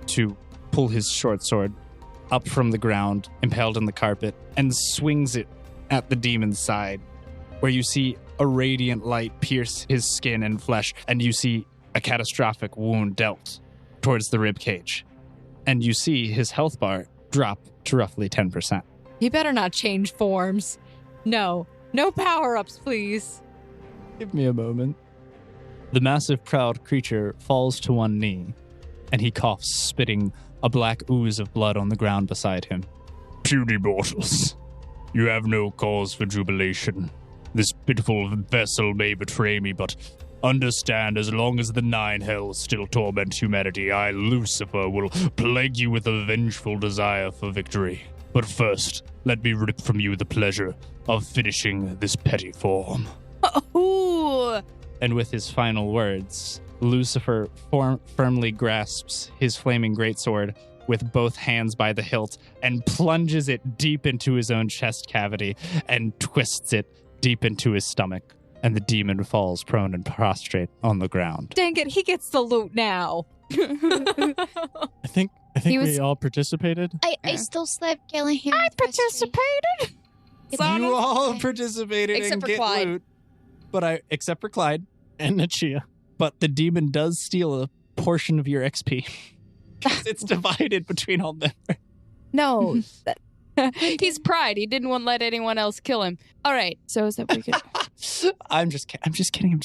A: to pull his short sword up from the ground, impaled in the carpet, and swings it at the demon's side, where you see a radiant light pierce his skin and flesh, and you see a catastrophic wound dealt towards the rib cage. And you see his health bar drop to roughly 10%.
C: You better not change forms. No power-ups, please.
A: Give me a moment. The massive, proud creature falls to one knee, and he coughs, spitting a black ooze of blood on the ground beside him. Puny mortals, you have no cause for jubilation. This pitiful vessel may betray me, but Understand, as long as the 9 hells still torment humanity, I, Lucifer, will plague you with a vengeful desire for victory. But first, let me rip from you the pleasure of finishing this petty form.
B: Ooh.
A: And with his final words, Lucifer firmly grasps his flaming greatsword with both hands by the hilt and plunges it deep into his own chest cavity and twists it deep into his stomach. And the demon falls prone and prostrate on the ground.
C: Dang it, he gets the loot now.
E: I think we all participated.
D: I still slapped Callahan.
C: I participated.
A: You all participated
B: Except
A: in
B: for
A: get
B: Clyde.
A: loot. Except for Clyde.
E: And Nachia.
A: But the demon does steal a portion of your XP. 'Cause it's divided between all members.
C: No.
B: He's pride. He didn't want to let anyone else kill him. All right. So is that pretty good?
A: I'm just kidding.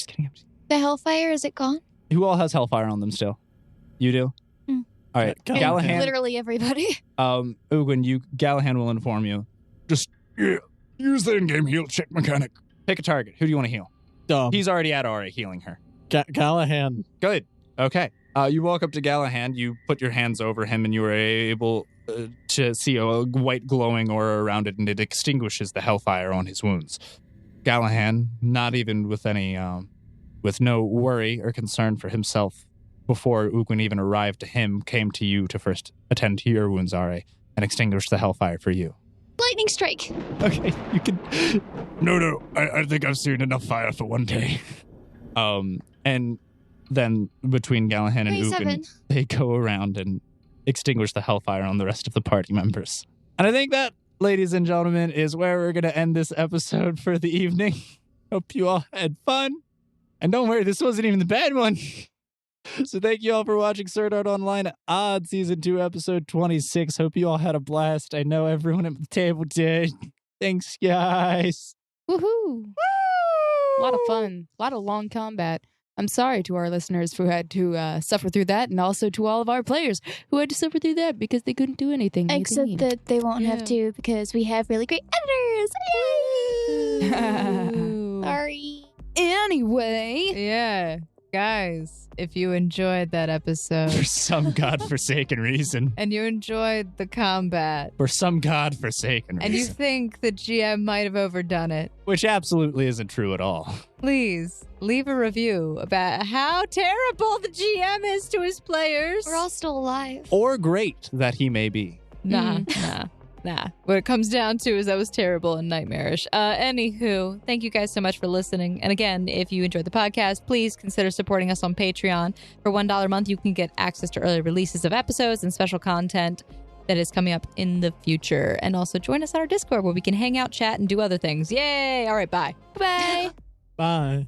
D: The Hellfire, is it gone?
A: Who all has Hellfire on them still? You do?
D: Mm.
A: All right.
E: Callahan.
D: Literally everybody.
A: Ugwin, Gallahan will inform you. Just use the in-game heal check mechanic. Pick a target. Who do you want to heal? He's already at Aura healing her.
E: Callahan.
A: Good. Okay. You walk up to Gallahan, you put your hands over him, and you are able to see a white glowing aura around it, and it extinguishes the hellfire on his wounds. Gallahan, not even with any, with no worry or concern for himself, before Ugwin even arrived to him, came to you to first attend to your wounds, Are, and extinguish the hellfire for you.
D: Lightning strike.
A: Okay, you can... No, I think I've seen enough fire for one day. And then between Gallahan and
D: 27.
A: Ugin, they go around and extinguish the hellfire on the rest of the party members. And I think that, ladies and gentlemen, is where we're going to end this episode for the evening. Hope you all had fun. And don't worry, this wasn't even the bad one. So thank you all for watching Sword Art Online Odd Season 2, Episode 26. Hope you all had a blast. I know everyone at the table did. Thanks, guys.
B: Woohoo.
A: Woo!
B: A lot of fun. A lot of long combat. I'm sorry to our listeners who had to suffer through that, and also to all of our players who had to suffer through that because they couldn't do anything.
D: Except that they won't have to because we have really great editors. Yay! Sorry.
B: Anyway.
C: Yeah. Guys, if you enjoyed that episode
A: For some godforsaken reason.
C: and you enjoyed the combat
A: For some godforsaken
C: and you
A: reason.
C: think the GM might have overdone it,
A: Which absolutely isn't true at all.
C: please leave a review about how terrible the GM is to his players.
D: We're all still alive.
A: Or great that he may be.
C: Nah. What it comes down to is that was terrible and nightmarish. Anywho, thank you guys so much for listening. And again, if you enjoyed the podcast, please consider supporting us on Patreon. For $1 a month, you can get access to early releases of episodes and special content that is coming up in the future. And also join us on our Discord where we can hang out, chat, and do other things. Yay! All right, bye.
B: Bye.
E: Bye.